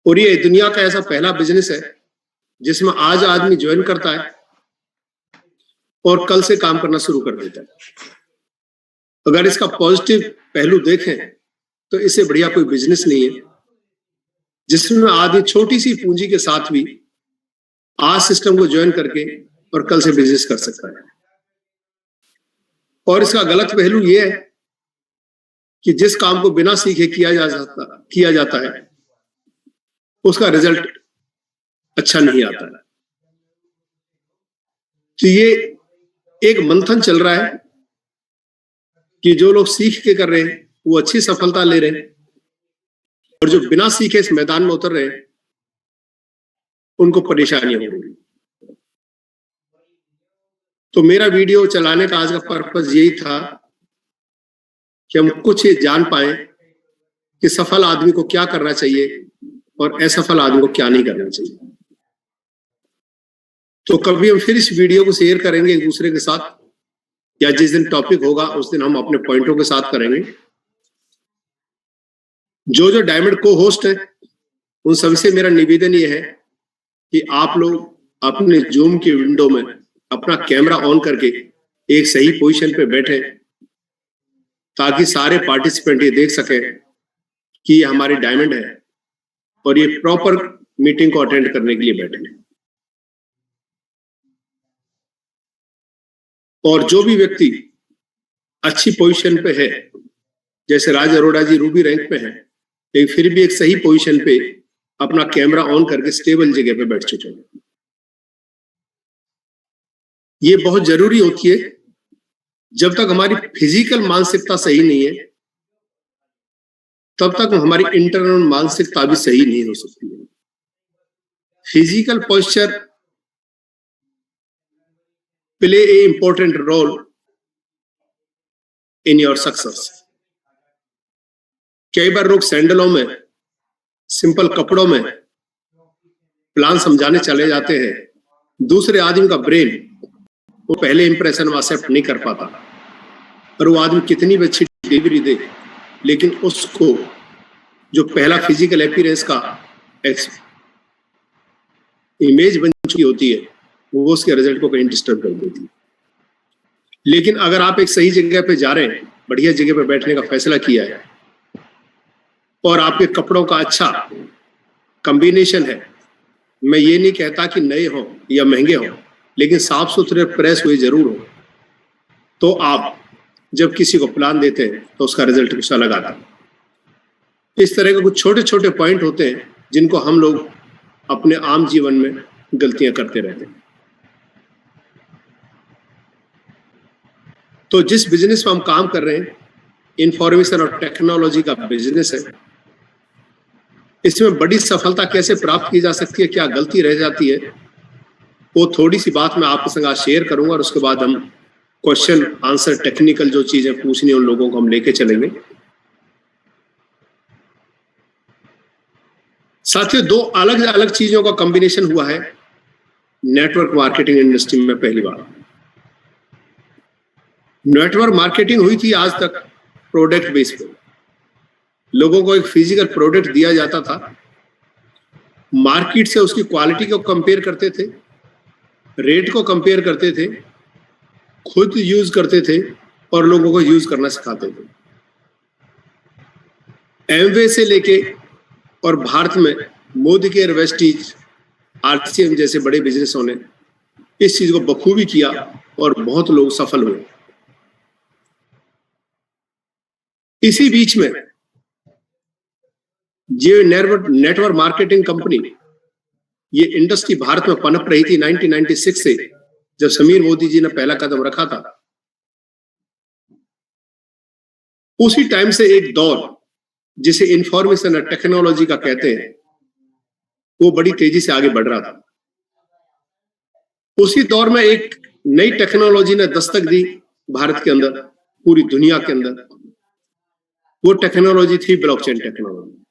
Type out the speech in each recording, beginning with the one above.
और ये दुनिया का ऐसा पहला बिजनेस है जिसमें आज आदमी ज्वाइन करता है और कल से काम करना शुरू कर देता है। अगर इसका पॉजिटिव पहलू देखें तो इससे बढ़िया कोई बिजनेस नहीं है जिसमें आदमी छोटी सी पूंजी के साथ भी आज सिस्टम को ज्वाइन करके और कल से बिजनेस कर सकता है। और इसका गलत पहलू यह है कि जिस काम को बिना सीखे किया जाता है उसका रिजल्ट अच्छा नहीं आता है। तो ये एक मंथन चल रहा है कि जो लोग सीख के कर रहे हैं वो अच्छी सफलता ले रहे हैं और जो बिना सीखे इस मैदान में उतर रहे हैं उनको परेशानियां हो रही। तो मेरा वीडियो चलाने का आज का पर्पस यही था कि हम कुछ ये जान पाए कि सफल आदमी को क्या करना चाहिए और असफल आदमी को क्या नहीं करना चाहिए। तो कभी हम फिर इस वीडियो को शेयर करेंगे एक दूसरे के साथ, या जिस दिन टॉपिक होगा उस दिन हम अपने पॉइंटों के साथ करेंगे। जो डायमंड को होस्ट है उन सभी से मेरा निवेदन ये है कि आप लोग अपने जूम की विंडो में अपना कैमरा ऑन करके एक सही पोजीशन पे बैठे ताकि सारे पार्टिसिपेंट ये देख सके कि ये हमारे डायमंड है और ये प्रॉपर मीटिंग को अटेंड करने के लिए बैठे हैं। और जो भी व्यक्ति अच्छी पोजीशन पे है, जैसे राज अरोड़ा जी रूबी रैंक पे हैं, लेकिन फिर भी एक सही पोजीशन पे अपना कैमरा ऑन करके स्टेबल जगह पे बैठ चुके हैं। ये बहुत जरूरी होती है। जब तक हमारी फिजिकल मानसिकता सही नहीं है तब तक हमारी इंटरनल मानसिकता भी सही नहीं हो सकती है। Physical posture play a important role in your success. कई बार लोग सैंडलों में, सिंपल कपड़ों में प्लान समझाने चले जाते हैं, दूसरे आदमी का ब्रेन वो पहले इंप्रेशन में एक्सेप्ट नहीं कर पाता और वो आदमी कितनी भी अच्छी डिलीवरी दे, लेकिन उसको जो पहला फिजिकल अपीयरेंस का इमेज बन चुकी होती है वो उसके रिजल्ट को कहीं डिस्टर्ब कर देती है। लेकिन अगर आप एक सही जगह पे जा रहे हैं, बढ़िया जगह पे बैठने का फैसला किया है और आपके कपड़ों का अच्छा कॉम्बिनेशन है, मैं ये नहीं कहता कि नए हो या महंगे हो, लेकिन साफ सुथरे प्रेस हुए जरूर हो, तो आप जब किसी को प्लान देते हैं तो उसका रिजल्ट कुछ अलग आता है। इस तरह के कुछ छोटे छोटे पॉइंट होते हैं जिनको हम लोग अपने आम जीवन में गलतियां करते रहते हैं। तो जिस बिजनेस में हम काम कर रहे हैं, इंफॉर्मेशन और टेक्नोलॉजी का बिजनेस है, इसमें बड़ी सफलता कैसे प्राप्त की जा सकती है, क्या गलती रह जाती है, वो थोड़ी सी बात मैं आपके संग आज शेयर करूंगा और उसके बाद हम क्वेश्चन आंसर टेक्निकल जो चीजें पूछनी उन लोगों को हम लेके चलेंगे। साथियों, दो अलग अलग चीजों का कॉम्बिनेशन हुआ है नेटवर्क मार्केटिंग इंडस्ट्री में पहली बार। नेटवर्क मार्केटिंग हुई थी आज तक प्रोडक्ट बेस पे। लोगों को एक फिजिकल प्रोडक्ट दिया जाता था, मार्केट से उसकी क्वालिटी को कंपेयर करते थे, रेट को कंपेयर करते थे, खुद यूज करते थे और लोगों को यूज करना सिखाते थे। एमवे से लेके और भारत में मोदी केयर, वेस्टीज, आरसीएम जैसे बड़े बिजनेसों ने इस चीज को बखूबी किया और बहुत लोग सफल हुए। इसी बीच में ये नेटवर्क मार्केटिंग कंपनी, ये इंडस्ट्री भारत में पनप रही थी 1996 से, जब समीर मोदी जी ने पहला कदम रखा था। उसी टाइम से एक दौर जिसे इंफॉर्मेशन और टेक्नोलॉजी का कहते हैं वो बड़ी तेजी से आगे बढ़ रहा था। उसी दौर में एक नई टेक्नोलॉजी ने दस्तक दी भारत के अंदर, पूरी दुनिया के अंदर। वो टेक्नोलॉजी थी ब्लॉकचेन टेक्नोलॉजी।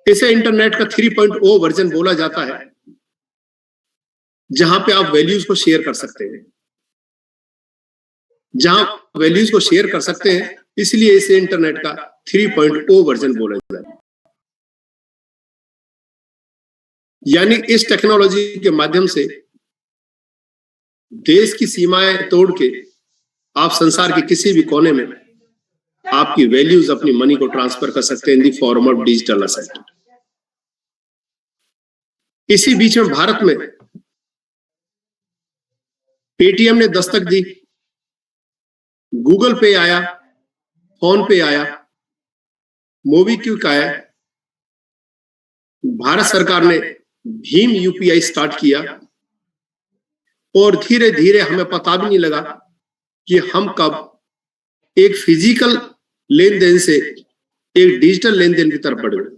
इसे इंटरनेट का 3.0 वर्जन बोला जाता है, जहां पे आप वैल्यूज को शेयर कर सकते हैं। जहां वैल्यूज को शेयर कर सकते हैं, इसलिए इसे इंटरनेट का 3.0 वर्जन बोला जाता है। यानी इस टेक्नोलॉजी के माध्यम से देश की सीमाएं तोड़ के आप संसार के किसी भी कोने में आपकी वैल्यूज, अपनी मनी को ट्रांसफर कर सकते हैं in the form of digital asset. इसी बीच में भारत में पेटीएम ने दस्तक दी, गूगल पे आया, फोन पे आया, मोबीक्विक आया, भारत सरकार ने भीम यूपीआई स्टार्ट किया और धीरे धीरे हमें पता भी नहीं लगा कि हम कब एक फिजिकल लेन देन से एक डिजिटल लेन देन की तरफ बढ़ गए।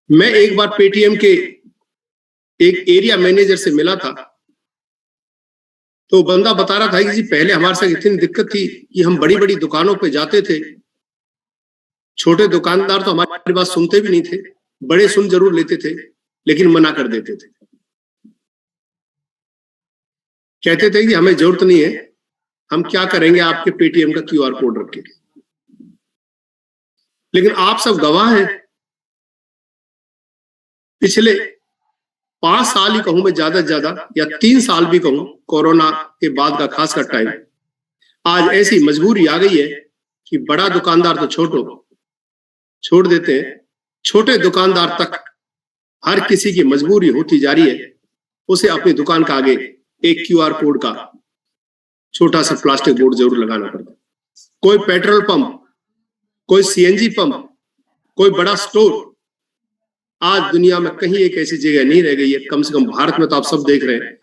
मैं एक बार पेटीएम के एक एरिया मैनेजर से मिला था, तो बंदा बता रहा था कि जी पहले हमारे साथ इतनी दिक्कत थी कि हम बड़ी बड़ी दुकानों पे जाते थे, छोटे दुकानदार तो हमारी बात सुनते भी नहीं थे, बड़े सुन जरूर लेते थे लेकिन मना कर देते थे, कहते थे कि हमें जरूरत नहीं है, हम क्या करेंगे आपके पेटीएम का क्यूआर कोड रख के। लेकिन आप सब गवाह हैं, पिछले 5 साल ही कहूं मैं ज्यादा से ज्यादा, या 3 साल भी कहूं, कोरोना के बाद का खासकर टाइम, आज ऐसी मजबूरी आ गई है कि बड़ा दुकानदार तो छोड़ देते हैं, छोटे दुकानदार तक हर किसी की मजबूरी होती जा रही है, उसे अपनी दुकान का आगे एक क्यूआर कोड का छोटा सा प्लास्टिक बोर्ड जरूर लगाना पड़ता है। कोई पेट्रोल पंप, कोई सीएनजी पंप, कोई बड़ा स्टोर, आज दुनिया में कहीं एक ऐसी जगह नहीं रह गई है, कम से कम भारत में तो आप सब देख रहे हैं,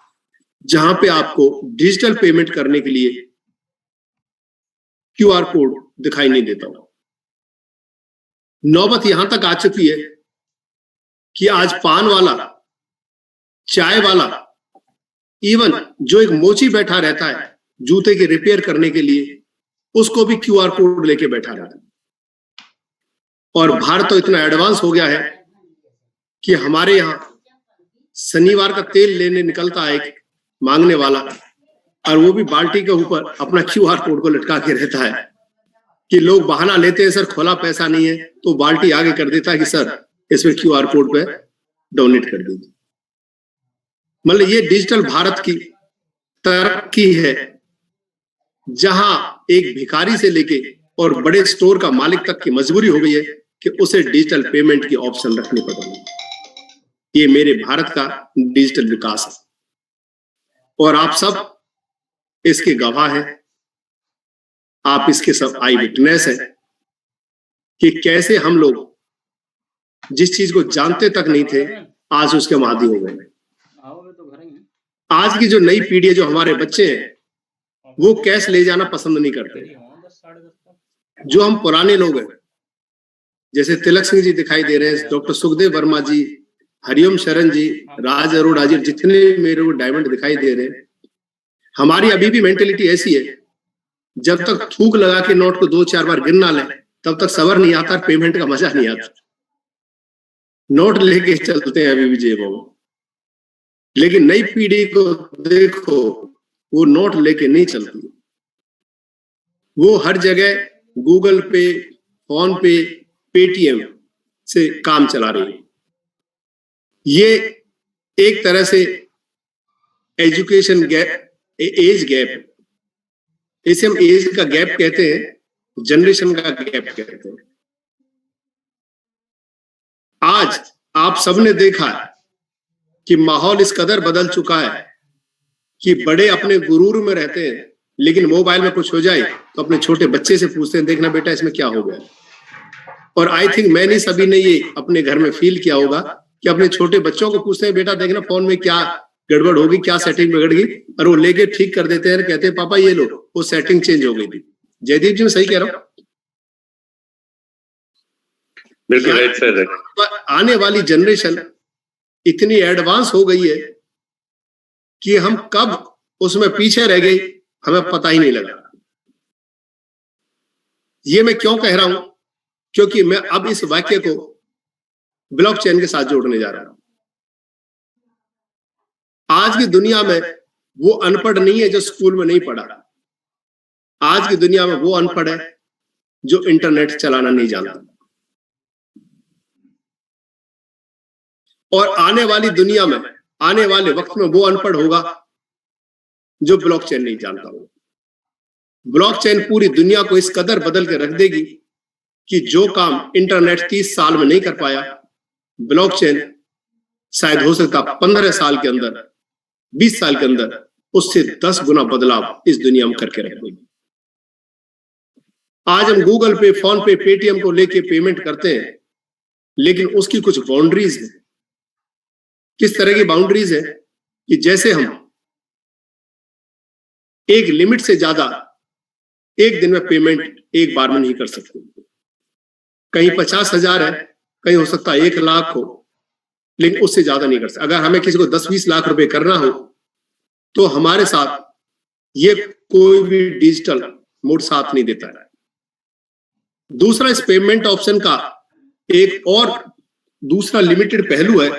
जहां पे आपको डिजिटल पेमेंट करने के लिए क्यूआर कोड दिखाई नहीं देता। नौबत यहां तक आ चुकी है कि आज पान वाला, चाय वाला, इवन जो एक मोची बैठा रहता है जूते के रिपेयर करने के लिए, उसको भी क्यूआर कोड लेके बैठा रहता है। और भारत तो इतना एडवांस हो गया है कि हमारे यहां शनिवार का तेल लेने निकलता है एक मांगने वाला, और वो भी बाल्टी के ऊपर अपना क्यूआर कोड को लटका के रहता है कि लोग बहाना लेते हैं, सर खोला पैसा नहीं है, तो बाल्टी आगे कर देता है कि सर इसमें क्यूआर कोड पे डोनेट कर दीजिए। मतलब ये डिजिटल भारत की तरक्की है, जहां एक भिखारी से लेके और बड़े स्टोर का मालिक तक की मजबूरी हो गई है कि उसे डिजिटल पेमेंट की ऑप्शन रखनी पड़ेगी। ये मेरे भारत का डिजिटल विकास है और आप सब इसके गवाह हैं, आप इसके सब आई विटनेस हैं कि कैसे हम लोग जिस चीज को जानते तक नहीं थे आज उसके आदी हो गए। आज की जो नई पीढ़ी है, जो हमारे बच्चे हैं, वो कैश ले जाना पसंद नहीं करते। जो हम पुराने लोग हैं, जैसे तिलक सिंह जी दिखाई दे रहे हैं, डॉक्टर सुखदेव वर्मा जी, हरिओम शरण जी, राज अरोड़ा जी, जितने मेरे को डायमंड दिखाई दे रहे हैं, हमारी अभी भी मेंटेलिटी ऐसी है, जब तक थूक लगा के नोट को 2-4 बार गिन ना लें तब तक सबर नहीं आता, पेमेंट का मजा नहीं आता। नोट लेके चलते हैं अभी भी जेबों में। लेकिन नई पीढ़ी को देखो, वो नोट लेके नहीं चलती, वो हर जगह गूगल पे, फोन पे, पेटीएम से काम चला रही है। ये एक तरह से एजुकेशन गैप, एज गैप, इसे हम एज का गैप कहते हैं, जनरेशन का गैप कहते हैं। आज आप सबने देखा है कि माहौल इस कदर बदल चुका है कि बड़े अपने गुरूर में रहते हैं, लेकिन मोबाइल में कुछ हो जाए तो अपने छोटे बच्चे से पूछते हैं, देखना बेटा इसमें क्या हो गया। और आई थिंक मैंने सभी ने ये अपने घर में फील किया होगा कि अपने छोटे बच्चों को पूछते हैं, बेटा देखना फोन में क्या गड़बड़ होगी, क्या सेटिंग बिगड़ गई, और वो लेके ठीक कर देते हैं, कहते हैं पापा ये लो, वो सेटिंग चेंज हो गई थी। जयदीप जी मैं सही कह रहा हूं? आने वाली जनरेशन इतनी एडवांस हो गई है कि हम कब उसमें पीछे रह गए हमें पता ही नहीं लगा। ये मैं क्यों कह रहा हूं? क्योंकि मैं अब इस वाक्य को ब्लॉकचेन के साथ जोड़ने जा रहा हूं। आज की दुनिया में वो अनपढ़ नहीं है जो स्कूल में नहीं पढ़ा, आज की दुनिया में वो अनपढ़ है जो इंटरनेट चलाना नहीं जानता। और आने वाली दुनिया में, आने वाले वक्त में वो अनपढ़ होगा जो ब्लॉकचेन नहीं जानता होगा। ब्लॉकचेन पूरी दुनिया को इस कदर बदल के रख देगी कि जो काम इंटरनेट 30 साल में नहीं कर पाया, ब्लॉकचेन शायद हो सकता 15 साल के अंदर, 20 साल के अंदर उससे 10 गुना बदलाव इस दुनिया में करके रख देगी। आज हम गूगल पे, फोन पे, पेटीएम को लेके पेमेंट करते हैं, लेकिन उसकी कुछ बाउंड्रीज है। किस तरह की बाउंड्रीज है कि जैसे हम एक लिमिट से ज्यादा एक दिन में पेमेंट एक बार में नहीं कर सकते। कहीं 50,000 है, कहीं हो सकता है 1 लाख हो, लेकिन उससे ज्यादा नहीं कर सकते। अगर हमें किसी को 10-20 लाख रुपए करना हो तो हमारे साथ ये कोई भी डिजिटल मोड साथ नहीं देता है। दूसरा, इस पेमेंट ऑप्शन का एक और दूसरा लिमिटेड पहलू है,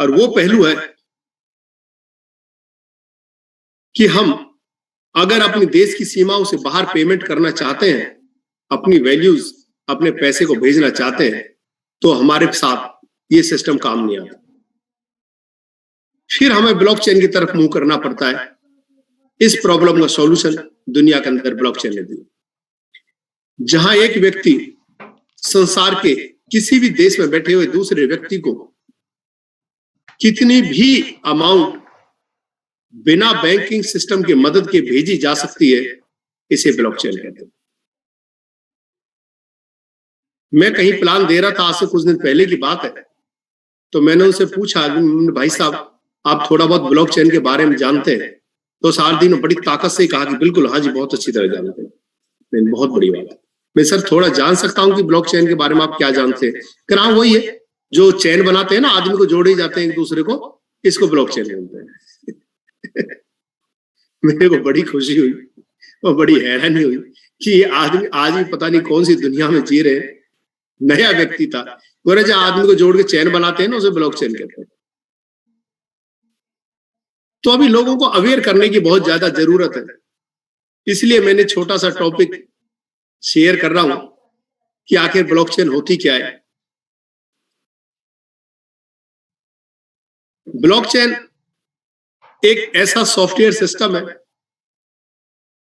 और वो पहलू है कि हम अगर अपने देश की सीमाओं से बाहर पेमेंट करना चाहते हैं, अपनी वैल्यूज, अपने पैसे को भेजना चाहते हैं, तो हमारे साथ ये सिस्टम काम नहीं आता। फिर हमें ब्लॉकचेन की तरफ मूव करना पड़ता है। इस प्रॉब्लम का सॉल्यूशन दुनिया के अंदर ब्लॉकचेन ने दिया, जहां एक व्यक्ति संसार के किसी भी देश में बैठे हुए दूसरे व्यक्ति को कितनी भी अमाउंट बिना बैंकिंग सिस्टम की मदद के भेजी जा सकती है। इसे ब्लॉकचेन कहते हैं। मैं कहीं प्लान दे रहा था, आज से कुछ दिन पहले की बात है, तो मैंने उनसे पूछा, भाई साहब आप थोड़ा बहुत ब्लॉकचेन के बारे में जानते हैं? तो सारदी ने बड़ी ताकत से कहा कि बिल्कुल, हाँ जी, बहुत अच्छी तरह जानते हैं। बहुत बड़ी बात है। मैं सर थोड़ा जान सकता हूं कि ब्लॉकचेन के बारे में आप क्या जानते हैं? हाँ, वही है जो चेन बनाते हैं ना, आदमी को जोड़े जाते हैं एक दूसरे को, इसको ब्लॉकचेन बोलते हैं। मेरे को बड़ी खुशी हुई और बड़ी हैरानी हुई कि ये आदमी आज भी पता नहीं कौन सी दुनिया में जी रहे। नया व्यक्ति था, बोले जो आदमी को जोड़ के चेन बनाते हैं ना, उसे ब्लॉकचेन कहते हैं। तो अभी लोगों को अवेयर करने की बहुत ज्यादा जरूरत है, इसलिए मैंने छोटा सा टॉपिक शेयर कर रहा हूं कि आखिर ब्लॉकचेन होती क्या है। ब्लॉकचेन एक ऐसा सॉफ्टवेयर सिस्टम है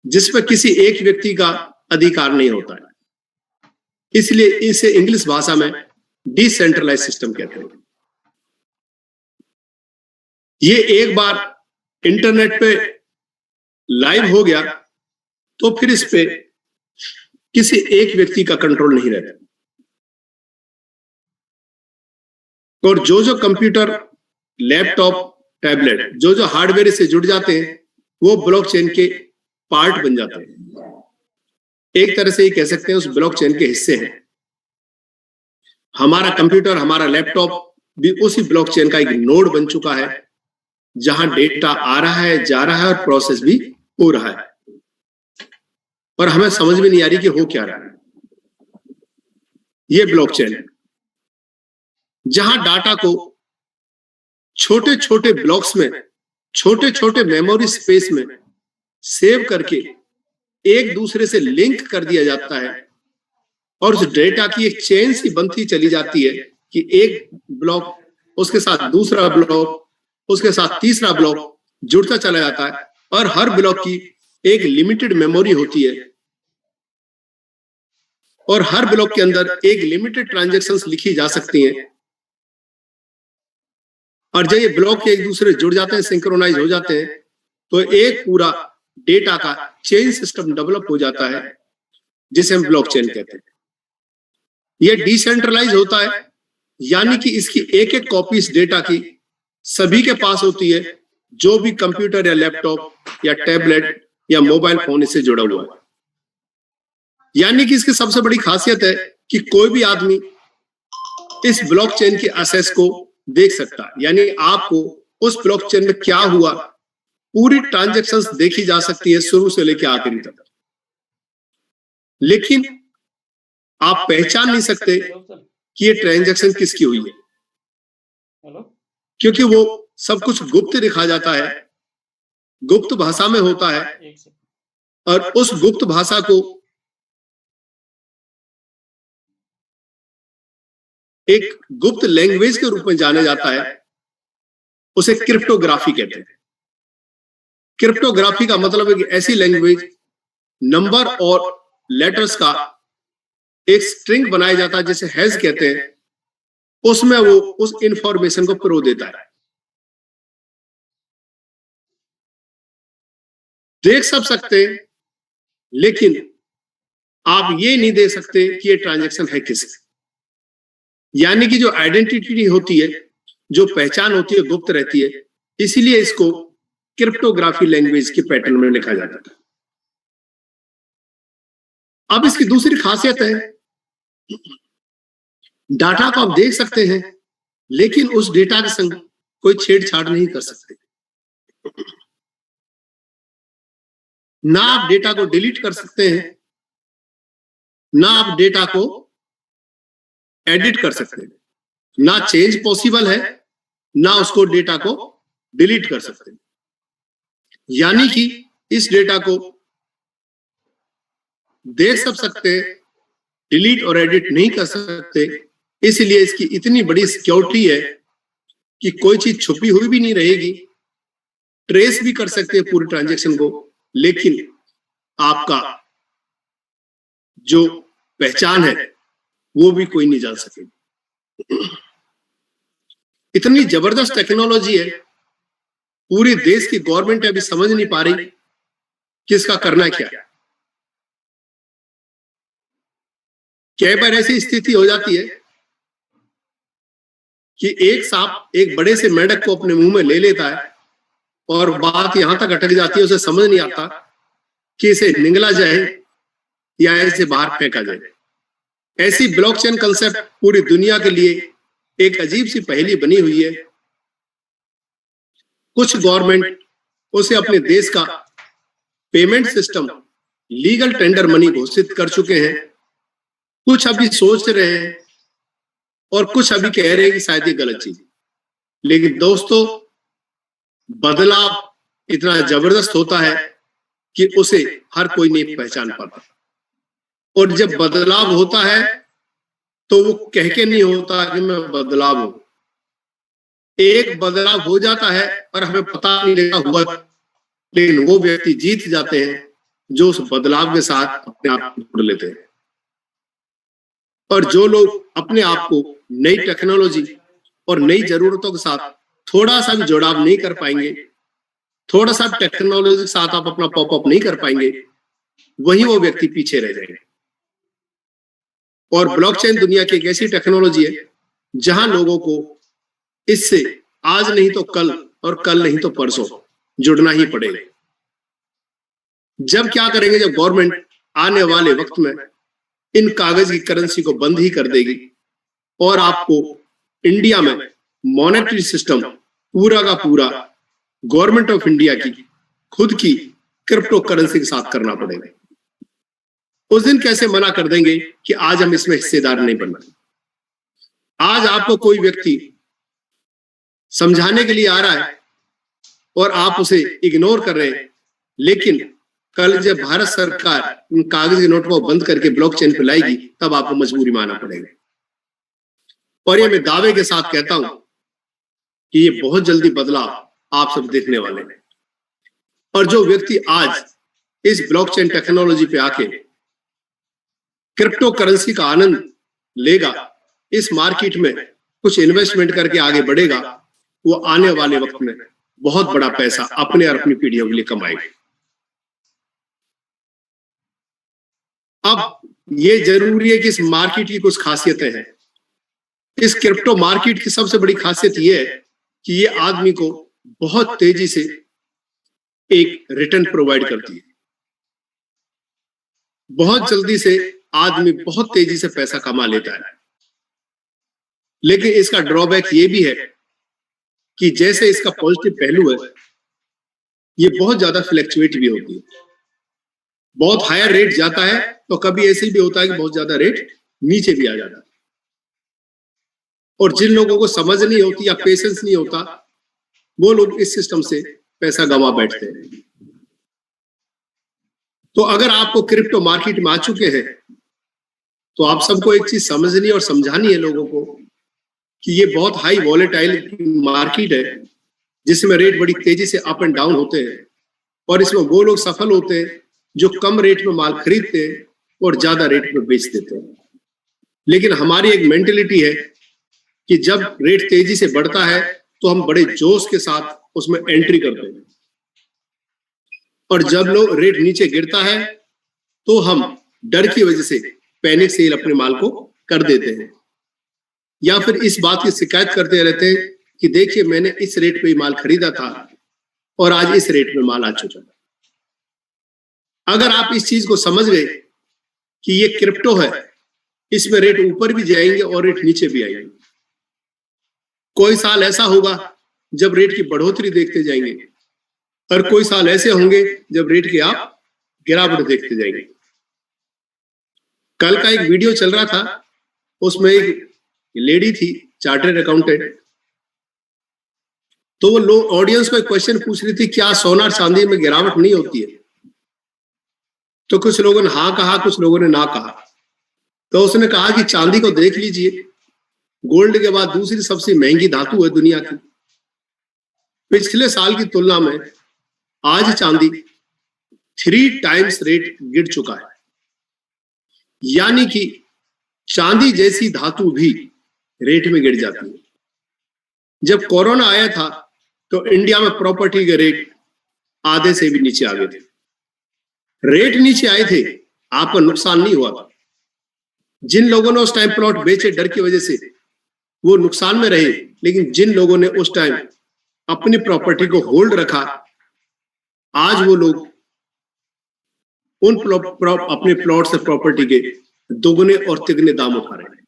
जिसमें किसी एक व्यक्ति का अधिकार नहीं होता है, इसलिए इसे इंग्लिश भाषा में डिसेंट्रलाइज सिस्टम कहते हैं। ये एक बार इंटरनेट पे लाइव हो गया तो फिर इस पे किसी एक व्यक्ति का कंट्रोल नहीं रहता, और जो कंप्यूटर, लैपटॉप, टैबलेट, जो हार्डवेयर से जुड़ जाते हैं वो ब्लॉकचेन के पार्ट बन जाते हैं। एक तरह से ये कह सकते हैं उस ब्लॉकचेन के हिस्से हैं। हमारा कंप्यूटर, हमारा लैपटॉप भी उसी ब्लॉकचेन का एक नोड बन चुका है, जहां डेटा आ रहा है, जा रहा है और प्रोसेस भी हो रहा है, और हमें समझ में नहीं आ रही कि हो क्या रहा है। ये ब्लॉकचेन है जहां डाटा को छोटे छोटे ब्लॉक्स में, छोटे छोटे मेमोरी स्पेस में सेव करके एक दूसरे से लिंक कर दिया जाता है, और उस डेटा की एक चेन सी बनती चली जाती है कि एक ब्लॉक उसके साथ दूसरा ब्लॉक, उसके साथ तीसरा ब्लॉक जुड़ता चला जाता है, और हर ब्लॉक की एक लिमिटेड मेमोरी होती है, और हर ब्लॉक के अंदर एक लिमिटेड ट्रांजैक्शंस लिखी जा सकती हैं। और जब ये ब्लॉक एक दूसरे जुड़ जाते हैं, सिंक्रोनाइज हो जाते हैं, तो एक पूरा डेटा का चेन सिस्टम डेवलप हो जाता है, जिसे हम ब्लॉकचेन कहते हैं। ये डिसेंट्रलाइज होता है, यानी कि इसकी एक एक कॉपी इस डेटा की सभी के पास होती है, जो भी कंप्यूटर या लैपटॉप या टैबलेट या मोबाइल फोन इससे जुड़ा हुआ है। यानी कि इसकी सबसे बड़ी खासियत है कि कोई भी आदमी इस ब्लॉकचेन की एक्सेस को देख सकता है, यानी आपको उस ब्लॉकचेन में क्या हुआ पूरी ट्रांजैक्शंस देखी जा सकती है, शुरू से लेकर आखिरी तक। लेकिन आप पहचान नहीं सकते कि ये ट्रांजैक्शन किसकी हुई है, क्योंकि वो सब कुछ गुप्त दिखा जाता है, गुप्त भाषा में होता है, और उस गुप्त भाषा को एक गुप्त लैंग्वेज के रूप में जाना जाता है, उसे क्रिप्टोग्राफी कहते हैं। क्रिप्टोग्राफी का मतलब है कि ऐसी लैंग्वेज, नंबर और लेटर्स का एक स्ट्रिंग बनाया जाता है जिसे हैश कहते हैं, उसमें वो उस इंफॉर्मेशन को पिरो देता है। देख सब सकते हैं, लेकिन आप ये नहीं दे सकते कि ये ट्रांजैक्शन है किसकी। यानी कि जो आइडेंटिटी होती है, जो पहचान होती है, गुप्त रहती है। इसीलिए इसको क्रिप्टोग्राफी लैंग्वेज के पैटर्न में लिखा जाता है। अब इसकी दूसरी खासियत है, डाटा को आप देख सकते हैं, लेकिन उस डेटा के संग कोई छेड़छाड़ नहीं कर सकते। ना आप डेटा को डिलीट कर सकते हैं, ना आप डेटा को एडिट कर सकते हैं, ना चेंज पॉसिबल है, ना उसको डेटा को डिलीट कर सकते हैं। यानी कि इस डेटा को देख सब सकते हैं, डिलीट और एडिट नहीं कर सकते। इसलिए इसकी इतनी बड़ी सिक्योरिटी है कि कोई चीज छुपी हुई भी नहीं रहेगी, ट्रेस भी कर सकते हैं पूरे ट्रांजैक्शन को, लेकिन आपका जो पहचान है वो भी कोई नहीं जान सकेगा। इतनी जबरदस्त टेक्नोलॉजी है, पूरे देश की गवर्नमेंट अभी समझ नहीं पा रही कि इसका करना क्या। कई बार ऐसी स्थिति हो जाती है कि एक सांप एक बड़े से मेंढक को अपने मुंह में ले लेता है और बात यहां तक अटक जाती है, उसे समझ नहीं आता कि इसे निगला जाए या इसे बाहर फेंका जाए। ऐसी ब्लॉकचेन कंसेप्ट पूरी दुनिया के लिए एक अजीब सी पहेली बनी हुई है। कुछ गवर्नमेंट उसे अपने देश का payment system, legal tender money घोषित कर चुके हैं, कुछ अभी सोच रहे हैं और कुछ अभी कह रहे हैं कि शायद ये गलत चीज। लेकिन दोस्तों, बदलाव इतना जबरदस्त होता है कि उसे हर कोई नहीं पहचान पाता। और जब बदलाव होता है तो वो कह के नहीं होता कि मैं बदलाव हूं। एक बदलाव हो जाता है और हमें पता नहीं लगा हुआ, लेकिन वो व्यक्ति जीत जाते हैं जो उस बदलाव के साथ अपने आप को जोड़ लेते हैं। और जो लोग अपने आप को नई टेक्नोलॉजी और नई जरूरतों के साथ थोड़ा सा भी जुड़ाव नहीं कर पाएंगे, थोड़ा सा टेक्नोलॉजी के साथ आप अपना पॉपअप नहीं कर पाएंगे, वही वो व्यक्ति पीछे रह जाएंगे। और ब्लॉकचेन दुनिया की एक ऐसी टेक्नोलॉजी है जहां लोगों को इससे आज नहीं तो कल और कल नहीं तो परसों जुड़ना ही पड़ेगा। जब क्या करेंगे, जब गवर्नमेंट आने वाले वक्त में इन कागज की करेंसी को बंद ही कर देगी और आपको इंडिया में मॉनेटरी सिस्टम पूरा का पूरा गवर्नमेंट ऑफ इंडिया की खुद की क्रिप्टो करेंसी के साथ करना पड़ेगा। उस दिन कैसे मना कर देंगे कि आज हम इसमें हिस्सेदार नहीं बनना। आज आपको कोई व्यक्ति समझाने के लिए आ रहा है और आप उसे इग्नोर कर रहे हैं, लेकिन कल जब भारत सरकार इन कागज के नोट को बंद करके ब्लॉकचेन पे लाएगी, तब आपको मजबूरी मानना पड़ेगा। और ये मैं दावे के साथ कहता हूं कि ये बहुत जल्दी बदलाव आप सब देखने वाले हैं। और जो व्यक्ति आज इस ब्लॉकचेन टेक्नोलॉजी पे आके क्रिप्टो करेंसी का आनंद लेगा, इस मार्केट में कुछ इन्वेस्टमेंट करके आगे बढ़ेगा, वो आने वाले वक्त में बहुत बड़ा पैसा अपने और अपनी पीढ़ियों के लिए कमाएगा। अब ये जरूरी है कि इस मार्केट की कुछ खासियतें हैं। इस क्रिप्टो मार्केट की सबसे बड़ी खासियत ये है कि ये आदमी को बहुत तेजी से एक रिटर्न प्रोवाइड करती है। बहुत जल्दी से आदमी बहुत तेजी से पैसा कमा लेता है। लेकिन इसका ड्रॉबैक ये भी है कि जैसे इसका पॉजिटिव पहलू है, ये बहुत ज्यादा फ्लैक्चुएट भी होती है। बहुत हायर रेट जाता है तो कभी ऐसे भी होता है कि बहुत ज्यादा रेट नीचे भी आ जाता है। और जिन लोगों को समझ नहीं होती या पेशेंस नहीं होता, वो लोग इस सिस्टम से पैसा गंवा बैठते हैं। तो अगर आपको क्रिप्टो मार्केट में आ चुके हैं, तो आप सबको एक चीज समझनी और समझानी है लोगों को कि ये बहुत हाई वॉलेटाइल मार्केट है जिसमें रेट बड़ी तेजी से अप एंड डाउन होते हैं, और इसमें वो लोग सफल होते हैं जो कम रेट में माल खरीदते हैं और ज्यादा रेट में बेच देते हैं। लेकिन हमारी एक मेंटेलिटी है कि जब रेट तेजी से बढ़ता है तो हम बड़े जोश के साथ उसमें एंट्री करते हैं, और जब लोग रेट नीचे गिरता है तो हम डर की वजह से पैनिक सेल अपने माल को कर देते हैं, या फिर इस बात की शिकायत करते रहते हैं कि देखिए मैंने इस रेट पे माल खरीदा था और आज इस रेट में माल आ चुका। अगर आप इस चीज को समझ गए कि ये क्रिप्टो है, इसमें रेट ऊपर भी जाएंगे और रेट नीचे भी आएंगे। कोई साल ऐसा होगा जब रेट की बढ़ोतरी देखते जाएंगे, और कोई साल ऐसे होंगे जब रेट की आप गिरावट देखते जाएंगे। कल का एक वीडियो चल रहा था, उसमें एक लेडी थी चार्टर्ड अकाउंटेंट, तो वो लोग ऑडियंस को एक क्वेश्चन पूछ रही थी, क्या सोना चांदी में गिरावट नहीं होती है? तो कुछ लोगों ने हाँ कहा, कुछ लोगों ने ना कहा। तो उसने कहा कि चांदी को देख लीजिए, गोल्ड के बाद दूसरी सबसे महंगी धातु है दुनिया की। पिछले साल की तुलना में आज चांदी 3 टाइम्स रेट गिर चुका है, यानी कि चांदी जैसी धातु भी रेट में गिर जाती है। जब कोरोना आया था तो इंडिया में प्रॉपर्टी के रेट आधे से भी नीचे आ गए थे। रेट नीचे आए थे, आपका नुकसान नहीं हुआ था। जिन लोगों ने उस टाइम प्लॉट बेचे डर की वजह से, वो नुकसान में रहे, लेकिन जिन लोगों ने उस टाइम अपनी प्रॉपर्टी को होल्ड रखा, आज वो लोग उन अपने प्लॉट से प्रॉपर्टी के दोगुने और तिगुने दाम उठा रहे हैं।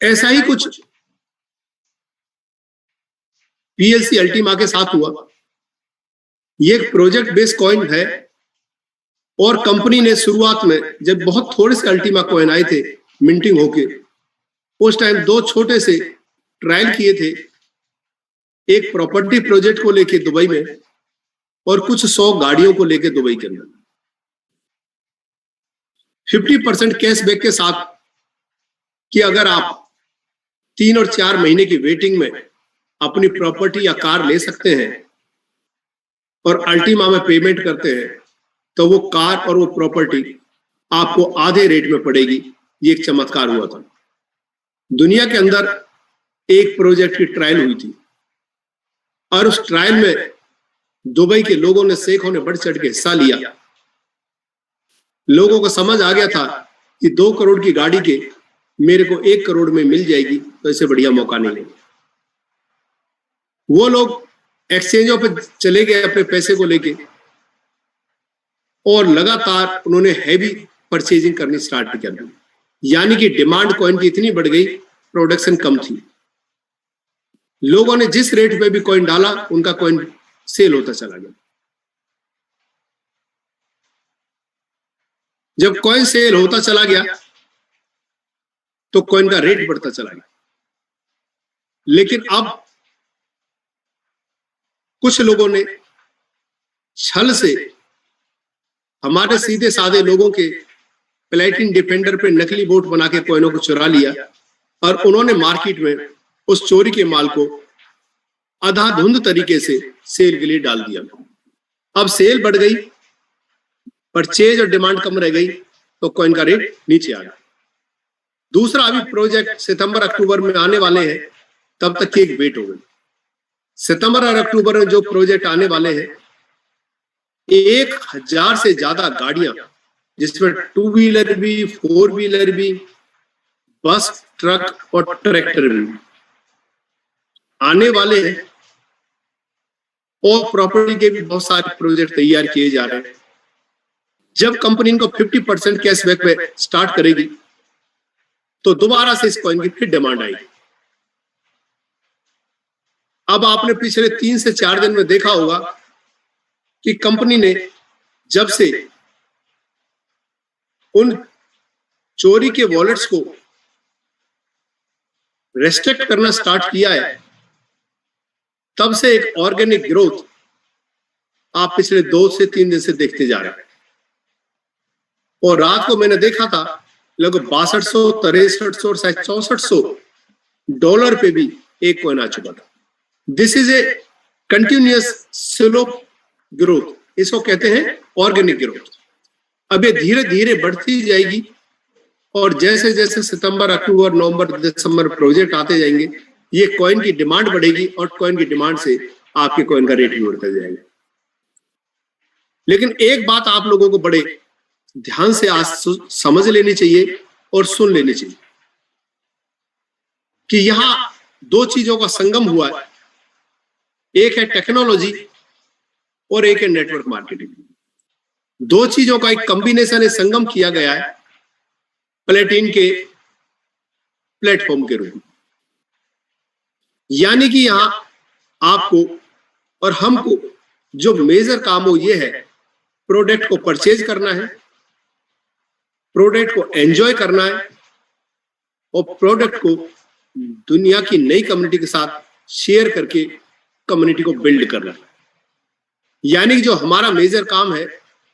ऐसा ही कुछ पीएलसी अल्टीमा के साथ हुआ। ये एक प्रोजेक्ट बेस्ड कॉइन है, और कंपनी ने शुरुआत में जब बहुत थोड़े से अल्टीमा कॉइन आए थे मिंटिंग होके, उस टाइम 2 छोटे से ट्रायल किए थे, एक प्रॉपर्टी प्रोजेक्ट को लेके दुबई में और कुछ 100 गाड़ियों को लेके दुबई के अंदर 50% कैशबैक के साथ, कि अगर आप 3 और 4 महीने की वेटिंग में अपनी प्रॉपर्टी या कार ले सकते हैं और अल्टीमा में पेमेंट करते हैं, तो वो कार और वो प्रॉपर्टी आपको आधे रेट में पड़ेगी। ये एक चमत्कार हुआ था। दुनिया के अंदर एक प्रोजेक्ट की ट्रायल हुई थी, और उस ट्रायल में दुबई के लोगों ने, शेखों ने बढ़ चढ़ के हिस्सा लिया। लोगों को समझ आ गया था कि 2 करोड़ की गाड़ी के मेरे को 1 करोड़ में मिल जाएगी, तो इससे बढ़िया मौका नहीं है। वो लोग एक्सचेंजों पे चले गए अपने पैसे को लेके, और लगातार उन्होंने हैवी परचेजिंग करनी स्टार्ट कर दी, यानी कि डिमांड कॉइन की इतनी बढ़ गई, प्रोडक्शन कम थी। लोगों ने जिस रेट पे भी कॉइन डाला, उनका कॉइन सेल होता चला गया। जब कॉइन सेल होता चला गया तो कॉइन का रेट बढ़ता चला गया। लेकिन अब कुछ लोगों ने छल से हमारे सीधे साधे लोगों के प्लेटिन डिफेंडर पे नकली बोट बना के कॉइनों को चुरा लिया, और उन्होंने मार्केट में उस चोरी के माल को अंधाधुंध तरीके से सेल के लिए डाल दिया। अब सेल बढ़ गई, परचेज और डिमांड कम रह गई, तो कॉइन का रेट नीचे आ गया। दूसरा, अभी प्रोजेक्ट सितंबर अक्टूबर में आने वाले हैं, तब तक की एक वेट हो गई। सितंबर और अक्टूबर में जो प्रोजेक्ट आने वाले हैं, 1000 से ज्यादा गाड़ियां, जिसमें 2 व्हीलर भी, 4 व्हीलर भी, बस, ट्रक और ट्रैक्टर भी आने वाले हैं, और प्रॉपर्टी के भी बहुत सारे प्रोजेक्ट तैयार किए जा रहे हैं। जब कंपनी इनको 50% कैशबैक पे स्टार्ट करेगी, तो दोबारा से इस कॉइन की फिर डिमांड आएगी। अब आपने पिछले 3 से 4 दिन में देखा होगा कि कंपनी ने जब से उन चोरी के वॉलेट्स को रेस्ट्रिक्ट करना स्टार्ट किया है, तब से एक ऑर्गेनिक ग्रोथ आप पिछले 2 से 3 दिन से देखते जा रहे हैं। और रात को मैंने देखा था लगभग 6200, 6300 और 6400 डॉलर पे भी एक कॉइन आ चुका था। This is a continuous slow growth, इसको कहते हैं ऑर्गेनिक ग्रोथ। अब ये धीरे धीरे बढ़ती जाएगी और जैसे जैसे सितंबर, अक्टूबर, नवंबर, दिसंबर प्रोजेक्ट आते जाएंगे, ये कॉइन की डिमांड बढ़ेगी और कॉइन की डिमांड से आपके कॉइन का रेट भी बढ़ता जाएगा। लेकिन एक बात आप लोगों को बड़े ध्यान से आज समझ लेनी चाहिए और सुन लेनी चाहिए कि यहां दो चीजों का संगम हुआ है, एक है टेक्नोलॉजी और एक है नेटवर्क मार्केटिंग। दो चीजों का एक कॉम्बिनेशन है, संगम किया गया है प्लेटिन के प्लेटफॉर्म के रूप में। यानी कि यहां आपको और हमको जो मेजर काम हो ये है प्रोडक्ट को परचेज करना है, प्रोडक्ट को एंजॉय करना है और प्रोडक्ट को दुनिया की नई कम्युनिटी के साथ शेयर करके कम्युनिटी को बिल्ड करना है। यानी कि जो हमारा मेजर काम है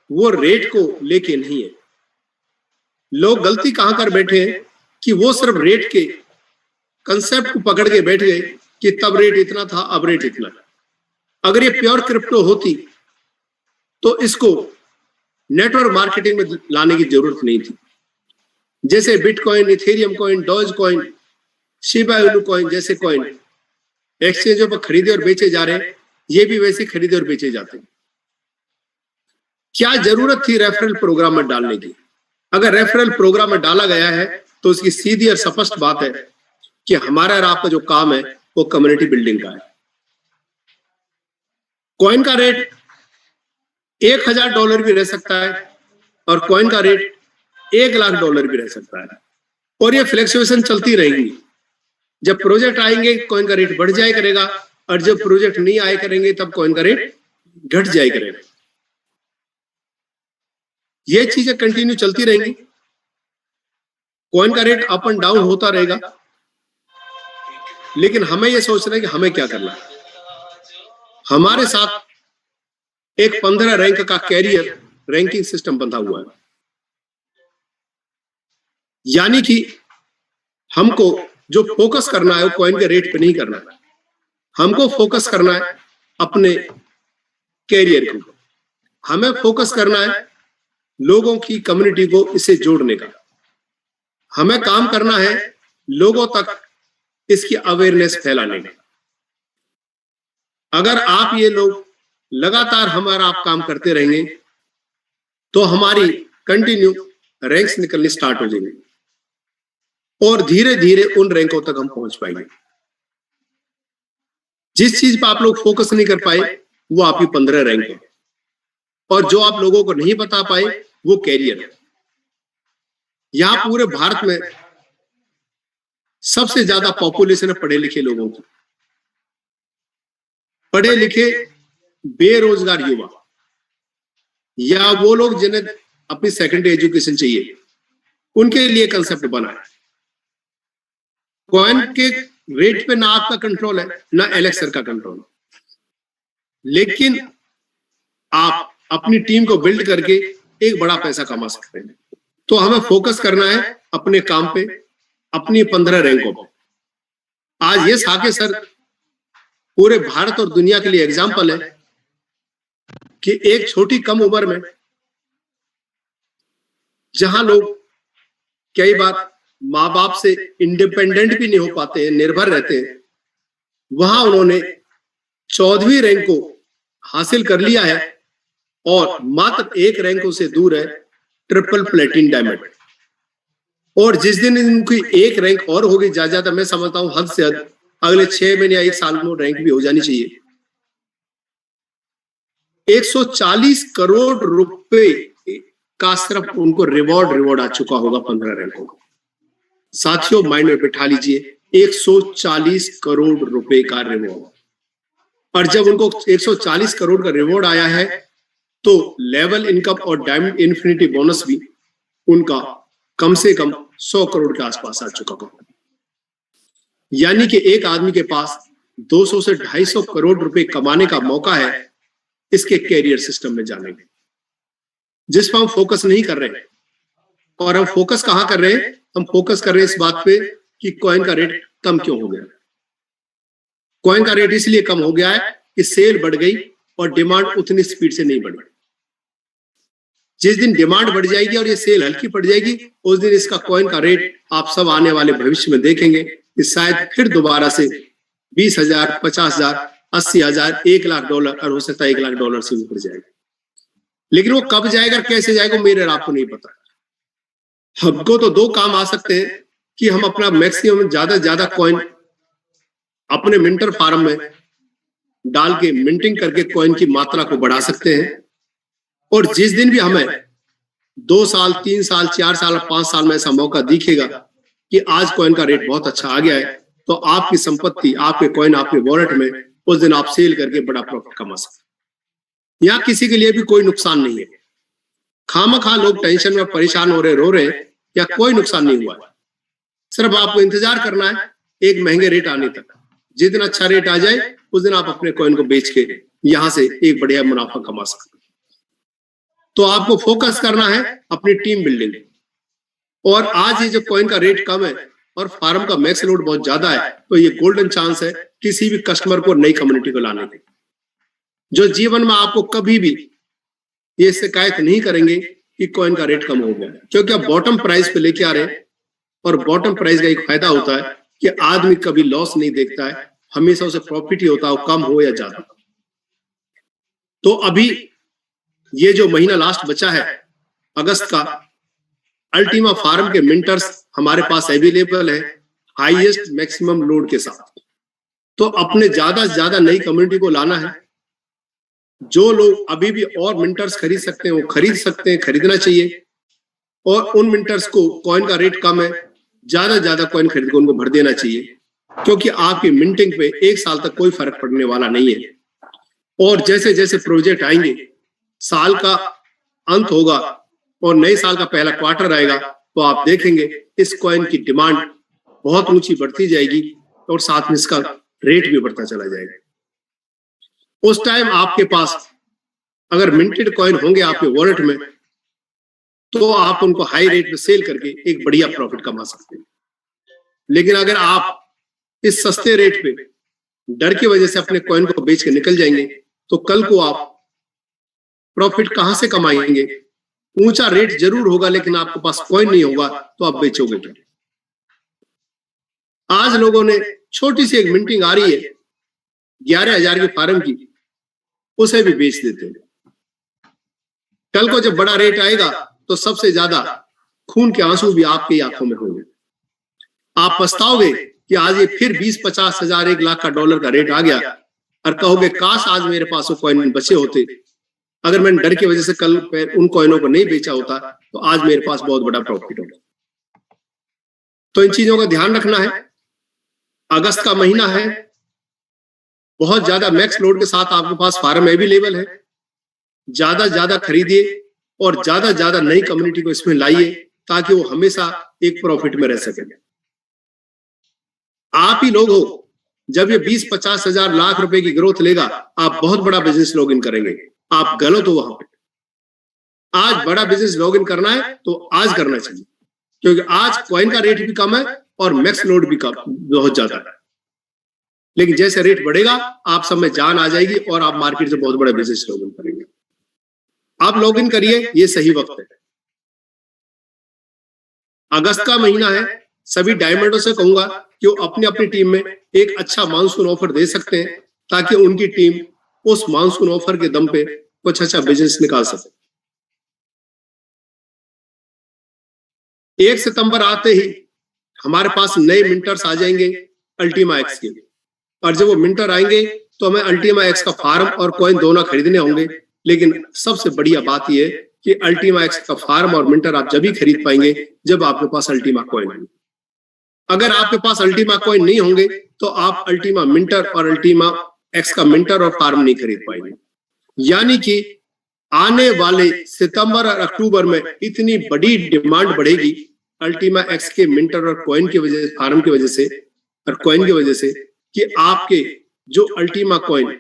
वो रेट को लेके नहीं है। लोग गलती कहां कर बैठे हैं कि वो सिर्फ रेट के कंसेप्ट को पकड़ के बैठ गए कि तब रेट इतना था, अब रेट इतना। अगर ये प्योर क्रिप्टो होती तो इसको नेटवर्क मार्केटिंग में लाने की जरूरत नहीं थी। जैसे Bitcoin, Ethereum coin, Dogecoin, Shiba Inu coin जैसे कॉइन एक्सचेंजों पर खरीदे और बेचे जा रहे हैं, ये भी वैसे खरीदे और बेचे जाते हैं। क्या जरूरत थी रेफरल प्रोग्राम में डालने की? अगर रेफरल प्रोग्राम में डाला गया है तो उसकी सीधी और स्पष्ट बात है कि हमारा और आपका जो काम है वो कम्युनिटी बिल्डिंग का है। कॉइन का रेट $1000 भी रह सकता है और कॉइन का रेट $1,00,000 भी रह सकता है और ये फ्लक्चुएशन चलती रहेंगी। जब प्रोजेक्ट आएंगे कॉइन का रेट बढ़ जाए करेगा और जब प्रोजेक्ट नहीं आए करेंगे तब कॉइन का रेट घट जाए करेगा। ये चीजें कंटिन्यू चलती रहेंगी, कॉइन का रेट अप एंड डाउन होता रहेगा। लेकिन हमें यह सोचना है कि हमें क्या करना है। हमारे साथ एक 15 रैंक का कैरियर रैंकिंग सिस्टम बंधा हुआ है। यानी कि हमको जो फोकस करना है वो कॉइन के रेट पे नहीं करना है, हमको फोकस करना है अपने कैरियर के ऊपर। हमें फोकस करना है लोगों की कम्युनिटी को इससे जोड़ने का। हमें काम करना है लोगों तक इसकी अवेयरनेस फैलाने का। अगर आप ये लोग लगातार हमारा आप काम करते रहेंगे तो हमारी कंटिन्यू रैंक्स निकलनी स्टार्ट हो जाएंगे और धीरे धीरे उन रैंकों तक हम पहुंच पाएंगे। जिस चीज पर आप लोग फोकस नहीं कर पाए वो आपकी 15 रैंक है और जो आप लोगों को नहीं बता पाए वो कैरियर है। यहां पूरे भारत में सबसे ज्यादा पॉपुलेशन है पढ़े लिखे लोगों की। पढ़े लिखे बेरोजगार युवा या वो लोग जिन्हें अपनी सेकेंडरी एजुकेशन चाहिए, उनके लिए कंसेप्ट बना है। कॉइन के रेट पे ना आपका कंट्रोल है ना एलेक्सर का कंट्रोल है, लेकिन आप अपनी टीम को बिल्ड करके एक बड़ा पैसा कमा सकते हैं। तो हमें फोकस करना है अपने काम पे, अपनी 15 रैंकों पर। आज ये साके सर पूरे भारत और दुनिया के लिए एग्जाम्पल है कि एक छोटी कम उम्र में जहां लोग कई बार माँ बाप से इंडिपेंडेंट भी नहीं हो पाते हैं, निर्भर रहते हैं, वहां उन्होंने 14वीं रैंक को हासिल कर लिया है और मात्र एक रैंकों से दूर है ट्रिपल प्लेटिन डायमंड। और जिस दिन इनकी एक रैंक और होगी, ज्यादा मैं समझता हूं हद से हद अगले 6 महीने या 1 साल में रैंक भी हो जानी चाहिए। 140 करोड़ रुपए का सिर्फ उनको रिवॉर्ड आ चुका होगा 15 रैंकों का। साथियों माइंड में बिठा लीजिए, 140 करोड़ रुपए का रिवॉर्ड। और जब उनको 140 करोड़ का रिवॉर्ड आया है तो लेवल इनकम और डायमंड इन्फिनिटी बोनस भी उनका कम से कम 100 करोड़ के आसपास आ चुका होगा। यानी कि एक आदमी के पास 200 से 250 करोड़ रुपए कमाने का मौका है इसके कैरियर सिस्टम में जाने में, जिस पर हम फोकस नहीं कर रहे हैं। और हम फोकस कहां कर रहे हैं? हम फोकस कर रहे हैं इस बात पे कि कॉइन का रेट कम क्यों हो गया। कॉइन का रेट इसलिए कम हो गया है कि सेल बढ़ गई और डिमांड उतनी स्पीड से नहीं बढ़ी। जिस दिन डिमांड बढ़ जाएगी और ये सेल हल्की पड़ जाएगी, उस दिन इसका कॉइन का रेट आप सब आने वाले भविष्य में देखेंगे कि शायद फिर दोबारा से 20,000, 50,000, 80,000, $1,00,000 और हो सकता है $1,00,000 से ऊपर जाएगा। लेकिन वो कब जाएगा, कैसे जाएगा, मेरे और आपको नहीं पता। हमको तो दो काम आ सकते हैं कि हम अपना मैक्सिमम ज्यादा कॉइन अपने मिंटर फार्म में डाल के मिंटिंग करके कॉइन की मात्रा को बढ़ा सकते हैं। और जिस दिन भी हमें 2 साल, 3 साल, 4 साल, 5 साल में ऐसा मौका दिखेगा कि आज कॉइन का रेट बहुत अच्छा आ गया है, तो आपकी संपत्ति, आपके कॉइन, आपके वॉलेट में उस दिन आप सेल करके बड़ा प्रॉफिट कमा सकते हैं। यहाँ किसी के लिए भी कोई नुकसान नहीं है। खामखा लोग टेंशन में परेशान हो रहे, रो रहे, या कोई नुकसान नहीं हुआ है। सिर्फ आपको इंतजार करना है एक महंगे रेट आने तक। जिस दिन अच्छा रेट आ जाए उस दिन आप अपने कॉइन को बेच के यहां से एक बढ़िया मुनाफा कमा सकते हैं। तो आपको फोकस करना है अपनी टीम बिल्डिंग। और आज ये जो कॉइन का रेट कम है और फार्म का मैक्स लोड बहुत ज्यादा है, तो ये गोल्डन चांस है किसी भी कस्टमर को नई कम्युनिटी को लाने की, जो जीवन में आपको कभी भी ये शिकायत नहीं करेंगे कि कॉइन का रेट कम हो गया, क्योंकि आप बॉटम प्राइस पे लेके आ रहे हैं। और बॉटम प्राइस का एक फायदा होता है कि आदमी कभी लॉस नहीं देखता है, हमेशा उसे प्रॉफिट ही होता है, कम हो या ज्यादा। तो अभी ये जो महीना लास्ट बचा है अगस्त का, अल्टीमा फार्म के मिंटर्स हमारे पास अवेलेबल है हाईएस्ट मैक्सिमम लोड के साथ। तो अपने ज्यादा से ज्यादा नई कम्युनिटी को लाना है। जो लोग अभी भी और मिंटर्स खरीद सकते हैं वो खरीद सकते हैं, खरीदना चाहिए। और उन मिंटर्स को कॉइन का रेट कम है, ज्यादा कॉइन खरीद के उनको भर देना चाहिए, क्योंकि आपकी मिंटिंग पे 1 साल तक कोई फर्क पड़ने वाला नहीं है। और जैसे जैसे प्रोजेक्ट आएंगे, साल का अंत होगा और नए साल का पहला क्वार्टर आएगा, तो आप देखेंगे इस कॉइन की डिमांड बहुत ऊंची बढ़ती जाएगी और साथ में इसका रेट भी बढ़ता चला जाएगा। उस टाइम आपके पास अगर मिंटेड कॉइन होंगे आपके वॉलेट में, तो आप उनको हाई रेट पे सेल करके एक बढ़िया प्रॉफिट कमा सकते हैं। लेकिन अगर आप इस सस्ते रेट पे डर की वजह से अपने कॉइन को बेच के निकल जाएंगे, तो कल को आप प्रॉफिट कहां से कमाएंगे। ऊंचा रेट जरूर होगा लेकिन आपके पास कॉइन नहीं होगा, तो आप बेचोगे क्या। आज लोगों ने छोटी सी एक मिंटिंग आ रही है 11,000 की फार्म की, उसे भी बेच देते हैं। कल को जब बड़ा रेट आएगा तो सबसे ज्यादा खून के आंसू भी आपकी आंखों में होंगे। आप पछताओगे कि आज ये फिर 20-50 हजार, $1,00,000 का रेट आ गया, और कहोगे काश आज मेरे पास वो कॉइन बचे होते। अगर मैंने डर की वजह से कल उन कॉइनों को नहीं बेचा होता, तो आज मेरे पास बहुत बड़ा प्रॉफिट होगा। तो इन चीजों का ध्यान रखना है। अगस्त का महीना है, बहुत ज्यादा मैक्स लोड के साथ आपके पास फार्म अवेलेबल है। ज्यादा खरीदिए और ज्यादा नई कम्युनिटी को इसमें लाइए, ताकि वो हमेशा एक प्रॉफिट में रह सके। आप ही लोग हो, जब ये 20-50 हजार लाख रुपए की ग्रोथ लेगा, आप बहुत बड़ा बिजनेस लॉग इन करेंगे। आप गलत हो वहां पे। आज बड़ा बिजनेस लॉग इन करना है तो आज करना चाहिए, क्योंकि आज कॉइन का रेट भी कम है और मैक्स लोड भी कम, बहुत ज्यादा है। लेकिन जैसे रेट बढ़ेगा आप सब में जान आ जाएगी और आप मार्केट से बहुत बड़ा बिजनेस लॉग इन करेंगे। आप लॉग इन करिए, ये सही वक्त है। अगस्त का महीना है, सभी डायमंडों से कहूंगा कि वो अपनी अपनी टीम में एक अच्छा मानसून ऑफर दे सकते हैं, ताकि उनकी टीम उस मानसून ऑफर के दम पे कुछ अच्छा बिजनेस निकाल सके। 1 सितंबर आते ही हमारे पास नए मिंटर्स आ जाएंगे अल्टीमा एक्स के, और जब वो मिंटर आएंगे तो हमें अल्टीमा एक्स का फार्म और कॉइन दोनों खरीदने होंगे। लेकिन सबसे बढ़िया बात यह है कि अल्टीमा एक्स का फार्म और मिंटर आप जब भी खरीद पाएंगे जब आपके पास अल्टीमा कॉइन होंगे। अगर आपके पास अल्टीमा कॉइन नहीं होंगे तो आप अल्टीमा मिंटर और अल्टीमा एक्स का मिंटर और फार्म नहीं खरीद पाएंगे। यानी कि आने वाले सितंबर और अक्टूबर में इतनी बड़ी डिमांड बढ़ेगी अल्टीमा एक्स के मिंटर और कॉइन की वजह से, फार्म की वजह से और कॉइन की वजह से, कि आपके जो अल्टीमा कॉइन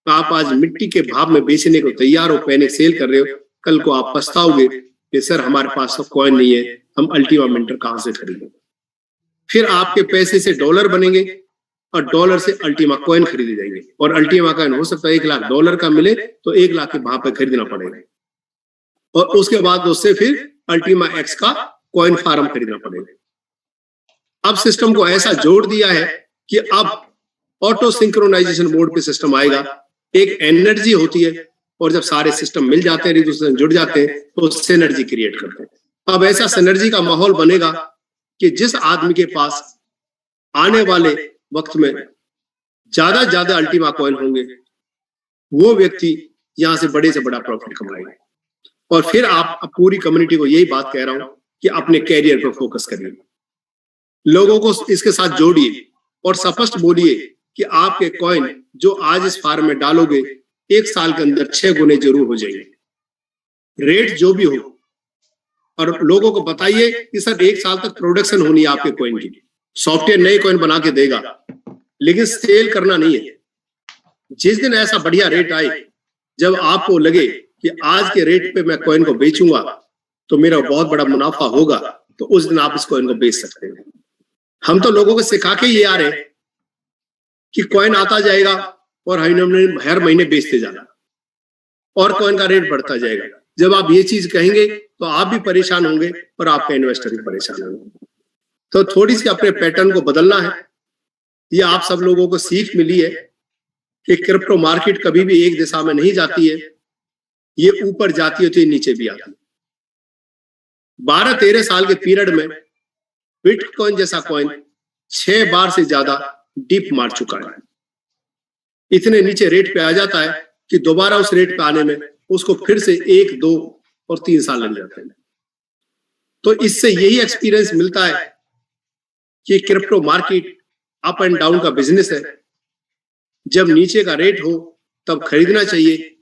आप आज मिट्टी के भाव में बेचने को तैयार हो, पैनिक सेल कर रहे हो, कल को आप पछताओगे कि सर हमारे पास तो कॉइन नहीं है, हम अल्टीमा मिंटर कहां से खरीदें। फिर आपके पैसे से डॉलर बनेंगे और डॉलर से अल्टीमा कॉइन खरीदे जाएंगे, और अल्टीमा कॉइन हो सकता है $1,00,000 का मिले तो 1,00,000 के भाव पे खरीदना पड़ेगा, और उसके बाद उससे फिर अल्टीमा एक्स का कॉइन फार्म खरीदना पड़ेगा। अब सिस्टम को ऐसा जोड़ दिया है कि अब ऑटो सिंक्रोनाइजेशन मोड पे सिस्टम आएगा। एक एनर्जी होती है, और जब सारे सिस्टम मिल जाते हैं, एक दूसरे से जुड़ जाते हैं, तो सिनर्जी क्रिएट करते हैं। अब ऐसा सिनर्जी का माहौल बनेगा कि जिस आदमी के पास आने वाले वक्त में ज्यादा अल्टीमा कॉइन होंगे, वो व्यक्ति यहां से बड़ा प्रॉफिट कमाएगा। और फिर आप पूरी कम्युनिटी को यही बात कह रहा हूं कि अपने कैरियर पर फोकस करिए, लोगों को इसके साथ जोड़िए और स्पष्ट बोलिए कि आपके कॉइन जो आज इस फार्म में डालोगे 1 साल के अंदर 6 गुने जरूर हो जाएंगे, रेट जो भी हो। और लोगों को बताइए कि सर 1 साल तक प्रोडक्शन होनी है आपके कॉइन की, सॉफ्टवेयर नए कॉइन बना के देगा, लेकिन सेल करना नहीं है। जिस दिन ऐसा बढ़िया रेट आए, जब आपको लगे कि आज के रेट पे मैं कॉइन को बेचूंगा तो मेरा बहुत बड़ा मुनाफा होगा, तो उस दिन आप इस कॉइन को बेच सकते हैं। हम तो लोगों को सिखा के ये आ रहे हैं कि कॉइन आता जाएगा और हर महीने बेचते जाना और कॉइन का रेट बढ़ता जाएगा। जब आप ये चीज कहेंगे तो आप भी परेशान होंगे और आपका इन्वेस्टर भी परेशान होंगे। तो थोड़ी सी अपने पैटर्न को बदलना है। ये आप सब लोगों को सीख मिली है कि क्रिप्टो मार्केट कभी भी एक दिशा में नहीं जाती है, ये ऊपर जाती है तो ये नीचे भी आती है। 12-13 साल के पीरियड में बिटकॉइन जैसा कॉइन 6 बार से ज्यादा डिप मार चुका है। इतने नीचे रेट पे आ जाता है कि दोबारा उस रेट पे आने में उसको फिर से 1, 2 और 3 साल लग जाते हैं। तो इससे यही एक्सपीरियंस मिलता है कि crypto market up and down का बिजनेस है। जब नीचे का रेट हो तब खरीदना चाहिए,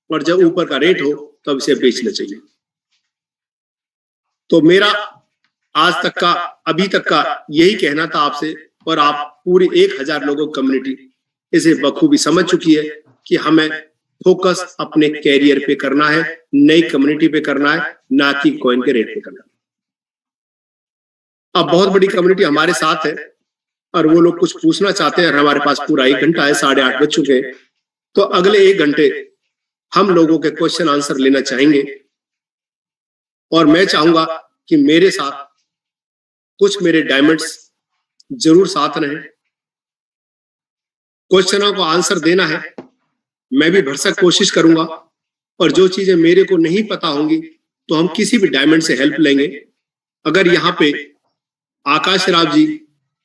और जब ऊपर का रेट हो तब इसे बेचना चाहिए। तो मेरा आज तक का, अभी तक का यही कहना था आपसे, और आप पूरी 1000 लोगों की कम्युनिटी इसे बखूबी समझ चुकी है कि हमें फोकस अपने कैरियर पे करना है, नई कम्युनिटी पे करना है, ना कि कॉइन के रेट पे करना है। अब बहुत बड़ी कम्युनिटी हमारे साथ है और वो लोग कुछ पूछना चाहते हैं। हमारे पास पूरा 1 घंटा है, 8:30 बज चुके हैं, तो अगले 1 घंटे हम लोगों के क्वेश्चन आंसर लेना चाहेंगे। और मैं चाहूंगा कि मेरे साथ कुछ मेरे डायमंड्स जरूर साथ रहें। क्वेश्चनों को आंसर देना है, मैं भी भरसक कोशिश करूंगा, और जो चीजें मेरे को नहीं पता होंगी तो हम किसी भी डायमंड से हेल्प लेंगे। अगर यहाँ पे आकाश राव जी,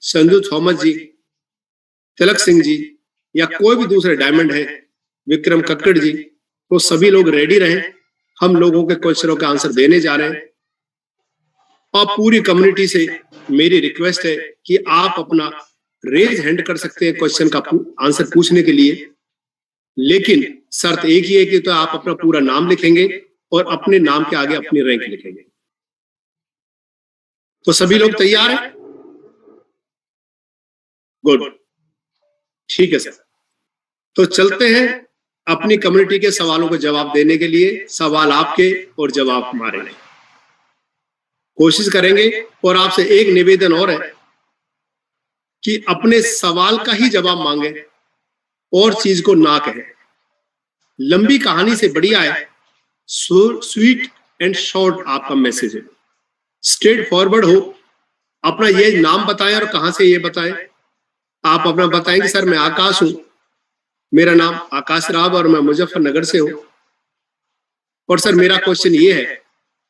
संजू थॉमस जी, तिलक सिंह जी या कोई भी दूसरे डायमंड है, विक्रम कक्कड़ जी, तो सभी लोग रेडी रहें। हम लोगों के क्वेश्चनों के आंसर देने जा रहे हैं। और पूरी कम्युनिटी से मेरी रिक्वेस्ट है कि आप अपना रेज हैंड कर सकते हैं क्वेश्चन का आंसर पूछने के लिए, लेकिन शर्त एक ही है कि तो आप अपना पूरा नाम लिखेंगे और अपने नाम के आगे अपनी रैंक लिखेंगे। तो सभी लोग तैयार हैं? गुड, ठीक है सर। तो चलते हैं अपनी कम्युनिटी के सवालों को जवाब देने के लिए। सवाल आपके और जवाब हमारे। कोशिश करेंगे, और आपसे एक निवेदन और है कि अपने सवाल का ही जवाब मांगे और चीज को ना कहे। लंबी कहानी से बढ़िया है स्वीट एंड शॉर्ट आपका मैसेज है, स्ट्रेट फॉरवर्ड हो। अपना ये नाम बताएं और कहां से ये बताएं। आप अपना बताएंगे सर मैं आकाश हूं, मेरा नाम आकाश राव और मैं मुजफ्फरनगर से हूं, और सर मेरा क्वेश्चन ये है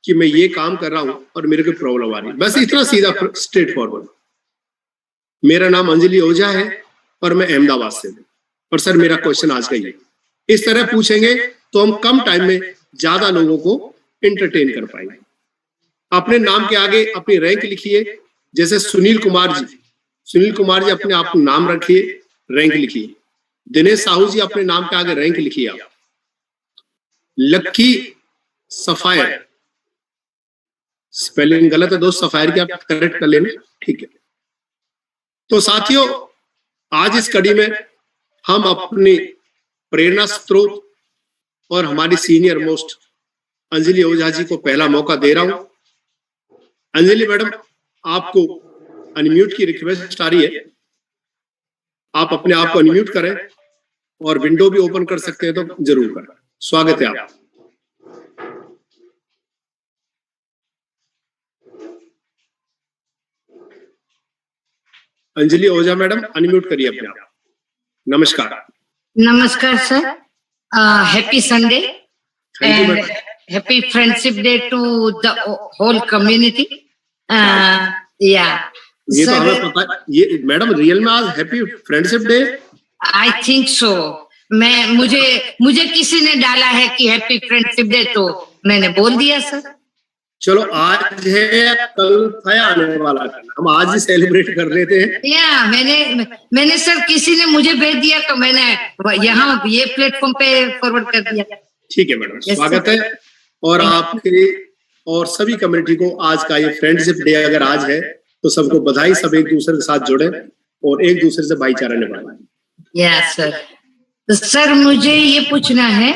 कि मैं ये काम कर रहा हूं और मेरे को प्रॉब्लम आ रही है। बस इतना सीधा स्ट्रेट फॉरवर्ड। मेरा नाम अंजलि ओझा है और मैं अहमदाबाद से हूं, और सर मेरा क्वेश्चन आज का ये। इस तरह पूछेंगे तो हम कम टाइम में ज्यादा लोगों को एंटरटेन कर पाएंगे। अपने नाम के आगे अपनी रैंक लिखिए। जैसे सुनील कुमार जी अपने आप को नाम रखिए, रैंक लिखिए। दिनेश साहू जी अपने नाम के आगे रैंक लिखिए आप। लक्की सफायर, स्पेलिंग गलत है दोस्त, सफायर की आप करेक्ट कर लेना, ठीक है। तो साथियों, आज इस कड़ी में हम अपनी प्रेरणा स्रोत और हमारी सीनियर मोस्ट अंजलि ओझा जी को पहला मौका दे रहा हूं। अंजलि मैडम, आपको अनम्यूट की रिक्वेस्ट आ रही है, आप अपने आप को अनम्यूट करें और विंडो भी ओपन कर सकते हैं तो जरूर करें। स्वागत है आप। अंजलि ओझा मैडम, अनम्यूट करिए अपने आप। नमस्कार। नमस्कार sir, happy Sunday and happy friendship day to the whole community. Yeah. ये तो हमें पता है, ये मैडम रियल में आज happy friendship day? I think so. मुझे किसी ने डाला है कि हैप्पी फ्रेंडशिप डे, तो मैंने बोल दिया सर। चलो आज है, कल था आने वाला, हम आज ही सेलिब्रेट कर रहे थे। या मैंने सर, किसी ने मुझे भेज दिया तो मैंने यहाँ ये प्लेटफॉर्म पे फॉरवर्ड कर दिया। ठीक है मैडम, स्वागत है। और आपके और सभी कम्युनिटी को आज का ये फ्रेंडशिप डे अगर आज है तो सबको बधाई, सब एक दूसरे के साथ जुड़े और एक दूसरे से भाईचारा निभाएं। Yes sir. तो सर मुझे ये पूछना है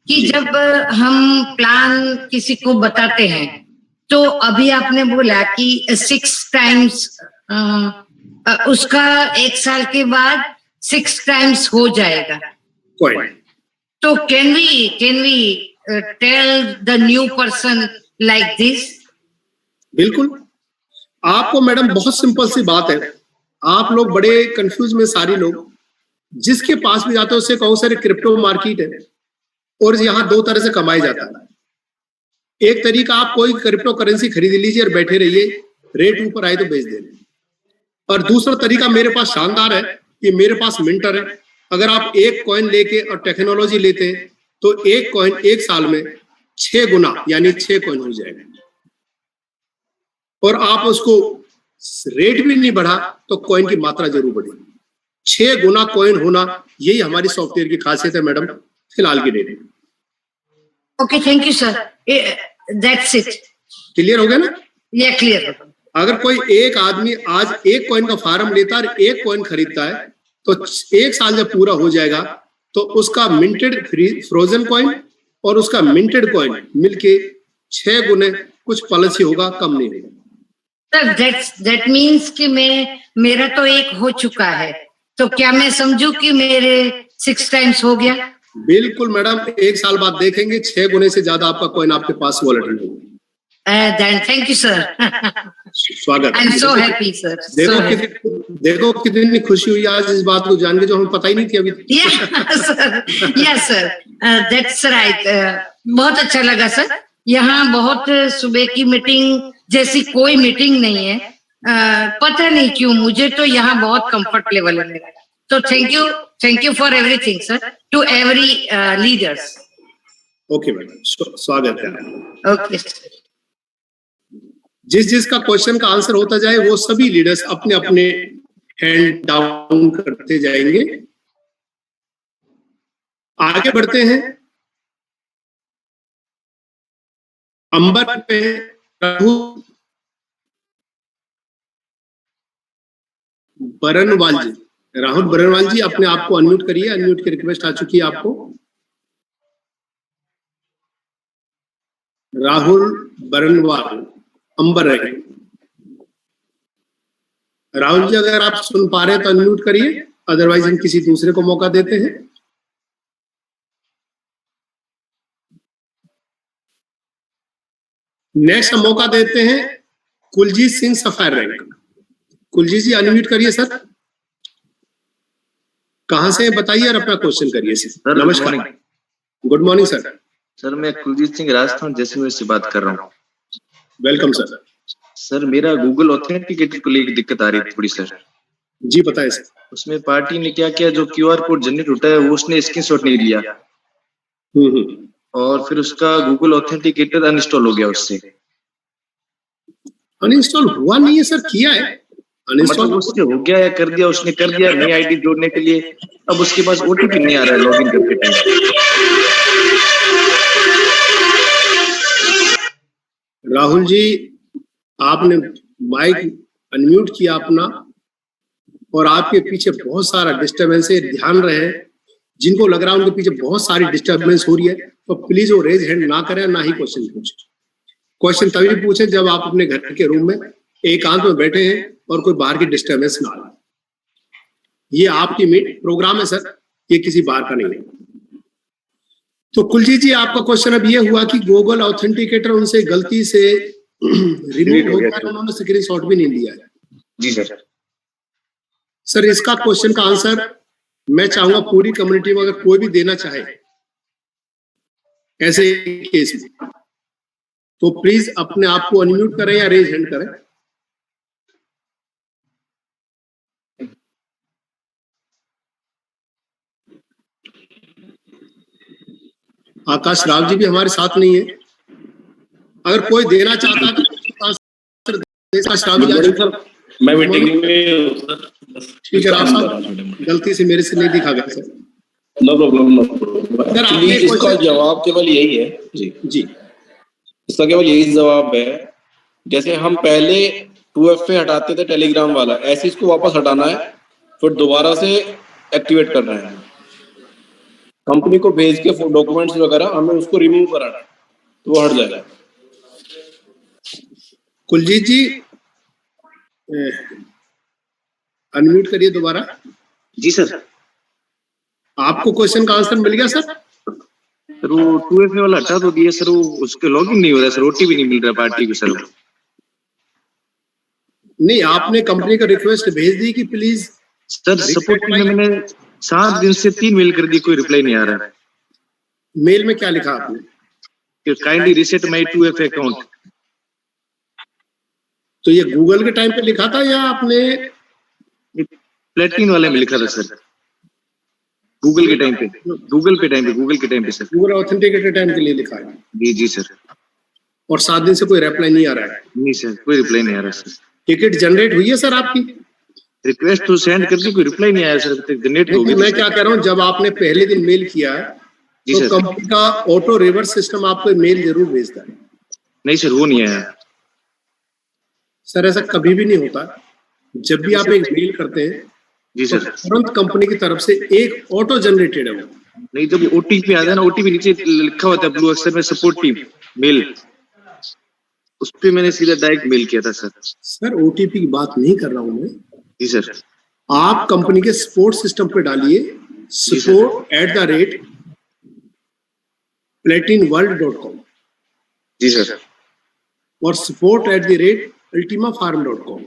कि जब हम प्लान किसी को बताते हैं तो अभी आपने बोला कि 6 टाइम्स उसका 1 साल के बाद 6 टाइम्स हो जाएगा। कोई तो can we tell the new person like this? बिल्कुल। आपको मैडम बहुत सिंपल सी बात है, आप लोग बड़े कंफ्यूज में सारे लोग, जिसके पास भी जाते हो उससे कहो सर क्रिप्टो मार्केट है और यहाँ 2 तरह से कमाया जाता है। एक तरीका, आप कोई क्रिप्टो करेंसी खरीद लीजिए और बैठे रहिए, रेट ऊपर आए तो बेच देना। और दूसरा तरीका मेरे पास शानदार है कि मेरे पास मिंटर है, अगर आप एक कॉइन लेके और टेक्नोलॉजी लेते हैं तो एक कॉइन 1 साल में 6 गुना यानी 6 कॉइन हो जाएगा। और आप उसको रेट भी नहीं बढ़ा तो कॉइन की मात्रा जरूर बढ़ेगी। 6 गुना कॉइन होना, यही हमारी सॉफ्टवेयर की खासियत है मैडम फिलहाल की डेट में। Okay, thank you sir, that's it. Clear हो गया ना? ये क्लियर। अगर कोई एक आदमी आज 1 कॉइन का फार्म लेता है और 1 कॉइन खरीदता है तो 1 साल जब पूरा हो जाएगा तो उसका मिंटेड फ्रोजन कॉइन और उसका मिंटेड कॉइन मिलके 6 गुने कुछ प्लस ही होगा, कम नहीं होगा। दैट मीन्स कि मेरा तो 1 हो चुका है, तो क्या मैं समझू कि मेरे 6 टाइम्स हो गया? बिल्कुल मैडम, 1 साल बाद देखेंगे 6 गुने से ज्यादा आपका कॉइन आपके पास वॉलेट में होगा। Thank you sir. स्वागत। I am so happy sir. देखो कितनी खुशी हुई आज इस बात को जान के, जो हमें पता ही नहीं थी अभी। Yes sir, that's right. बहुत अच्छा लगा सर। यहाँ बहुत सुबह की मीटिंग जैसी कोई मीटिंग नहीं है, पता नहीं क्यों मुझे तो यहाँ बहुत कंफर्ट लेवल है। तो thank you for everything sir, to every leaders. Okay madam, स्वागत है। ओके। जिसका क्वेश्चन का आंसर होता जाए वो सभी लीडर्स अपने अपने हैंड डाउन करते जाएंगे। आगे बढ़ते हैं। अंबर पे राहुल बरनवाल जी, राहुल बरनवाल जी अपने आप को अनम्यूट करिए। अनम्यूट की रिक्वेस्ट आ चुकी है आपको। राहुल बरनवाल अंबर है। राहुल जी अगर आप सुन पा रहे हैं तो अनम्यूट करिए, अदरवाइज हम किसी दूसरे को मौका देते हैं। नेक्स्ट मौका देते हैं कुलजीत सिंह सफायर रैंक। कुलजीत जी अनम्यूट करिए सर। कहां से बताइए और अपना क्वेश्चन करिए सर। नमस्कार, गुड मॉर्निंग सर। सर मैं कुलजीत सिंह राजस्थान जैसलमेर से बात कर रहा हूँ। Welcome sir. सर मेरा गूगल ऑथेंटिकेटर को लेकर दिक्कत आ रही है थोड़ी सर। जी बताएं सर। उसमें पार्टी ने क्या किया, जो क्यूआर कोड जनरेट होता है वो उसने स्क्रीनशॉट नहीं लिया और फिर उसका गूगल ऑथेंटिकेटर अनइंस्टॉल हो गया। उससे अनइंस्टॉल हुआ नहीं है सर, किया है मतलब उससे हो गया या कर दिया, उसने कर दिया नई आईडी जोड़ने के लिए, अब उसके पास ओटीपी नहीं आ रहा है लॉगिन करते टाइम। राहुल जी आपने माइक अनम्यूट किया अपना और आपके पीछे बहुत सारा डिस्टरबेंस है, ध्यान रहे। जिनको लग रहा है उनके पीछे बहुत सारी डिस्टरबेंस हो रही है तो प्लीज वो रेज हैंड ना करें, ना ही क्वेश्चन पूछे। क्वेश्चन तभी पूछे जब आप अपने घर के रूम में एकांत में बैठे हैं और कोई बाहर की डिस्टर्बेंस ना आए। ये आपकी प्रोग्राम है सर, ये किसी बाहर का नहीं है। तो कुलजीत जी, आपका क्वेश्चन अब ये हुआ कि गूगल ऑथेंटिकेटर उनसे गलती से रिमूव हो गया, उन्होंने स्क्रीनशॉट भी नहीं लिया है। जी सर। सर इसका क्वेश्चन का आंसर मैं चाहूंगा पूरी कम्युनिटी में अगर कोई भी देना चाहे ऐसे केस में, तो प्लीज अपने आप को अनम्यूट करें या रेज हैंड करें। आकाश राव जी भी हमारे साथ नहीं है। अगर कोई देना चाहता है तो आकाश राव जी, मैं मीटिंग में। ठीक है राव साहब, गलती से मेरे से नहीं दिखा गया sir. No problem, no problem. Sir आपने इसका जवाब केवल यही है जी जी, इसका केवल यही जवाब है, जैसे हम पहले 2FA हटाते थे टेलीग्राम वाला, ऐसे इसको वापस हटाना है, फिर दोबारा से एक्टिवेट करना है। कंपनी को भेज के डॉक्यूमेंट्स वगैरह हमें उसको रिमूव कराना है, तो वो हट जाएगा। कुलजीत जी अनम्यूट करिए दोबारा। जी सर। आपको क्वेश्चन का आंसर मिल गया सर? सर वो 2FA वाला हटा तो दिया सर, वो उसके लॉगिन नहीं हो रहा सर, OTP नहीं मिल रहा पार्टी को सर। नहीं, आपने कंपनी का रिक्वेस्ट भेज दी कि प्लीज सर सपोर्ट टीम में मैंने 7 दिन से 3 मेल कर दी, कोई रिप्लाई नहीं आ रहा है। मेल में क्या लिखा आपने? Kindly reset my 2FA account. तो ये गूगल के टाइम पे लिखा था या आपने प्लेटिन वाले में लिखा था सर? गूगल के टाइम पे, गूगल के टाइम पे सर। गूगल ऑथेंटिकेटर टाइम के लिए लिखा है? जी सर। और 7 दिन से कोई रिप्लाई नहीं आ रहा है? नहीं सर, कोई रिप्लाई नहीं आ रहा सर। टिकट जनरेट हुई है सर आपकी? रिक्वेस्ट तो सेंड कर दी, कोई रिप्लाई नहीं आया सर, तक जनरेट हो गई। मैं क्या कह रहा हूँ, जब आपने पहले दिन मेल किया तो कंपनी का ऑटो रिवर्स सिस्टम आपको मेल जरूर भेजता है। नहीं सर, वो नहीं आया सर। ऐसा कभी भी नहीं होता। जब भी आप एक मेल करते हैं जी सर, तुरंत कंपनी की तरफ से एक ऑटो जनरेटेड है। नहीं, जब OTP आता है ना, OTP नीचे लिखा होता है ब्लू अक्षर में, सपोर्ट टीम मेल, उस पे मैंने सीधा डायरेक्ट मेल किया था सर। सर OTP की बात नहीं कर रहा हूं मैं। जी सर। आप कंपनी के सपोर्ट सिस्टम पे डालिए support@platinworld.com। जी सर। और support@ultimafarm.com।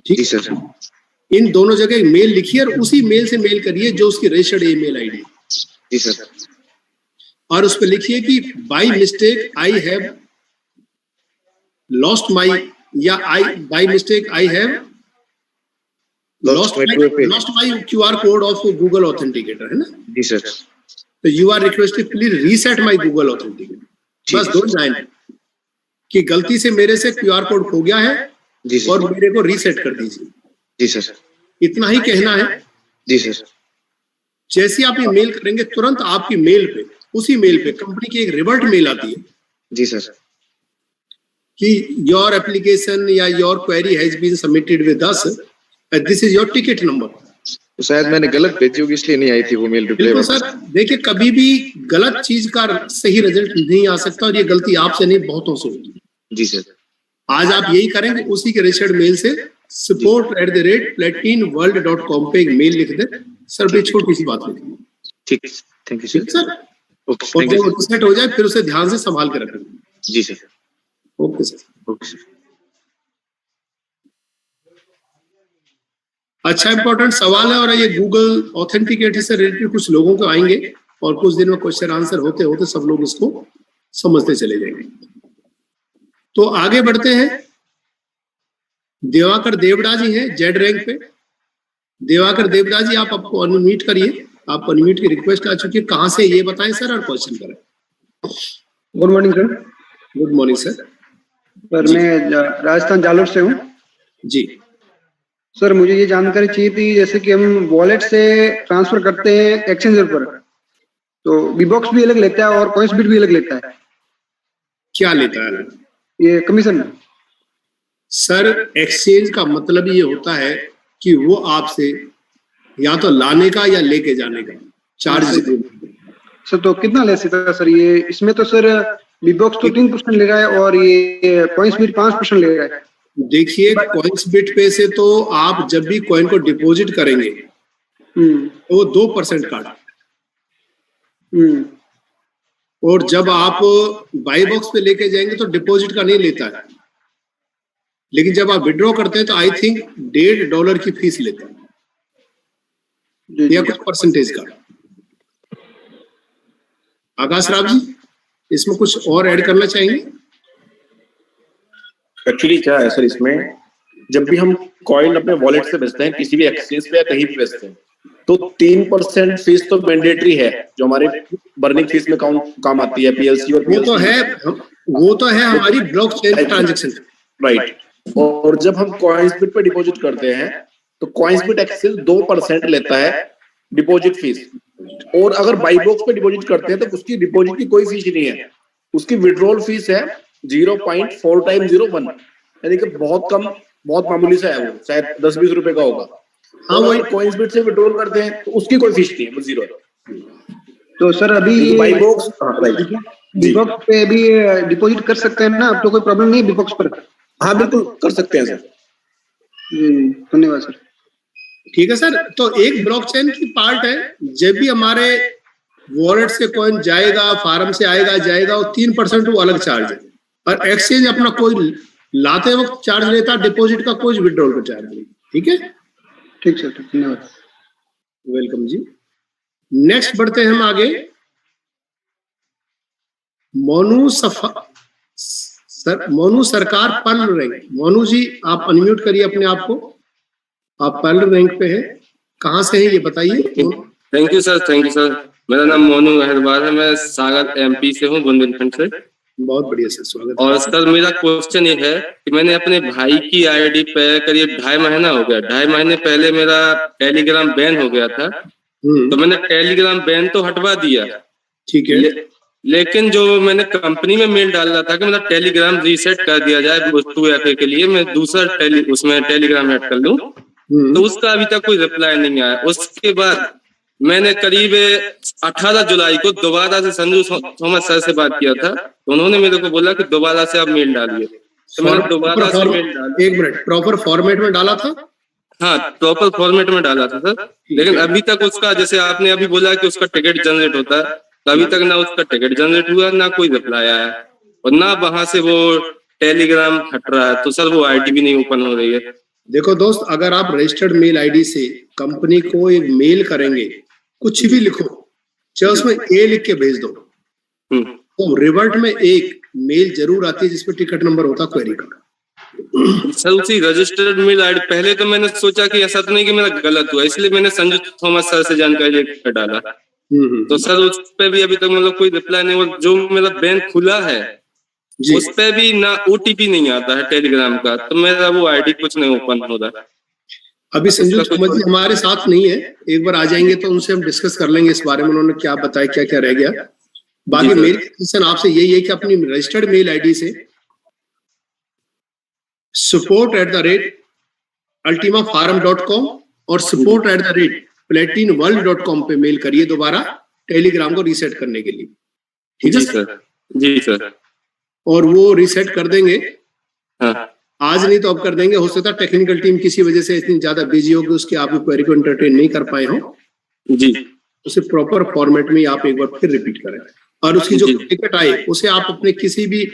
ठीक जी सर। इन दोनों जगह मेल लिखिए और उसी मेल से मेल करिए जो उसकी रजिस्टर्ड ईमेल आईडी। जी सर। और उस पर लिखिए कि by mistake I have lost my, या by mistake I have lost my QR code of Google authenticator, है ना? जी सर। तो you are requested please reset my Google authenticator. बस 2 लाइन कि गलती से मेरे से QR कोड खो गया है और मेरे को रीसेट कर दीजिए। जी सर। इतना ही कहना है। जी सर। जैसे आप ये मेल करेंगे तुरंत आपकी मेल पे, उसी मेल पे कंपनी की एक रिवर्ट मेल आती है। जी सर। कि योर एप्लीकेशन या your query has been submitted with us, this is your ticket number. तो शायद मैंने गलत भेजी होगी, इसलिए नहीं आई थी वो मेल रिप्लाई। बिल्कुल सर। देखिए, कभी भी गलत चीज का सही रिजल्ट नहीं आ सकता, और ये गलती आपसे नहीं बहुतों से होती है। जी सर। आज आप यही करेंगे, उसी के रजिस्टर्ड मेल से support@platinworld.com पे एक मेल लिख दे सर, भी छोटी सी बात लिखिए। ठीक, थैंक यू सर। ओके, और जब सेट हो जाए फिर उसे ध्यान से संभाल के रखें। जी sir. Okay sir. Okay sir. अच्छा, इंपॉर्टेंट सवाल है, और ये गूगल ऑथेंटिकेटर से रिलेटेड कुछ लोगों को आएंगे और कुछ दिन में क्वेश्चन आंसर होते होते सब लोग इसको समझते चले जाएंगे। तो आगे बढ़ते हैं। दिवाकर देवड़ा जी हैं जेड रैंक पे। दिवाकर देवड़ा जी, आप आपको अनम्यूट करिए। आप अनम्यूट की रिक्वेस्ट आ चुकी है। कहाँ से ये बताएं सर, और क्वेश्चन करें। Good morning sir. Good morning sir. Sir मैं राजस्थान जालोर से हूँ जी। सर, मुझे ये जानकारी चाहिए थी, जैसे कि हम वॉलेट से ट्रांसफर करते हैं एक्सचेंजर पर, तो बीबॉक्स भी अलग लेता है और कॉइंसबिट भी अलग लेता है। क्या लेता है ये कमीशन? सर, एक्सचेंज का मतलब ये होता है कि वो आपसे या तो लाने का या लेके जाने का चार्ज। सर तो कितना ले सकता है सर ये? इसमें तो सर बीबॉक्स तो 3% ले रहा है और ये कॉइंसबिट 5% ले रहा है। देखिए कॉइन्स बिट पे से तो आप जब भी कॉइन को डिपॉजिट करेंगे तो वो 2% काट, और जब आप बाई बॉक्स पे लेके जाएंगे तो डिपॉजिट का नहीं लेता है, लेकिन जब आप विड्रॉ करते हैं तो आई थिंक $1.5 की फीस लेता है या कुछ परसेंटेज का। आकाश राव जी, इसमें कुछ और ऐड करना चाहेंगे? एक्चुअली क्या है सर, इसमें जब भी हम कॉइन अपने वॉलेट से बेचते हैं, किसी भी एक्सचेंज पे या कहीं भी बेचते हैं, तो 3% फीस तो मैंडेटरी है, जो हमारे बर्निंग फीस में काम आती है, पीएलसी और वो तो है हमारी ब्लॉकचेन ट्रांजैक्शन, राइट। और जब हम कॉइन्स बिट पे डिपॉजिट करते हैं तो कॉइन्स बिट एक्सचेंज 2% लेता है डिपॉजिट फीस, और अगर बाई बॉक्स पे डिपॉजिट करते हैं तो उसकी डिपॉजिट की कोई फीस नहीं है, उसकी विड्रॉल फीस है 0.4x01, यानी कि बहुत कम, बहुत मामूली सा है, वो शायद 10-20 रुपए का होगा। हाँ, वही कॉइन्स बिट से विड्रॉल करते हैं तो उसकी कोई फीस नहीं है, वो जीरो है। तो सर अभी बाई बॉक्स बीबॉक्स पे भी डिपॉजिट कर सकते हैं ना, अब तो कोई प्रॉब्लम नहीं है बीबॉक्स पर? हाँ बिल्कुल कर सकते हैं सर। धन्यवाद सर। ठीक है सर, तो एक ब्लॉकचेन की पार्ट है, जब भी हमारे वॉलेट से कॉइन जाएगा, फार्म से आएगा जाएगा, वो 3% वो अलग चार्ज है, और एक्सचेंज अपना कोई लाते वक्त चार्ज लेता, डिपॉजिट का कोई विड्रॉल का चार्ज नहीं। ठीक है, ठीक सर, धन्यवाद। वेलकम जी। नेक्स्ट बढ़ते हैं हम आगे। मोनू सरकार पर्ल रैंक। मोनू जी आप अनम्यूट करिए अपने आप को, आप पर्ल रैंक पे हैं, कहाँ से हैं ये बताइए। Thank you sir, thank you sir. मेरा नाम मोनू अहरबार है, मैं सागर एमपी से हूँ, बुंदेलखंड से। बहुत बढ़िया सर, स्वागत है। और सर मेरा क्वेश्चन ये है कि मैंने अपने भाई की आईडी पे करीब 2.5 महीना हो गया, 2.5 महीने पहले मेरा टेलीग्राम बैन हो गया था, तो मैंने टेलीग्राम बैन तो हटवा दिया, ठीक है, लेकिन जो मैंने कंपनी में मेल डाला था कि मेरा टेलीग्राम रीसेट कर दिया जाए 2FA के लिए, मैं दूसरा उसमें टेलीग्राम ऐड कर लूं, तो उसका अभी तक कोई रिप्लाई नहीं आया। उसके बाद मैंने करीब 18 जुलाई को दोबारा से संजू थॉमस सर से बात किया था, तो उन्होंने मेरे को बोला कि दोबारा से आप मेल डालिए, तो मैंने दोबारा से मेल डाला। एक मिनट, प्रॉपर फॉर्मेट में डाला था? हाँ, प्रॉपर फॉर्मेट में डाला था सर, लेकिन अभी तक उसका, जैसे आपने अभी बोला कि उसका टिकट जनरेट होता है, तो अभी तक ना उसका टिकट जनरेट हुआ, ना कोई रिप्लाई आया, और ना वहां से वो टेलीग्राम हट रहा है, तो सर वो आईडी भी नहीं ओपन हो रही है। देखो दोस्त, अगर आप रजिस्टर्ड मेल आईडी से कंपनी को एक मेल करेंगे, कुछ भी लिखो, चाहे उसमें ए लिख के भेज दो, तो रिवर्ट में एक मेल जरूर आती है जिसपे टिकट नंबर होता क्वेरी का। सर उसी रजिस्टर्ड मेल आईडी, पहले तो मैंने सोचा कि ऐसा तो नहीं कि मेरा गलत हुआ, इसलिए मैंने संजू थॉमस सर से जानकारी लेकर डाला, तो सर उस पे भी अभी तक मतलब कोई रिप्लाई नहीं हुआ। जो मेरा बैंक खुला है उस पे भी ना ओटीपी नहीं आता है टेलीग्राम का, तो मेरा वो आईडी कुछ नहीं ओपन हो रहा। अभी संजू थॉमस जी हमारे साथ नहीं है, एक बार आ जाएंगे तो उनसे हम डिस्कस कर लेंगे इस बारे में, उन्होंने क्या बताया, क्या क्या रह गया। बाकी मेरी क्वेश्चन आपसे यही है कि अपनी रजिस्टर्ड मेल आईडी से support@ultimafarm.com और support@platinworld.com पे मेल करिए दोबारा टेलीग्राम को रीसेट करने के लिए। ठीक है सर? जी सर। और वो रीसेट कर देंगे, हाँ। आज नहीं तो अब कर देंगे, हो सकता है टेक्निकल टीम किसी वजह से इतनी ज्यादा बिजी होगी उसकी आपकी क्वेरी को एंटरटेन नहीं कर पाए हो जी, उसे प्रॉपर फॉर्मेट में आप एक बार फिर रिपीट करें, और उसकी जो टिकट आए उसे आप अपने किसी भी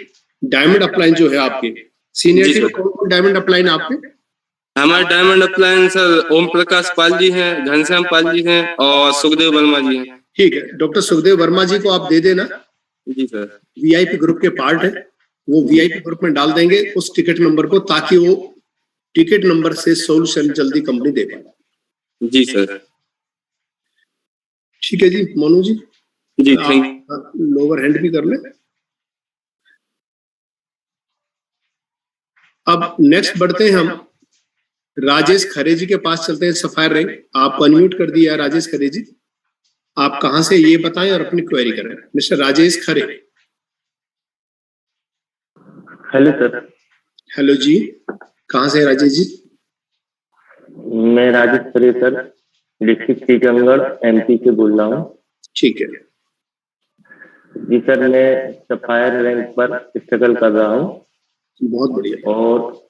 डायमंड अपलाइन जो है आपके सीनियरिटी में, कौन डायमंड अपलाइन आपके? हमारे diamond upline sir Om Prakash Pal ji हैं, घनश्याम पाल जी हैं और सुखदेव वर्मा जी हैं। ठीक है, डॉक्टर सुखदेव वर्मा जी को आप दे देना। जी सर। वीआईपी ग्रुप के पार्ट है, वो वीआईपी ग्रुप में डाल देंगे उस टिकट नंबर को, ताकि वो टिकट नंबर से सोल्यूशन जल्दी कंपनी दे पाए। जी सर। ठीक है जी मोनू जी, जी थैंक। लोअर हैंड भी कर ले। अब नेक्स्ट बढ़ते हैं हम राजेश खरे जी के पास चलते हैं, सफायर रैंक। आपको अनम्यूट कर दिया है राजेश खरे जी, आप कहां से ये बताएं और अपनी क्वेरी करें। Mister Rajesh Khare. Hello sir. Hello जी, कहां से राजेश जी? मैं Rajesh Khare sir, district Tikamgarh MP से बोल रहा हूँ। ठीक है जी सर, मैं सफायर रैंक पर स्ट्रगल कर रहा हूँ। बहुत बढ़िया। और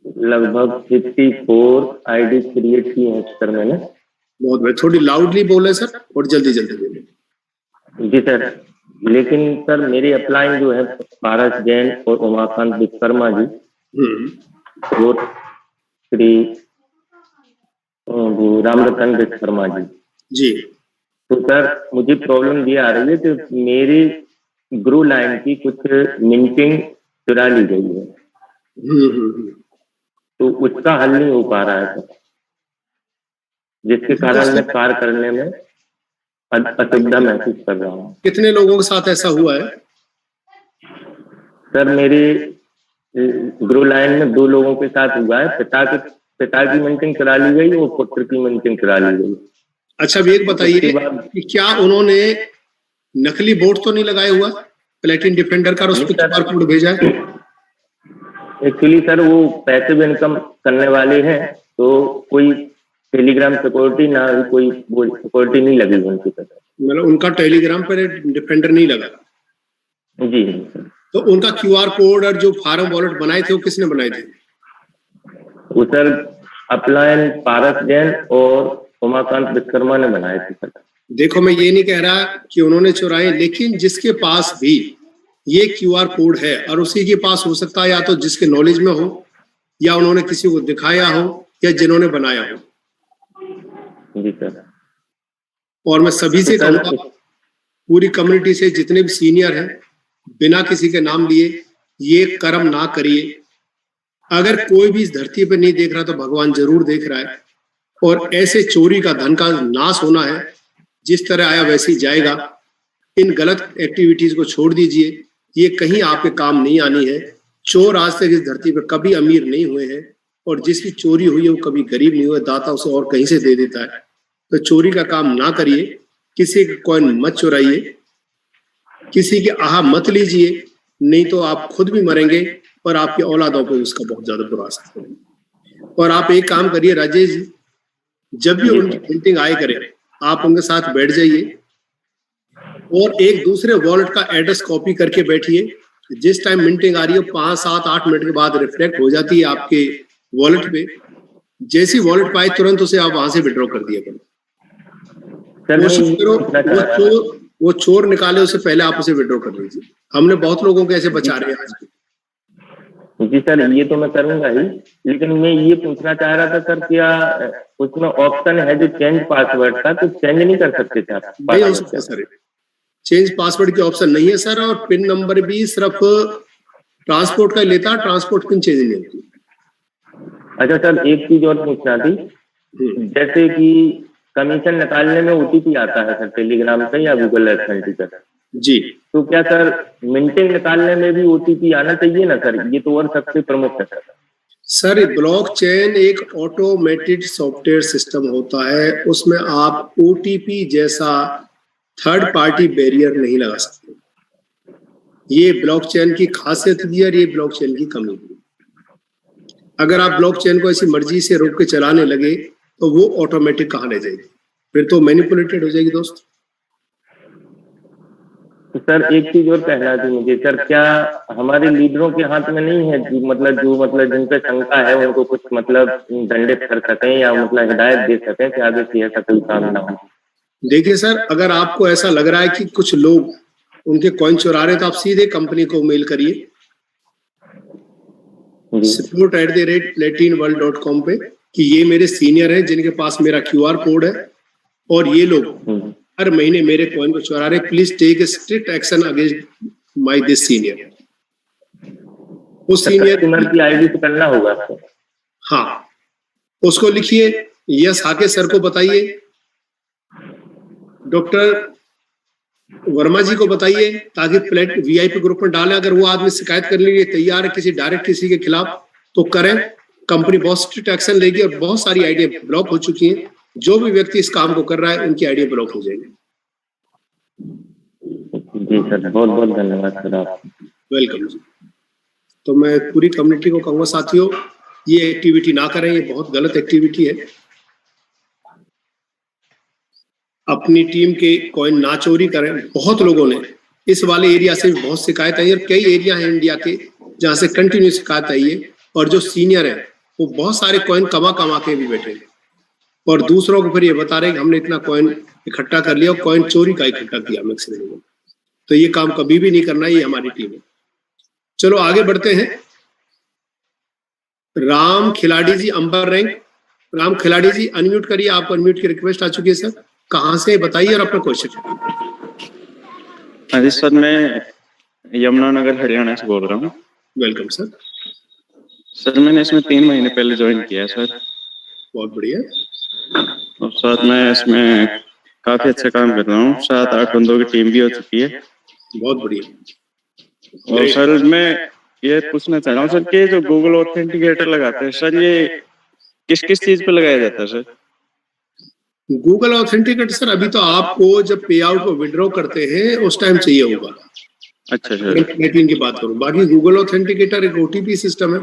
लगभग 54 आईडी क्रिएट की हैं सर मैंने। बहुत बढ़िया, थोड़ी लाउडली बोले सर और जल्दी जल्दी बोले। जी सर, लेकिन सर मेरी अपलाइन जो है पारस जैन और उमाकांत विश्वकर्मा जी और श्री रामरतन विश्वकर्मा जी। तो सर मुझे प्रॉब्लम ये आ रही है कि मेरी ग्रो लाइन की कुछ मिंटिंग चुरा ली गई है, तो उसका हल नहीं हो पा रहा है सर, जिसके कारण मैं कार्य करने में असुविधा महसूस कर रहा हूँ। कितने लोगों के साथ ऐसा हुआ है? सर मेरी ग्रो लाइन में 2 लोगों के साथ हुआ है। पिता की मिंटिंग करा ली गई और पुत्र की मिंटिंग करा ली गई। अच्छा, अब एक बताइए कि क्या उन्होंने नकली बोर्ड तो नहीं लगाया हुआ प्लेटिन डिफेंडर का, उस पर QR कोड भेजा है? एक्चुअली सर वो पैसिव इनकम करने वाले हैं, तो कोई टेलीग्राम सिक्योरिटी ना कोई सिक्योरिटी नहीं लगी उनकी तरफ। मतलब उनका टेलीग्राम पर डिफेंडर नहीं लगा? जी। तो उनका QR कोड और जो फार्म वॉलेट बनाए थे वो किसने बनाए थे? वो सर अपलाइन पारस जैन और उमाकांत विश्वकर्मा ने बनाए थे सर। देखो, मैं ये नहीं कह रहा कि उन्होंने चुराए, लेकिन जिसके पास भी ये QR कोड है और उसी के पास हो सकता है या तो जिसके नॉलेज में हो या उन्होंने किसी को दिखाया हो या जिन्होंने बनाया हो। जी सर। और मैं सभी से कहूंगा, पूरी कम्युनिटी से जितने भी सीनियर हैं, बिना किसी के नाम लिए ये कर्म ना करिए। अगर कोई भी इस धरती पर नहीं देख रहा तो भगवान जरूर देख रहा है। और ऐसे चोरी का धन का नाश होना है, जिस तरह आया वैसे ही जाएगा। इन गलत एक्टिविटीज को छोड़ दीजिए, ये कहीं आपके काम नहीं आनी है। चोर आज तक इस धरती पर कभी अमीर नहीं हुए हैं और जिसकी चोरी हुई है वो कभी गरीब नहीं हुआ, दाता उसे और कहीं से दे देता है। तो चोरी का काम ना करिए, किसी के कॉइन मत चुराइए, किसी के आहा मत लीजिए, नहीं तो आप खुद भी मरेंगे और आपकी औलादों पर उसका बहुत ज्यादा बुरा असर पड़ेगा। और आप एक काम करिए राजेश जी, जब भी उनकी मीटिंग आए करें, आप उनके साथ बैठ जाइए और एक दूसरे वॉलेट का एड्रेस कॉपी करके बैठिए। जिस टाइम मीटिंग आ रही है 5, 7, 8 मिनट के बाद रिफ्लेक्ट हो जाती है आपके वॉलेट पे। जैसी वॉलेट पाए तुरंत उसे आप वहां से विड्रॉ कर दिया करो। कोशिश करो वो चोर निकाले उससे पहले आप उसे विड्रॉ कर लीजिए। हमने बहुत लोगों को ऐसे बचा रहे हैं आज। जी सर, ये तो मैं करूंगा ही, लेकिन मैं ये पूछना चाह रहा था सर, क्या उसमें ऑप्शन है जो चेंज पासवर्ड था, तो चेंज नहीं कर सकते थे आप? नहीं हो सकता सर, चेंज पासवर्ड की ऑप्शन नहीं है सर। और पिन नंबर भी सिर्फ ट्रांसपोर्ट का लेता है, ट्रांसपोर्ट पिन चेंज नहीं होती। अच्छा सर, एक चीज और पूछना थी, जैसे कि कमीशन निकालने में OTP आता है सर टेलीग्राम से या गूगल ऑथेंटिकेटर जी, तो क्या सर मिंटिंग निकालने में भी OTP आना चाहिए ना सर? ये तो और सबसे प्रमुख है सर। ब्लॉकचेन एक ऑटोमेटेड सॉफ्टवेयर सिस्टम होता है, उसमें आप OTP जैसा थर्ड पार्टी बैरियर नहीं लगा सकते। ये ब्लॉकचेन की खासियत भी है और ये ब्लॉकचेन की कमी भी। अगर आप ब्लॉकचेन को ऐसी मर्जी से रोक के चलाने लगे तो वो ऑटोमेटिक कहाँ रह जाएगी, फिर तो मैनिपुलेटेड हो जाएगी दोस्त। तो सर एक चीज और कहना थी मुझे सर, क्या हमारे लीडरों के हाथ में नहीं है जो मतलब जिन पे शंका है उनको कुछ मतलब दंडित कर सकें या मतलब हिदायत दे सकें कि आगे से ऐसा कोई काम ना हो? देखिए सर, अगर आपको ऐसा लग रहा है कि कुछ लोग उनके कॉइन चुरा रहे तो आप सीधे कंपनी को मेल करिए support@platinworld.com पे कि ये मेरे सीनियर हैं जिनके पास मेरा QR कोड है और ये लोग हर महीने मेरे कॉइन को चुरा रहे, please take a strict action against my this senior. उस सीनियर की आईडी से करना होगा। हाँ, उसको लिखिए, यस हाके सर को बताइए, डॉक्टर वर्मा जी को बताइए, ताकि प्लेट VIP ग्रुप में डालें। अगर वो आदमी शिकायत करने के लिए तैयार है किसी के खिलाफ तो करें, कंपनी बहुत स्ट्रिक्ट एक्शन लेगी। और बहुत सारी आईडिया ब्लॉक हो चुकी हैं, जो भी व्यक्ति इस काम को कर रहा है उनकी आईडिया ब्लॉक हो जाएगी। जी सर, बहुत बहुत धन्यवाद सर, आप वेलकम जी। तो मैं पूरी कम्युनिटी को कहूँगा साथियों, ये एक्टिविटी ना करें, ये बहुत गलत एक्टिविटी है। अपनी टीम के कॉइन ना चोरी करें। बहुत लोगों ने इस वाले एरिया से भी बहुत शिकायत आई और कई एरिया हैं इंडिया के जहाँ से कंटिन्यू शिकायत आई है। और जो सीनियर है वो बहुत सारे कॉइन कमा कमा के भी बैठे हैं और दूसरों को फिर ये बता रहे हैं कि हमने इतना कॉइन इकट्ठा कर लिया और कॉइन चोरी का इकट्ठा किया मैक्सिमम। तो ये काम कभी भी नहीं करना, ये हमारी टीम है। चलो आगे बढ़ते हैं। राम खिलाड़ी जी, अंबर रैंक। राम खिलाड़ी जी अनम्यूट करिए, आपको अनम्यूट की रिक्वेस्ट आ चुकी है सर। कहाँ से बताइए और अपना क्वेश्चन। हाँ जी सर, मैं यमुनानगर हरियाणा से बोल रहा हूँ। Welcome sir. सर मैंने इसमें 3 महीने पहले ज्वाइन किया है सर। बहुत बढ़िया। और सर मैं इसमें काफी अच्छा काम कर रहा हूँ, 7-8 बंदों की टीम भी हो चुकी है। बहुत बढ़िया। और सर मैं ये पूछना चाह रहा हूँ सर कि जो गूगल ऑथेंटिकेटर लगाते हैं सर, ये किस किस चीज पे लगाया जाता है सर? गूगल ऑथेंटिकेटर सर अभी तो आपको जब पे आउट को विड्रॉ करते हैं उस टाइम चाहिए होगा। अच्छा सर। नेटलिंक की बात करूं, बाकी गूगल ऑथेंटिकेटर एक ओटीपी सिस्टम है।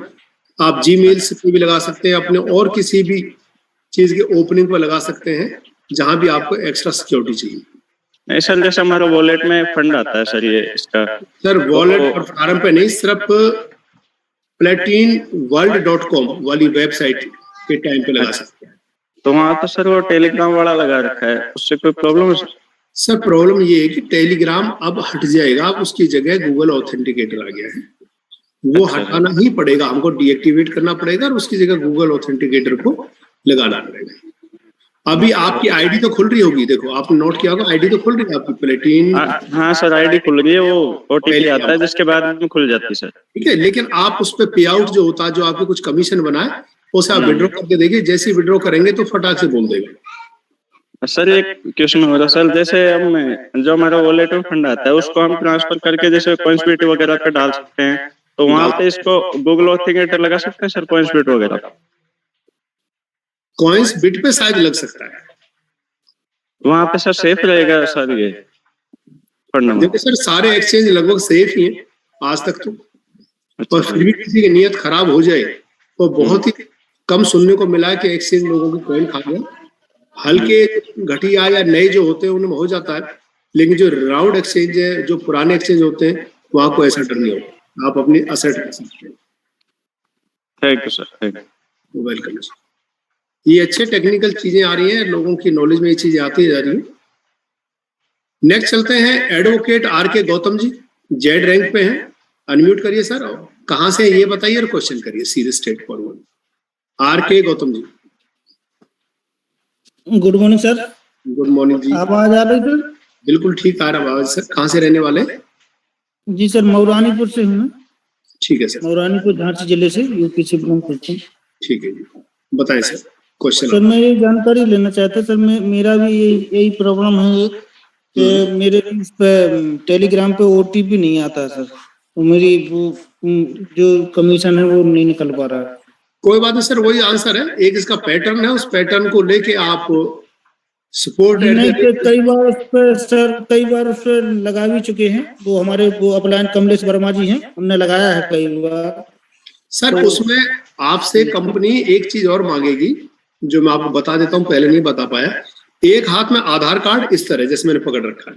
आप जीमेल से भी लगा सकते हैं अपने, और किसी भी चीज के ओपनिंग पर लगा सकते हैं जहां भी आपको एक्स्ट्रा सिक्योरिटी चाहिए। नहीं सर, जैसे हमारा वॉलेट में फंड आता है सर, ये इसका सर वॉलेट और फार्म पे नहीं, सिर्फ platinworld.com वाली वेबसाइट के टाइम पे लगा सकते हैं। तो वहाँ तो सर वो टेलीग्राम वाला लगा रखा है, उससे कोई प्रॉब्लम है सर? सर प्रॉब्लम ये है कि टेलीग्राम अब हट जाएगा, अब उसकी जगह गूगल ऑथेंटिकेटर आ गया है। वो हटाना ही पड़ेगा, हमको डीएक्टिवेट करना पड़ेगा और उसकी जगह गूगल ऑथेंटिकेटर को लगाना पड़ेगा। अभी आपकी आईडी तो खुल रही होगी, देखो आपने नोट किया होगा, आईडी तो खुल रही है आपकी प्लेटिन। हाँ सर, आईडी खुल रही है, वो ओटीपी आता है जिसके बाद में खुल जाती है सर। ठीक है, लेकिन आप उस पर पे आउट जो होता है, जो आपके कुछ कमीशन बनाए, उसे आप विड्रॉ करके देखिए। जैसे ही विड्रॉ करेंगे तो फटाक से बोल देगा। सर एक क्वेश्चन हो रहा सर, जैसे हम जो हमारा वॉलेट में फंड आता है उसको हम ट्रांसफर करके जैसे कॉइन्सबिट वगैरह पे डाल सकते हैं, तो वहां पे इसको गूगल ऑथेंटिकेटर लगा सकते हैं सर, कॉइन्सबिट वगैरह? कॉइन्स बिट पे शायद लग सकता है, वहां पे सर सेफ रहेगा सर ये फंड? देखो सर सारे एक्सचेंज लगभग सेफ ही हैं आज तक तो, और फिर भी किसी की नीयत खराब हो जाए तो बहुत ही कम सुनने को मिला है कि एक्सचेंज लोगों की कॉइन खा गया। हल्के घटिया या नए जो होते हैं उनमें हो जाता है, लेकिन जो राउंड एक्सचेंज है, जो पुराने एक्सचेंज होते हैं, वहां को ऐसा डर नहीं होगा, आप अपनी असेट कर सकते हैं। Thank you sir, thank you. Welcome. ये अच्छे टेक्निकल चीजें आ रही हैं, लोगों की नॉलेज में ये चीजें आती जा रही है। नेक्स्ट चलते हैं advocate are K Gautam ji, Z rank पे हैं। अनम्यूट करिए सर, कहाँ से ये बताइए और क्वेश्चन करिए सीधे straight forward. R K Gautam ji. Good morning sir. Good morning जी। आवाज आ रही सर? बिल्कुल ठीक आ रहा आवाज सर। कहाँ से रहने वाले? जी सर, मऊरानीपुर से हूँ मैं। ठीक है सर। मऊरानीपुर झांसी जिले से, यूपी से बिलोंग करते हैं। ठीक है जी, बताएं सर क्वेश्चन। सर मैं ये जानकारी लेना चाहता सर, मेरा भी यही प्रॉब्लम है कि मेरे इस पे टेलीग्राम पे ओटीपी नहीं आता सर, तो मेरी वो जो कमीशन है वो नहीं निकल पा रहा है। कोई बात नहीं सर, वही आंसर है। एक इसका पैटर्न है, उस पैटर्न को लेके आप सपोर्ट नहीं, कई बार उस पर लगा भी चुके हैं। वो हमारे वो अपलायन कमलेश वर्मा जी हैं, हमने लगाया है कई बार सर। तो उसमें आपसे कंपनी एक चीज और मांगेगी जो मैं आपको बता देता हूँ, पहले नहीं बता पाया। एक हाथ में आधार कार्ड इस तरह जैसे मैंने पकड़ रखा है,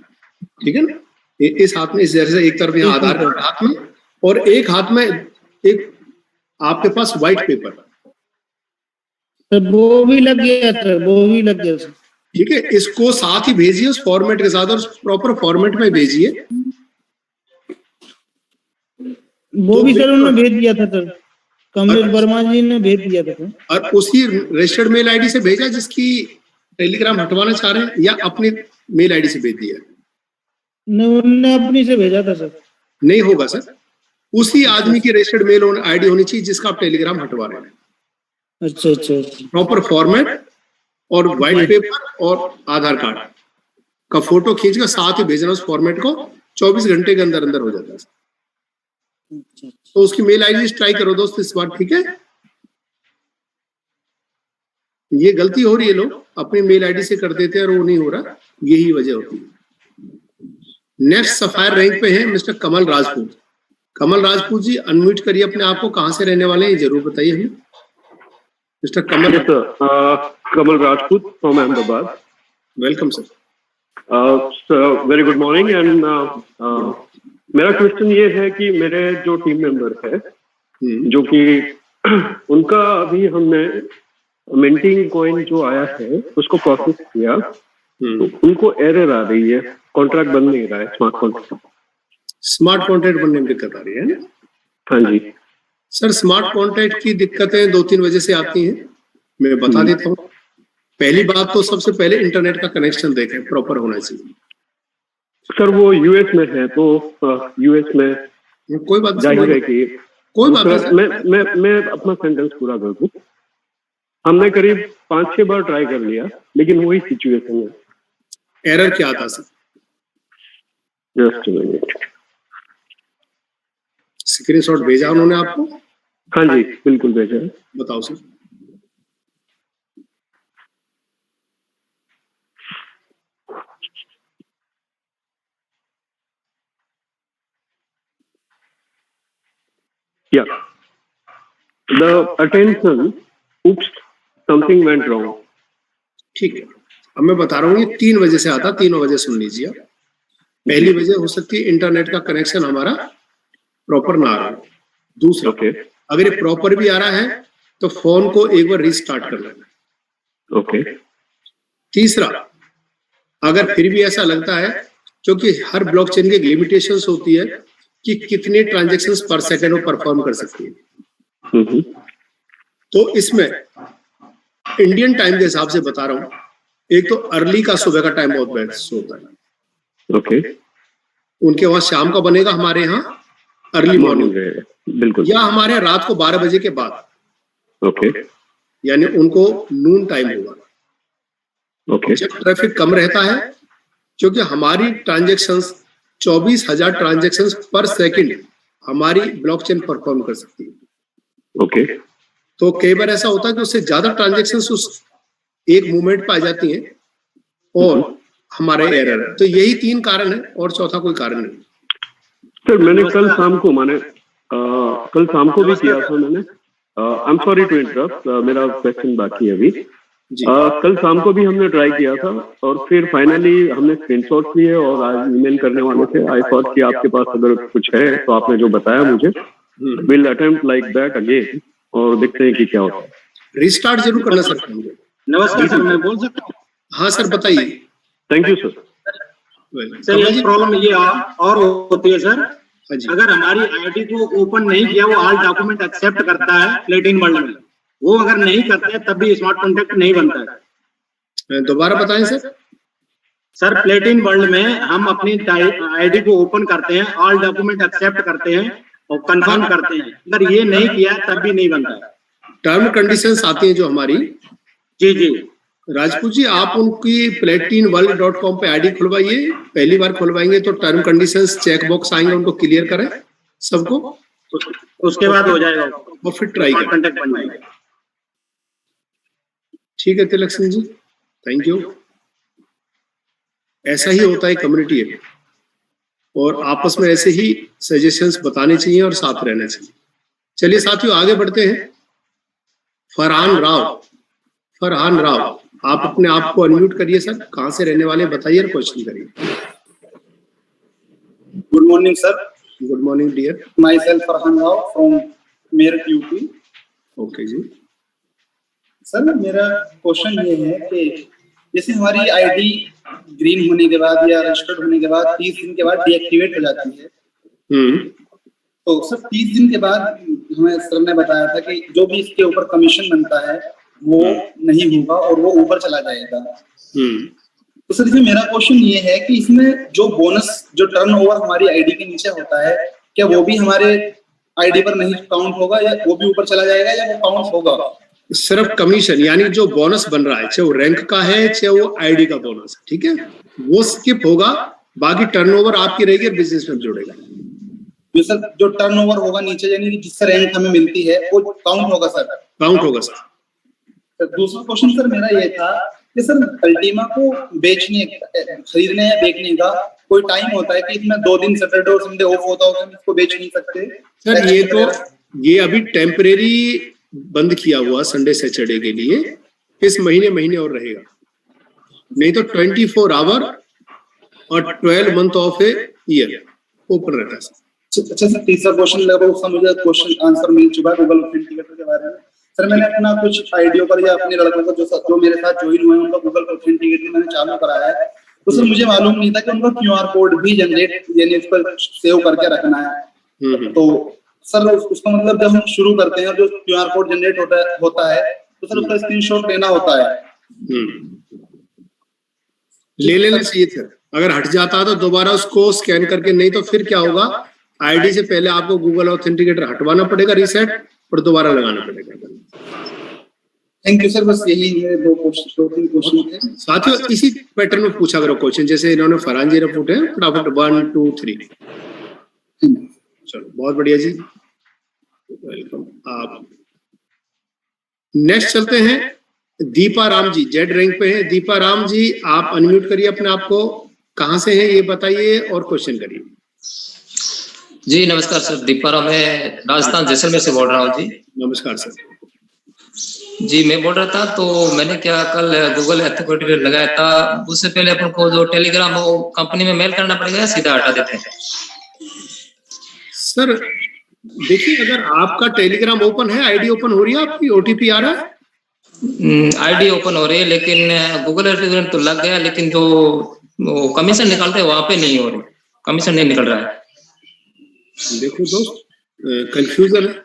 ठीक है ना, इस हाथ में इस जैसे एक तरफ आधार कार्ड हाथ में, और एक हाथ में एक आपके पास व्हाइट पेपर। सर वो भी लग गया सर, वो भी लग गया सर। ठीक है, इसको साथ ही भेजिए उस फॉर्मेट के साथ, और प्रॉपर फॉर्मेट में भेजिए। वो भी सर उन्होंने भेज दिया था सर, कमलेश वर्मा जी ने भेज दिया था। और उसी रजिस्टर्ड मेल आईडी से भेजा जिसकी टेलीग्राम हटवाना चाह रहे हैं, या अपनी मेल आईडी से भेज दिया? नहीं, उन्होंने अपनी से भेजा था सर। नहीं होगा सर, उसी आदमी की रजिस्टर्ड मेल आईडी होनी चाहिए जिसका आप टेलीग्राम हटवा रहे हैं। अच्छा अच्छा। प्रॉपर फॉर्मेट और व्हाइट पेपर और आधार कार्ड का फोटो खींचकर साथ ही भेजना उस फॉर्मेट को। 24 घंटे के अंदर अंदर हो जाता है। तो उसकी मेल आईडी ट्राई करो दोस्त इस बार, ठीक है? ये गलती हो रही है, लोग अपनी मेल आईडी से कर देते हैं और वो नहीं हो रहा, यही वजह होती है। नेक्स्ट सफायर रैंक पे है मिस्टर कमल राजपूत। कमल राजपूत जी अनम्यूट करिए अपने आप को, कहाँ से रहने वाले हैं जरूर बताइए हमें। Mister Kamal. Kamal Rajput from Ahmedabad. Welcome sir. Very good morning. And मेरा क्वेश्चन ये है कि मेरे जो टीम मेंबर है जो कि उनका अभी हमने मिंटिंग कॉइन जो आया है उसको प्रोसेस किया, तो उनको एरर आ रही है, कॉन्ट्रैक्ट बन नहीं रहा है स्मार्ट कॉन्ट्रैक्ट। स्मार्ट कॉन्ट्रैक्ट बनने में दिक्कत आ रही है ना? हाँ जी सर, स्मार्ट कॉन्ट्रैक्ट की दिक्कतें 2-3 वजह से आती हैं, मैं बता देता हूँ। पहली बात तो सबसे पहले इंटरनेट का कनेक्शन देखें, प्रॉपर होना चाहिए। सर वो यूएस में है, तो यूएस में कोई बात जाहिर है कि कोई बात नहीं सर। मैं अपना सेंटेंस पूरा कर दूं। हमने करीब 5-6 बार ट्राई कर लिया, लेकिन वही सिचुएशन है। एरर क्या आता सर? जस्ट मिनट, स्क्रीनशॉट भेजा उन्होंने आपको? हाँ जी बिल्कुल भेजा है। बताओ sir. Yeah. The attention, oops, something went wrong. ठीक है, अब मैं बता रहा हूँ, ये 3 वजह से आता, तीनों वजह सुन लीजिए। पहली वजह हो सकती है इंटरनेट का कनेक्शन हमारा प्रॉपर ना आ रहा हो। दूसरा, अगर ये प्रॉपर भी आ रहा है तो फोन को एक बार रीस्टार्ट कर लेना। ओके। तीसरा, अगर फिर भी ऐसा लगता है, क्योंकि हर ब्लॉकचेन की लिमिटेशंस होती है कि कितने ट्रांजैक्शंस पर सेकंड वो परफॉर्म कर सकती है। तो इसमें इंडियन टाइम के हिसाब से बता रहा हूँ, एक तो अर्ली का सुबह का टाइम बहुत बेस्ट होता है। ओके। उनके वहां शाम का बनेगा, हमारे यहाँ अर्ली मॉर्निंग बिल्कुल, या हमारे यहाँ रात को 12 बजे के बाद। ओके। यानी उनको नून टाइम होगा। ओके। जब ट्रैफिक कम रहता है, क्योंकि हमारी ट्रांजैक्शंस 24,000 ट्रांजैक्शंस पर सेकंड हमारी ब्लॉकचेन परफॉर्म कर सकती है। ओके। तो कई बार ऐसा होता है कि उससे ज्यादा ट्रांजैक्शंस उस एक मूवमेंट पे आ जाती हैं और हमारे एरर है। तो यही 3 कारण है और चौथा कोई कारण नहीं। सर मैंने कल शाम को भी किया था मैंने। I am sorry to interrupt, मेरा क्वेश्चन बाकी है अभी। कल शाम को भी हमने ट्राई किया था और फिर फाइनली हमने स्क्रीनशॉट लिए और आज ईमेल करने वाले थे। आई थॉट कि आपके पास अगर कुछ है तो आपने जो बताया मुझे, will attempt like that again और देखते हैं कि क्या होता है। रिस्टार्ट जरूर करना सर। नमस्कार सर, मैं बोल सकता हूँ? हाँ सर बताइए। Thank you sir. सर ये प्रॉब्लम ये और होती है सर, अगर हमारी आईडी को ओपन नहीं किया, वो ऑल डॉक्यूमेंट एक्सेप्ट करता है प्लेटिन वर्ल्ड में, वो अगर नहीं करते हैं तब भी स्मार्ट कॉन्ट्रैक्ट नहीं बनता है। दोबारा बताएं सर। सर प्लेटिन वर्ल्ड में हम अपनी आईडी को ओपन करते हैं, ऑल डॉक्यूमेंट एक्सेप्ट करते हैं और कंफर्म करते हैं, अगर ये नहीं किया तब भी नहीं बनता है। टर्म कंडीशंस आती हैं जो हमारी। जी जी राजपूत जी, आप उनकी platinworld.com पे आईडी खुलवाइए। पहली बार खुलवाएंगे तो टर्म कंडीशंस चेक बॉक्स आएंगे, उनको क्लियर करें सबको, उसके बाद हो जाएगा और फिर ट्राई करें। कॉन्टैक्ट बन जाएगा। ठीक है तिलक सिंह जी, थैंक यू। ऐसा ही होता है कम्युनिटी है, और आपस में ऐसे ही सजेशंस बताने चाहिए और साथ रहना चाहिए। चलिए साथियों आगे बढ़ते हैं। फरहान राव, आप अपने आप को अनम्यूट करिए सर। कहाँ से रहने वाले बताइए और क्वेश्चन करिए। Good morning sir. Good morning dear. Myself Farhan Rao from Meerut UP. Okay जी। सर मेरा क्वेश्चन ये है कि जैसे हमारी आईडी ग्रीन होने के बाद या रजिस्टर्ड होने के बाद 30 दिन के बाद डीएक्टिवेट हो जाती है, तो सर 30 दिन के बाद हमें सर ने बताया था कि जो भी इसके ऊपर कमीशन बनता है वो नहीं होगा और वो ऊपर चला जाएगा। तो सर इसमें मेरा क्वेश्चन ये है कि इसमें जो बोनस, जो टर्नओवर हमारी आईडी के नीचे होता है, क्या वो भी हमारे आईडी पर नहीं काउंट होगा या वो भी ऊपर चला जाएगा या वो काउंट होगा? सिर्फ कमीशन, यानी जो बोनस बन रहा है, चाहे वो रैंक का है चाहे वो आईडी का बोनस है, ठीक है, वो स्किप होगा। बाकी टर्नओवर आपकी रहेगी और बिजनेस में जोड़ेगा। जो सर जो टर्नओवर होगा नीचे, यानी कि जिससे रैंक हमें मिलती है, वो काउंट होगा सर? काउंट होगा सर। दूसरा क्वेश्चन सर मेरा ये था कि सर अल्टीमा को बेचने, खरीदने या बेचने का कोई टाइम होता है कि इसमें 2 दिन सैटरडे और संडे ऑफ होता हो तो हम इसको बेच नहीं सकते? सर ये अभी टेम्परेरी बंद किया हुआ संडे सैटरडे के लिए, इस महीने और रहेगा, नहीं तो 24 आवर और 12 month of a year open रहता है। अच्छा सर, तीसरा क्वेश्चन लगभग उसका मुझे क्वेश्चन आंसर मिल चुका है गूगल ऑथेंटिकेटर के बारे में। सर मैंने अपना कुछ आईडियो पर या अपने लड़कों को जो मेरे साथ ज्वाइन हुए हैं उनका गूगल ऑथेंटिकेटर मैंने चालू कराया है, तो सर मुझे मालूम नहीं था कि उनका QR कोड भी जनरेट यानी उस पर सेव करके रखना है। तो सर उसका मतलब जब हम शुरू करते हैं जो QR कोड जनरेट होता है तो सर उसका स्क्रीनशॉट लेना होता है। ले लेना चाहिए सर। अगर हट जाता है तो दोबारा उसको स्कैन करके, नहीं तो फिर क्या होगा, आईडी से पहले आपको गूगल ऑथेंटिकेटर हटवाना पड़ेगा रीसेट, और दोबारा लगाना पड़ेगा। थैंक यू सर, बस यही है दो तीन क्वेश्चन थे। साथियों इसी पैटर्न में पूछा करो क्वेश्चन, जैसे इन्होंने फरहान जी ने पूछे फटाफट 1 2 3। चलो बहुत बढ़िया जी, वेलकम। आप नेक्स्ट चलते हैं, दीपा राम जी जेड रैंक पे हैं। दीपा राम जी आप अनम्यूट करिए अपने आप को, कहाँ से हैं ये बताइए और क्वेश्चन करिए। जी नमस्कार सर, दीपा राम है, राजस्थान जैसलमेर से बोल रहा हूँ जी। नमस्कार सर जी। मैं बोल रहा था तो मैंने क्या कल गूगल ऑथेंटिकेटर लगाया था, उससे पहले अपन को जो टेलीग्राम वो कंपनी में मेल करना पड़ेगा या सीधा हटा देते हैं? सर देखिए, अगर आपका टेलीग्राम ओपन है, आईडी ओपन हो रही है आपकी, ओटीपी आ रहा है? आईडी ओपन हो रही है लेकिन गूगल ऑथेंटिकेटर तो लग गया, लेकिन जो कमीशन निकालते हैं वहां पे नहीं हो रही, कमीशन नहीं निकल रहा है। देखो दोस्त, कंफ्यूजन है।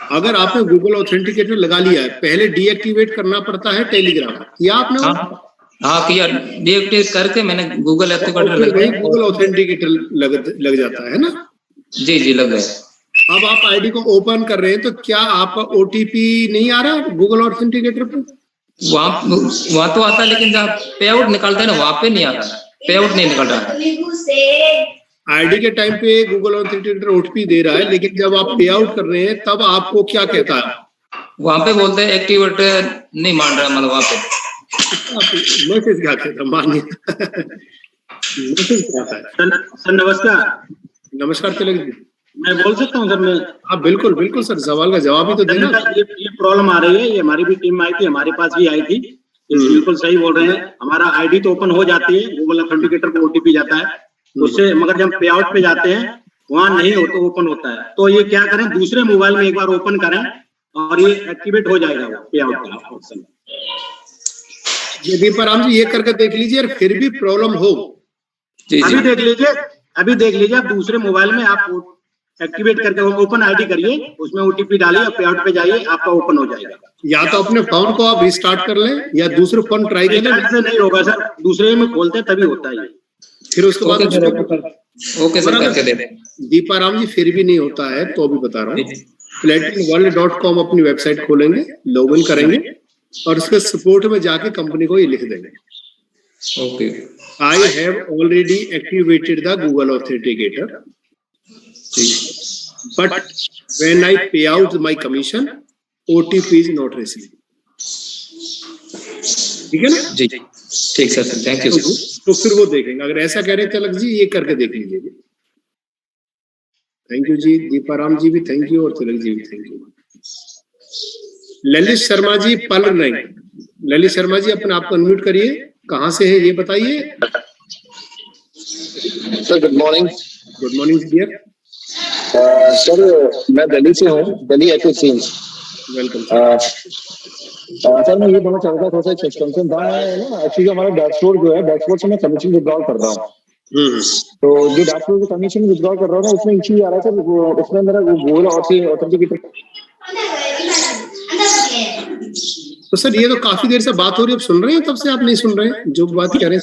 अगर आपने गूगल ऑथेंटिकेटर लगा लिया है, पहले डीएक्टिवेट करना पड़ता है टेलीग्राम, या आपने? हाँ किया, डीएक्टिवेट करके मैंने गूगल ऑथेंटिकेटर गूगल ऑथेंटिकेटर लग जाता है ना? जी जी लग गया। अब आप आईडी को ओपन कर रहे हैं तो क्या आपका ओटीपी नहीं आ रहा गूगल ऑथेंटिकेटर पे? वहाँ तो आता है, लेकिन जहाँ पे आउट निकलता है ना वहाँ पे नहीं आता, पे आउट नहीं निकल रहा है। आईडी के टाइम पे गूगल ऑथेंटिकेटर ओटीपी दे रहा है, लेकिन जब आप पे आउट कर रहे हैं तब आपको क्या कहता है? वहाँ पे बोलते हैं एक्टिवेट नहीं मान रहा, मतलब वहाँ पे मैसेज क्या कहता है? मानिए मैसेज क्या आता है? सर नमस्कार। नमस्कार तिलक जी, मैं बोल सकता हूँ सर? मैं हाँ बिल्कुल बिल्कुल सर, सवाल का जवाब ही तो देना। ये प्रॉब्लम आ रही है, ये हमारी भी टीम में आई थी, हमारे पास भी आई थी। बिल्कुल सही बोल रहे हैं, हमारा आईडी तो ओपन हो जाती है, गूगल ऑथेंटिकेटर को ओटीपी जाता है उससे, मगर जब पे आउट पे जाते हैं वहां नहीं होता, ओपन होता है। तो ये क्या करें, दूसरे मोबाइल में एक बार ओपन करें और ये एक्टिवेट हो जाएगा पे आउट का ऑप्शन। दीपा राम जी ये करके देख लीजिए, और फिर भी प्रॉब्लम हो अभी देख लीजिए, आप दूसरे मोबाइल में आप एक्टिवेट करके ओपन आईडी करिए, उसमें ओटीपी डालिए, पे आउट पे जाइए, आपका ओपन हो जाएगा। या तो अपने फोन को आप रिस्टार्ट कर लें या दूसरे फोन ट्राई कर लें। ऐसे नहीं होगा सर, दूसरे में खोलते तभी होता है। फिर उसके बाद ओके सर करके दे दें। दीपा राम जी फिर भी नहीं होता है तो भी बता रहा हूँ, platinumworld.com अपनी वेबसाइट खोलेंगे, लॉगिन करेंगे और उसके सपोर्ट में जाके कंपनी को ये लिख देंगे, okay I have already activated the Google Authenticator, but when I pay out my commission, OTP is not received. ठीक है ना? जी ठीक सर, थैंक यू। तो फिर वो देखेंगे, अगर ऐसा कह रहे तिलक जी ये करके देख लीजिए। थैंक यू जी, दीपा राम जी भी थैंक यू और तिलक जी भी थैंक यू। ललित शर्मा जी पल रैंक, ललित शर्मा जी अपने आप को अनम्यूट करिए, कहाँ से है ये बताइए। Sir good morning. Good morning dear. Sir मैं दिल्ली से हूँ, दिल्ली एसोसिएशन। वेलकम सर मैं ये बोलना चाहता था, थोड़ा सा एक्सटेंशन था ना, एक्चुअली हमारा डैशबोर्ड जो है, डैशबोर्ड से मैं कमीशन विड्रॉल कर रहा हूँ, तो जो डैशबोर्ड से कमीशन विड्रॉल कर रहा हूँ ना उसमें इश्यू आ रहा है सर, उसमें मेरा गूगल ऑथेंटिकेटर। तो सर ये तो काफी देर से बात हो रही है, अब सुन रहे हैं? तब से आप नहीं सुन रहे हैं जो बात कह रहे हैं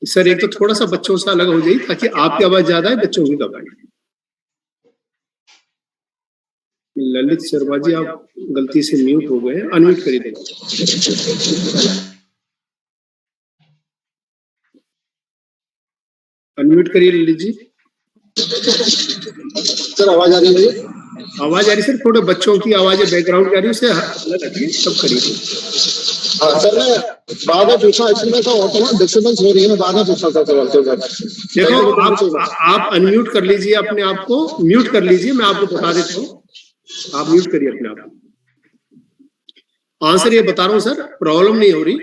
सर? एक तो थोड़ा सा बच्चों से अलग हो जाए ताकि आपकी आवाज ज्यादा है, बच्चों की कम है। ललित शर्मा जी आप गलती से म्यूट हो गए, अनम्यूट करिए देगा। अनम्यूट करिए ललित जी। सर आवाज आ रही है? आवाज आ रही सर, थोड़े बच्चों की आवाज बैकग्राउंड आ रही है, उससे अलग हटिए सब करिए। हाँ सर मैं बाद में पूछा, एक्चुअली में होता है डिस्टर्बेंस हो रही है, मैं बाद में पूछना था सवाल। देखो आप अनम्यूट कर लीजिए अपने आप को, म्यूट कर लीजिए, मैं आपको बता देता हूँ, आप म्यूट करिए अपने आप को। आंसर ये बता रहा हूँ सर, प्रॉब्लम नहीं हो रही,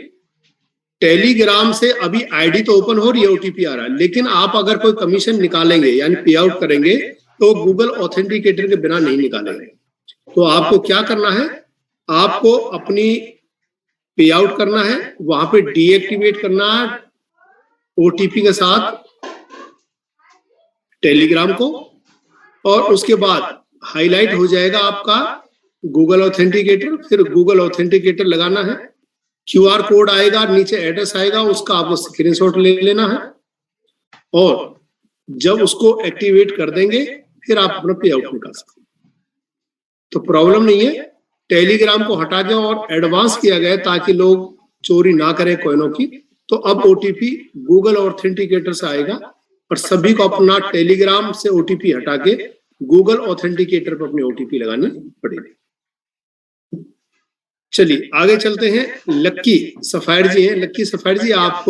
टेलीग्राम से अभी आईडी तो ओपन हो रही है, ओटीपी आ रहा है, लेकिन आप अगर कोई कमीशन निकालेंगे यानी पे आउट करेंगे तो गूगल ऑथेंटिकेटर के बिना नहीं निकालेगा। तो आपको क्या करना है, आपको अपनी पे आउट करना है, वहां पे डीएक्टिवेट करना है ओटीपी के साथ टेलीग्राम को, और उसके बाद हाईलाइट हो जाएगा आपका गूगल ऑथेंटिकेटर, फिर गूगल ऑथेंटिकेटर लगाना है, क्यूआर कोड आएगा, नीचे एड्रेस आएगा, उसका आपको स्क्रीनशॉट ले लेना है, और जब उसको एक्टिवेट कर देंगे फिर आप अपना पे आउट निकाल सकते हैं। तो प्रॉब्लम नहीं है, टेलीग्राम को हटा के और एडवांस किया गया ताकि लोग चोरी ना करें कॉइनों की। तो अब ओटीपी गूगल ऑथेंटिकेटर से आएगा, और सभी को अपना टेलीग्राम से ओटीपी हटा के गूगल ऑथेंटिकेटर पर अपनी ओटीपी लगानी पड़ेगी। चलिए आगे चलते हैं। लक्की सफायर जी हैं। लक्की सफायर जी, आप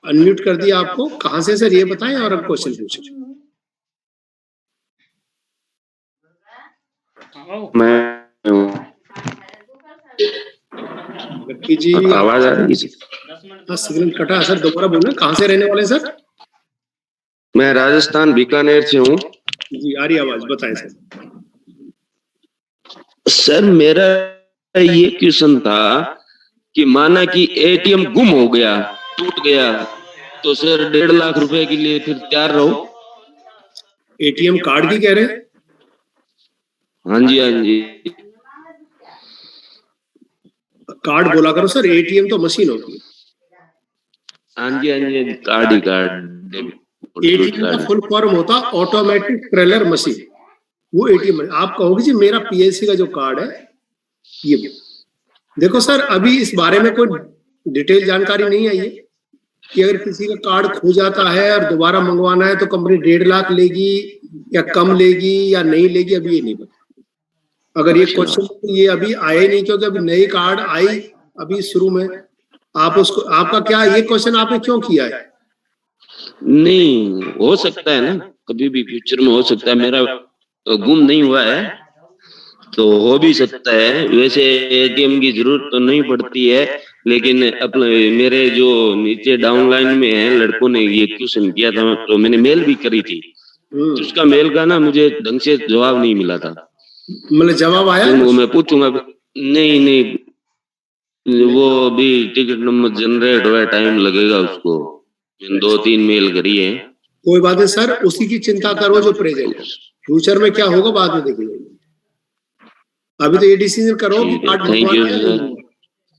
अनम्यूट कर दिया आपको, कहां से सर ये बताएं और अब क्वेश्चन पूछें। लक्की जी आवाज आ रही है? हाँ, सिग्नल कटा सर, दोबारा बोलना, कहां से रहने वाले सर? मैं राजस्थान बीकानेर से हूँ। जी आ रही आवाज, बताएं सर। सर मेरा ये क्वेश्चन था कि माना कि एटीएम गुम हो गया, टूट गया, तो सर 1.5 लाख रुपए के लिए फिर तैयार रहो? एटीएम कार्ड की कह रहे हैं? हाँ जी हाँ जी। कार्ड बोला करो सर, एटीएम तो मशीन होती है। हाँ जी हाँ जी, कार्ड ही कार्ड। एटीएम का फुल फॉर्म होता ऑटोमेटिक टेलर मशीन, वो एटीएम है। आप कहोगे जी मेरा पीएससी का जो कार्ड है ये देखो सर, अभी इस बारे में कोई डिटेल जानकारी नहीं आई है कि अगर किसी का कार्ड खो जाता है और दोबारा मंगवाना है तो कंपनी 1.5 लाख लेगी या कम लेगी या नहीं लेगी, अभी ये नहीं पता। अगर ये क्वेश्चन ये अभी आए नहीं, क्योंकि अभी नई कार्ड आई अभी शुरू में, आप उसको, आपका क्या ये क्वेश्चन आपने क्यों किया है? नहीं हो सकता है ना, कभी भी फ्यूचर में हो सकता है, मेरा गुम नहीं हुआ है तो हो भी सकता है। वैसे एटीएम की जरूरत तो नहीं पड़ती है, लेकिन अपने मेरे जो नीचे डाउनलाइन में है लड़कों ने ये क्वेश्चन किया था, तो मैंने मेल भी करी थी, तो उसका मेल का ना मुझे ढंग से जवाब नहीं मिला था। मतलब जवाब आया? तो मैं पूछूंगा। नहीं नहीं, वो अभी टिकट नंबर जनरेट हुआ, टाइम लगेगा उसको, 2-3 मेल करी है। कोई बात नहीं सर, उसी की चिंता करो जो प्रेजेंट है, फ्यूचर में क्या होगा बाद में देखेंगे। अभी तो ये डिसीजन करो कि कार्ड मंगवाना है,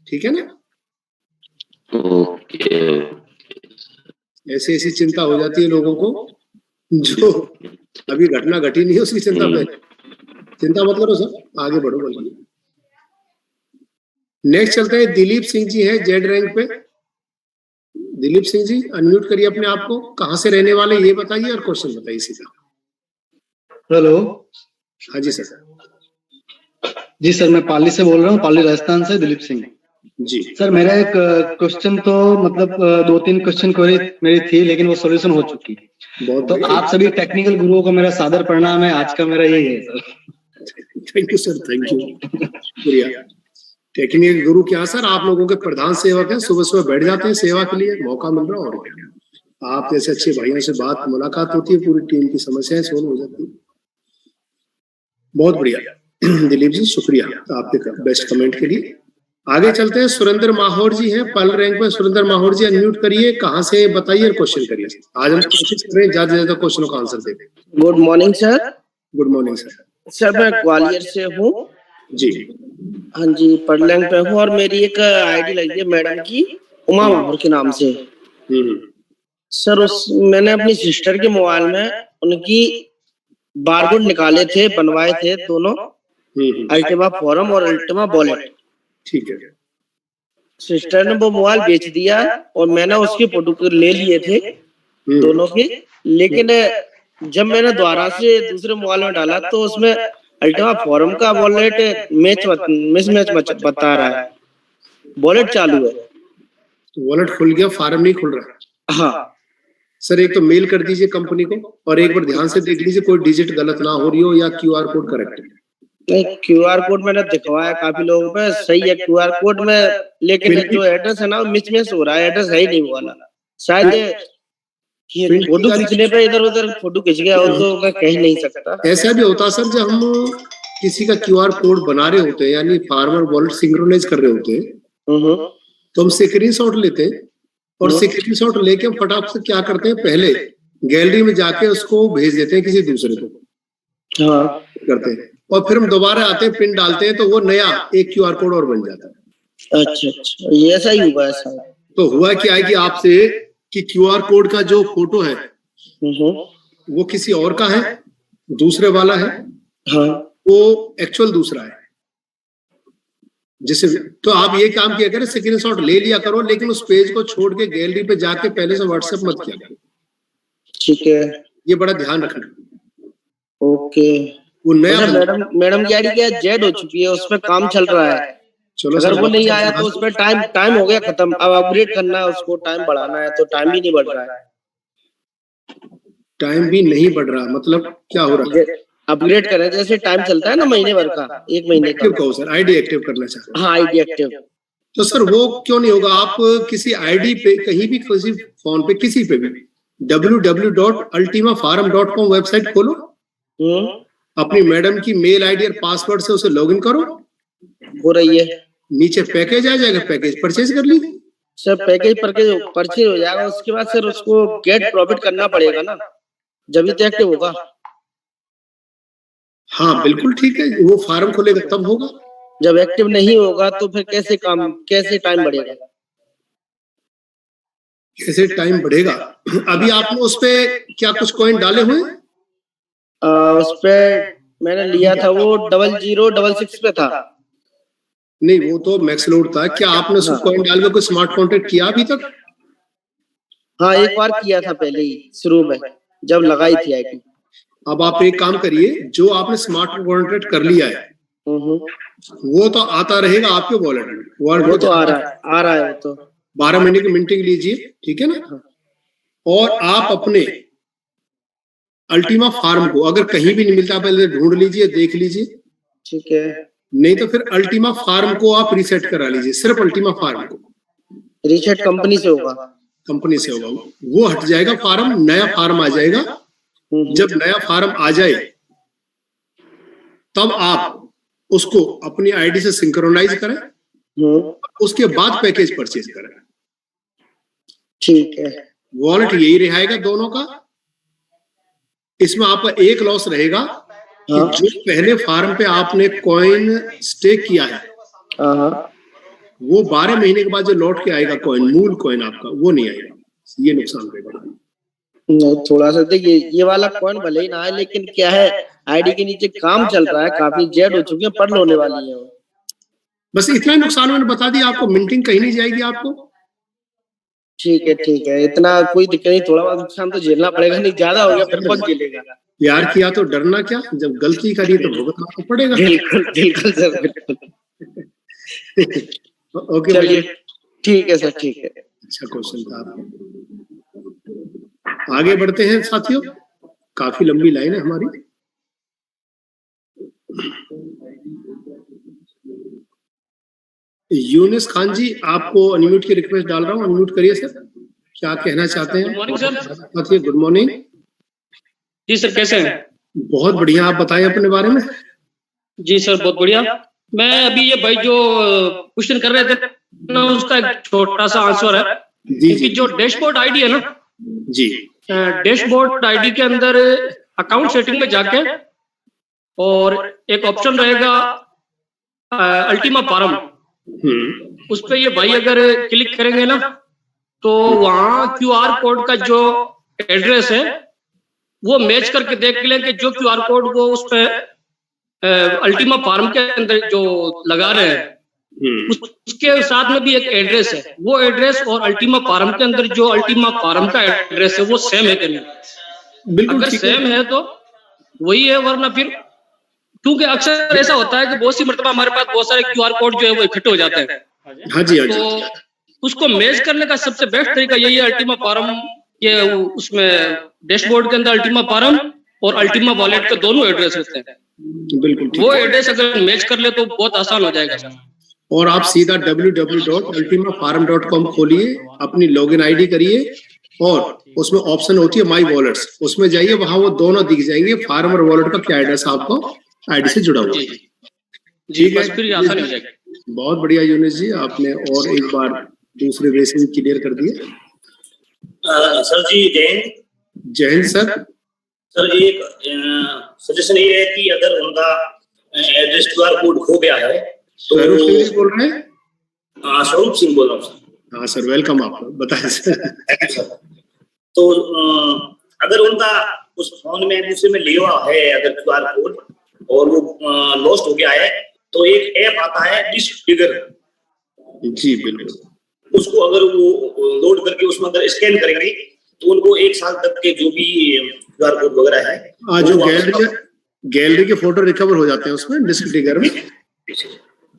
ठीक है ना? ओके। ऐसी ऐसी चिंता हो जाती है लोगों को, जो अभी घटना घटी नहीं है उसकी चिंता में। चिंता मत करो सर, आगे बढ़ो। बोलिए नेक्स्ट चलते हैं। दिलीप सिंह जी हैं जेड रैंक पे। दिलीप सिंह जी अनम्यूट करिए अपने आप को, कहां से रहने वाले ये बताइए और क्वेश्चन बताइए सीधा। हेलो। हाँ जी सर। जी सर, मैं पाली से बोल रहा हूँ, पाली राजस्थान से, दिलीप सिंह जी। सर मेरा एक क्वेश्चन तो मतलब 2-3 क्वेश्चन क्वेरी मेरी थी, लेकिन वो सॉल्यूशन हो चुकी। तो आप सभी टेक्निकल गुरुओं को मेरा सादर प्रणाम है, आज का मेरा यही है sir. Thank you sir, thank you, शुक्रिया। टेक्निकल गुरु क्या सर, आप लोगों के प्रधान सेवक हैं, सुबह सुबह बैठ जाते हैं सेवा के लिए, मौका मिल रहा है और क्या। आप जैसे अच्छे भाइयों से बात मुलाकात होती है, पूरी टीम की समस्याएं सोल्व हो जाती है। बहुत बढ़िया दिलीप जी, शुक्रिया आपके बेस्ट कमेंट के लिए। आगे चलते हैं। सुरेंद्र माहौर जी हैं पल रैंक पे। सुरेंद्र माहौर जी अनम्यूट करिए, कहां से बताइए और क्वेश्चन करिए। आज हम कोशिश कर रहे हैं ज्यादा से ज्यादा क्वेश्चनों का आंसर दें। Good morning sir. Good morning sir. Sir मैं ग्वालियर से हूँ जी। हाँ जी, पढ़लैंग पे हूँ, और मेरी एक आईडी लगी है मैडम की, उमा माहौर के नाम से। सर उस मैंने अपनी सिस्टर के मोबाइल में उनकी बारकोड निकाले थे, बनवाए थे दोनों, अल्टीमा फॉरम और अल्टीमा वॉलेट। ठीक है। सिस्टर ने वो मोबाइल बेच दिया और मैंने उसके फोटो ले लिए थे दोनों के, लेकिन जब मैंने दोबारा से दूसरे मोबाइल में डाला तो उसमें अल्टीमा फॉरम का वॉलेट मिसमैच बता रहा है, वॉलेट चालू है। वॉलेट खुल गया, फॉर्म नहीं खुल रहा। हाँ सर, एक तो मेल कर दीजिए कंपनी को, और एक बार ध्यान से देख लीजिए कोई डिजिट गलत ना हो रही हो या क्यूआर कोड करेक्ट है। नहीं, क्यूआर कोड मैंने दिखवाया काफी लोगों पे, सही है क्यूआर कोड में, लेकिन जो एड्रेस है ना मिसमैच हो रहा है, एड्रेस है ही नहीं वाला। शायद फोटो खींचने पे इधर उधर फोटो खींच गया हो तो मैं कह नहीं सकता। ऐसा भी होता सर, जब हम किसी का QR कोड बना रहे होते हैं यानी फार्मर वॉलेट सिंक्रोनाइज कर रहे होते हैं, तो हम स्क्रीनशॉट लेते हैं और स्क्रीनशॉट लेके हम फटाफट से क्या करते हैं, पहले गैलरी में जाके उसको भेज देते हैं किसी दूसरे को, करते हैं, और फिर हम दोबारा आते हैं, पिन डालते हैं, तो वो नया एक QR कोड और बन जाता है। अच्छा, ये ऐसा ही हुआ ऐसा। तो हुआ क्या है कि आपसे कि QR कोड का जो फोटो है वो किसी और का है, दूसरे वाला है, वो एक्चुअल दूसरा है। जिसे तो आप ये काम किया करें, स्क्रीनशॉट ले लिया करो, लेकिन उस पेज को छोड़ के गैलरी पे जाके पहले से व्हाट्सएप मत किया करो। ठीक है, ये बड़ा ध्यान रखना। ओके। वो नया मैडम की आईडी क्या जेड हो चुकी है, उसमें काम चल रहा है। चलो, अगर वो नहीं आया तो उसमें टाइम हो गया खत्म। अब अपग्रेड करना है उसको, टाइम बढ़ाना है, तो टाइम भी नहीं बढ़ रहा है। टाइम भी नहीं बढ़ रहा मतलब क्या हो रहा है? अपग्रेड करें जैसे टाइम चलता है ना महीने भर का, 1 महीने का। कहो सर, आईडी एक्टिव करना चाहते हैं? हाँ, आईडी एक्टिव। तो सर वो क्यों नहीं होगा? आप किसी आईडी पे कहीं भी, किसी फोन पे, किसी पे भी www.ultimafarm.com वेबसाइट खोलो, अपनी मैडम की मेल आईडी और पासवर्ड से उसे लॉगिन करो। हो रही है। नीचे पैकेज आ जाएगा, पैकेज परचेज कर लीजिए सर। पैकेज परचेज हो जाएगा, उसके बाद सर उसको गेट प्रॉफिट करना पड़ेगा ना, जब तो एक्टिव होगा। हाँ बिल्कुल ठीक है, वो फार्म खोलेगा तब होगा। जब एक्टिव नहीं होगा तो फिर कैसे टाइम बढ़ेगा? कैसे टाइम बढ़ेगा? अभी आपने उस पे क्या कुछ कॉइन डाले हुए? उस पे मैंने लिया था, वो 0066 पे था। नहीं, वो तो मैक्स लोड था। क्या आपने उसको कॉइन डाल के कोई स्मार्ट कॉन्ट्रैक्ट किया अभी तक? हाँ, एक बार किया था पहले ही शुरू में, जब लगाई थी आईडी। अब आप एक काम करिए, जो आपने स्मार्ट कॉन्ट्रैक्ट कर लिया है वो तो आता रहेगा आपके वॉलेट में। वो तो आ रहा है तो 12 महीने की मिंटिंग लीजिए, ठीक है ना? और आप अपने अल्टीमा फार्म को अगर कहीं भी नहीं मिलता, पहले ढूंढ लीजिए, देख लीजिए, ठीक है। नहीं तो फिर अल्टीमा फार्म को आप रीसेट करा लीजिए। सिर्फ अल्टीमा फार्म को रीसेट कंपनी से होगा। कंपनी से होगा, वो हट जाएगा फार्म, नया फार्म आ जाएगा। जब नया फार्म आ जाए तब आप उसको अपनी आईडी से सिंक्रोनाइज करें, उसके बाद पैकेज परचेज करें। ठीक है। वॉलेट यही रहेगा दोनों का। इसमें आपका एक लॉस रहेगा कि जो पहले फार्म पे आपने कॉइन स्टेक किया है वो 12 महीने के बाद जो लौट के आएगा कॉइन, मूल कॉइन आपका, वो नहीं आएगा। ये नुकसान रहेगा। नहीं, थोड़ा सा देखिए, ये वाला कॉइन भले ही ना है, लेकिन क्या है, आईडी के नीचे काम चल रहा है, काफी जेड हो चुकी है, पर्ल होने वाली है। बस इतना ही नुकसान मैंने बता दिया आपको। मिंटिंग कहीं नहीं जाएगी आपको। ठीक है, इतना कोई दिक्कत नहीं। थोड़ा बहुत नुकसान तो झेलना पड़ेगा, नहीं ज्यादा हो गया फिर कौन झेलेगा? प्यार किया तो डरना क्या, जब गलती करी तो भुगतना पड़ेगा। बिल्कुल सर, बिल्कुल। ओके, चलिए ठीक है सर, ठीक है। अच्छा क्वेश्चन था आपका। आगे बढ़ते हैं साथियों, काफी लंबी लाइन है हमारी। यूनिस खान जी, आपको अनम्यूट की रिक्वेस्ट डाल रहा हूँ, अनम्यूट करिए सर। क्या कहना चाहते हैं? Good morning sir. Good morning जी सर, कैसे हैं? बहुत बढ़िया, आप बताएं अपने बारे में। जी सर, बहुत बढ़िया। मैं अभी ये भाई जो क्वेश्चन कर रहे थे ना, उसका एक छोटा सा आंसर है। क्योंकि जो डैशबोर्ड आईडी है ना जी, डैशबोर्ड आईडी के अंदर अकाउंट सेटिंग में जाके और एक ऑप्शन रहेगा अल्टीमा फार्म, उस पे ये भाई अगर क्लिक करेंगे ना तो वहाँ QR कोड का जो एड्रेस है वो मैच करके देख लें कि जो QR कोड वो उस पे अल्टीमा फार्म के अंदर जो लगा रहे हैं उसके साथ में भी एक एड्रेस है। वो एड्रेस और अल्टीमा फार्म के अंदर जो अल्टीमा फार्म का एड्रेस है वो सेम है कि नहीं? बिल्कुल अगर सेम है तो वही है, वरना फिर क्योंकि अक्सर ऐसा होता है कि बहुत सी मर्तबा हमारे पास बहुत सारे QR कोड जो है वो इकट्ठे हो जाते हैं। हाँ जी, हाँ जी। तो उसको मैच करने का सबसे बेस्ट तरीका यही है, अल्टीमा फार्म के उसमें डैशबोर्ड के अंदर अल्टीमा फार्म और अल्टीमा वॉलेट के दोनों एड्रेस होते हैं। बिल्कुल, वो एड्रेस अगर मैच कर ले तो बहुत आसान हो जाएगा सर। और आप सीधा www.ultimafarm.com खोलिए, अपनी लॉगिन आईडी करिए और उसमें ऑप्शन होती है माई वॉलेट्स, उसमें जाइए, वहां वो दोनों दिख जाएंगे, फार्मर वॉलेट का क्या एड्रेस आपको आईडी से जुड़ा हुआ है। ठीक है, बहुत बढ़िया यूनिस जी, आपने और एक बार दूसरे वे से क्लियर कर दिए। सर जी जय हिंद सर। सर एक सजेशन ये है कि अगर उनका एड्रेस QR कोड खो गया है तो स्वरूप सिंह जी बोल रहे हैं? स्वरूप सिंह बोल रहा हूँ सर। हाँ सर, वेलकम, आप बताएं सर। तो अगर उनका उस फोन में दूसरे में लिया है अगर QR कोड और वो लॉस्ट हो गया है तो एक ऐप आता है डिस्क डिगर। जी बिल्कुल, उसको अगर वो लोड करके उसमें अगर स्कैन करेंगे तो उनको 1 साल तक के जो भी QR कोड वगैरह है जो गैलरी के फोटो रिकवर हो जाते हैं उसमें डिस्क डिगर में।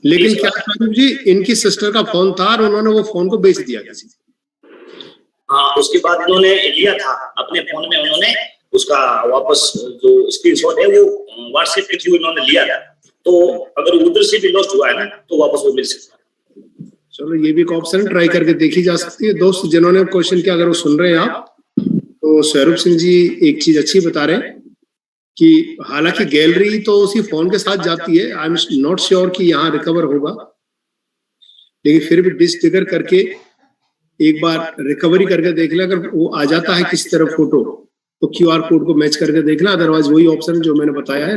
लेकिन क्या स्वरूप जी, इनकी सिस्टर का फोन था और उन्होंने वो फोन को बेच दिया किसी। हाँ, उसके बाद उन्होंने लिया था अपने फोन में, उन्होंने उसका वापस जो स्क्रीनशॉट है वो व्हाट्सएप के थ्रू उन्होंने लिया था, तो अगर उधर से भी लॉस्ट हुआ है ना तो वापस वो मिल सकता है। चलो ये भी एक ऑप्शन ट्राई करके देखी जा सकती है। दोस्त जिन्होंने क्वेश्चन किया, अगर वो सुन रहे हैं आप, तो स्वरूप सिंह जी एक चीज अच्छी बता रहे हैं कि हालांकि गैलरी तो उसी फोन के साथ जाती है, आई एम नॉट श्योर कि यहाँ रिकवर होगा, लेकिन फिर भी डिस्क डिगर करके एक बार रिकवरी करके देख ले, अगर वो आ जाता है किसी तरह फोटो तो QR कोड को मैच करके देखना, अदरवाइज वही ऑप्शन जो मैंने बताया है।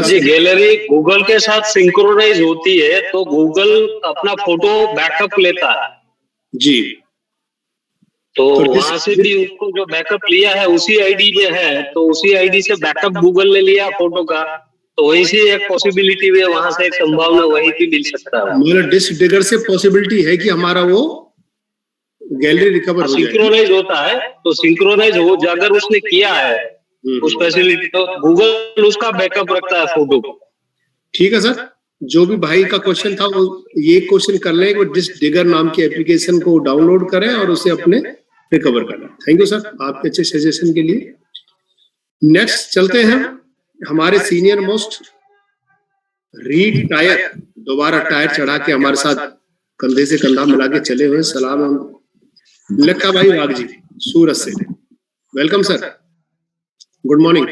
जी गैलरी गूगल के साथ सिंक्रोनाइज होती है तो गूगल अपना फोटो बैकअप लेता है जी, तो वहां से भी उसको जो बैकअप लिया है उसी आईडी में है, तो उसी आईडी से बैकअप गूगल ने लिया फोटो का, तो वही से एक पॉसिबिलिटी है, वहां से एक संभावना वही भी मिल सकता है। मतलब डिस्क डिगर से पॉसिबिलिटी है कि हमारा वो गैलरी रिकवर हो सिंक्रोनाइज होता है, तो सिंक्रोनाइज हो अगर उसने किया है उस फैसिलिटी तो गूगल उसका बैकअप रखता है फोटो को। ठीक है सर, जो भी भाई का क्वेश्चन था वो ये क्वेश्चन कर लें, वो डिस्क डिगर नाम की एप्लीकेशन को डाउनलोड करें और उसे अपने रिकवर करें। थैंक यू सर आपके अच्छे सजेशन के लिए। नेक्स्ट चलते हैं, हमारे सीनियर मोस्ट रिटायर, दोबारा टायर चढ़ा के हमारे साथ कंधे से कंधा मिला के चले हुए, सलाम लक्का भाई वाघ जी सूरत से, welcome sir, good morning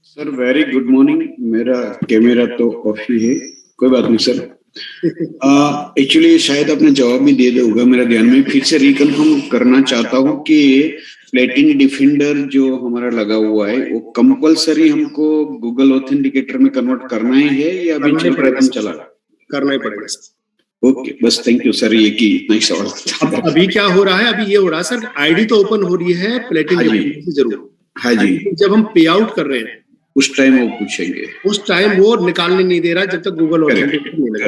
sir. Very good morning. मेरा कैमरा तो ऑफ ही है, कोई बात नहीं सर। एक्चुअली शायद आपने जवाब भी दे दिया होगा, मेरा ध्यान में फिर से रिकन्फर्म करना चाहता हूँ कि प्लेटिन डिफेंडर जो हमारा लगा हुआ है वो कंपलसरी हमको गूगल ऑथेंटिकेटर में कन्वर्ट करना ही है या अभी चल प्रयत्न चला? करना ही पड़ेगा सर। ओके, बस थैंक यू सर, ये की इतना ही सवाल। अभी क्या हो रहा है, अभी ये हो रहा है सर, आईडी तो ओपन हो रही है प्लेटिन डिफेंडर से जरूर। हाँ जी, जब हम पे आउट कर रहे हैं उस टाइम वो पूछेंगे, उस टाइम वो निकालने नहीं दे रहा जब तक गूगल ऑथेंटिकेटर नहीं लगा।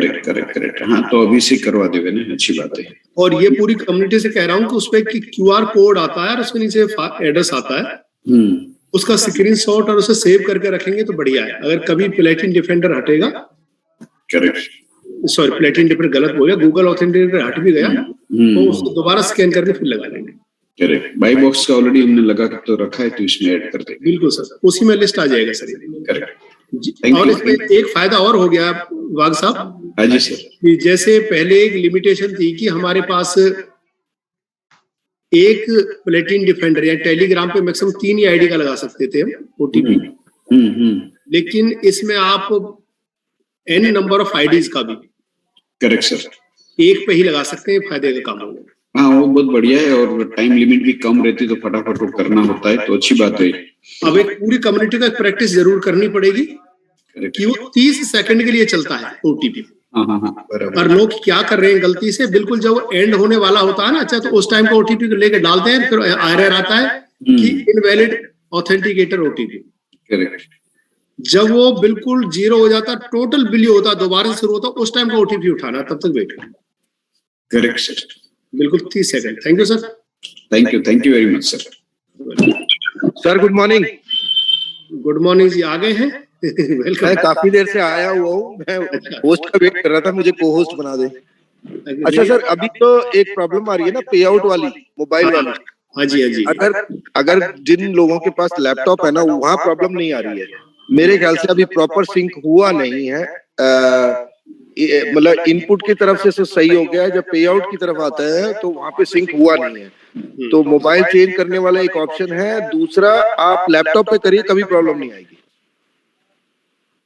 करेक्ट। हाँ, तो अभी से करवा देवे ना, अच्छी बात है। और ये पूरी कम्युनिटी से कह रहा हूँ कि उसपे QR कोड आता है और उसके नीचे एड्रेस आता है, उसका स्क्रीनशॉट और उसे सेव करके रखेंगे तो बढ़िया है। अगर कभी प्लेटिन डिफेंडर हटेगा, करेक्ट, सॉरी प्लेटिन डिफेंडर गलत हो गया, गूगल ऑथेंटिकेटर हट भी गया तो उसको दोबारा स्कैन करके फिर लगा लेंगे। करेक्ट, बाई बॉक्स का ऑलरेडी हमने लगा तो रखा है, तो इसमें ऐड कर देंगे। बिल्कुल सर, उसी में लिस्ट आ जाएगा सर। करेक्ट। और इसमें एक फायदा और हो गया वाघ साहब। हाँ जी सर। कि जैसे पहले एक लिमिटेशन थी कि हमारे पास एक प्लेटिन डिफेंडर या टेलीग्राम पे मैक्सिमम 3 ही आईडी का लगा सकते थे हम OTP, लेकिन इसमें आप n नंबर ऑफ आईडीज का भी करेक्ट सर एक पे ही लगा सकते हैं, फायदे का काम होगा। हाँ, वो बहुत बढ़िया है और टाइम लिमिट भी कम रहती तो फटाफट वो करना होता है, तो अच्छी बात है। अब एक पूरी कम्युनिटी का प्रैक्टिस जरूर करनी पड़ेगी कि वो 30 सेकंड के लिए चलता है OTP। और लोग क्या कर रहे हैं गलती से, बिल्कुल जब एंड होने वाला होता है ना, अच्छा तो उस टाइम का OTP को लेकर डालते हैं, फिर एरर आता है कि इनवैलिड ऑथेंटिकेटर OTP। करेक्ट। जब वो बिल्कुल 0 हो जाता, टोटल बिल होता, दोबारा शुरू होता, उस टाइम का OTP उठाना, तब तक वेट करना। करेक्ट सर, बिल्कुल 30 second. Thank you sir. Thank you very much sir. Sir good morning. Good morning जी, आ गए हैं। वेलकम। मैं काफी देर से आया हुआ हूँ, मैं होस्ट का वेट कर रहा था, मुझे को होस्ट बना दे। अच्छा सर, अभी तो एक प्रॉब्लम आ रही है ना पे आउट वाली, मोबाइल वाली। हाँ जी। अगर जिन लोगों के पास लैपटॉप है ना, वहाँ प्रॉब्लम नहीं आ रही है, मेरे ख्याल से अभी प्रॉपर सिंक हुआ नहीं है। मतलब इनपुट की तरफ से सही हो गया है, जब पे आउट की तरफ आता है तो वहां पे सिंक हुआ नहीं है। तो मोबाइल चेंज करने वाला एक ऑप्शन है, दूसरा आप लैपटॉप पे करिए, कभी प्रॉब्लम नहीं आएगी।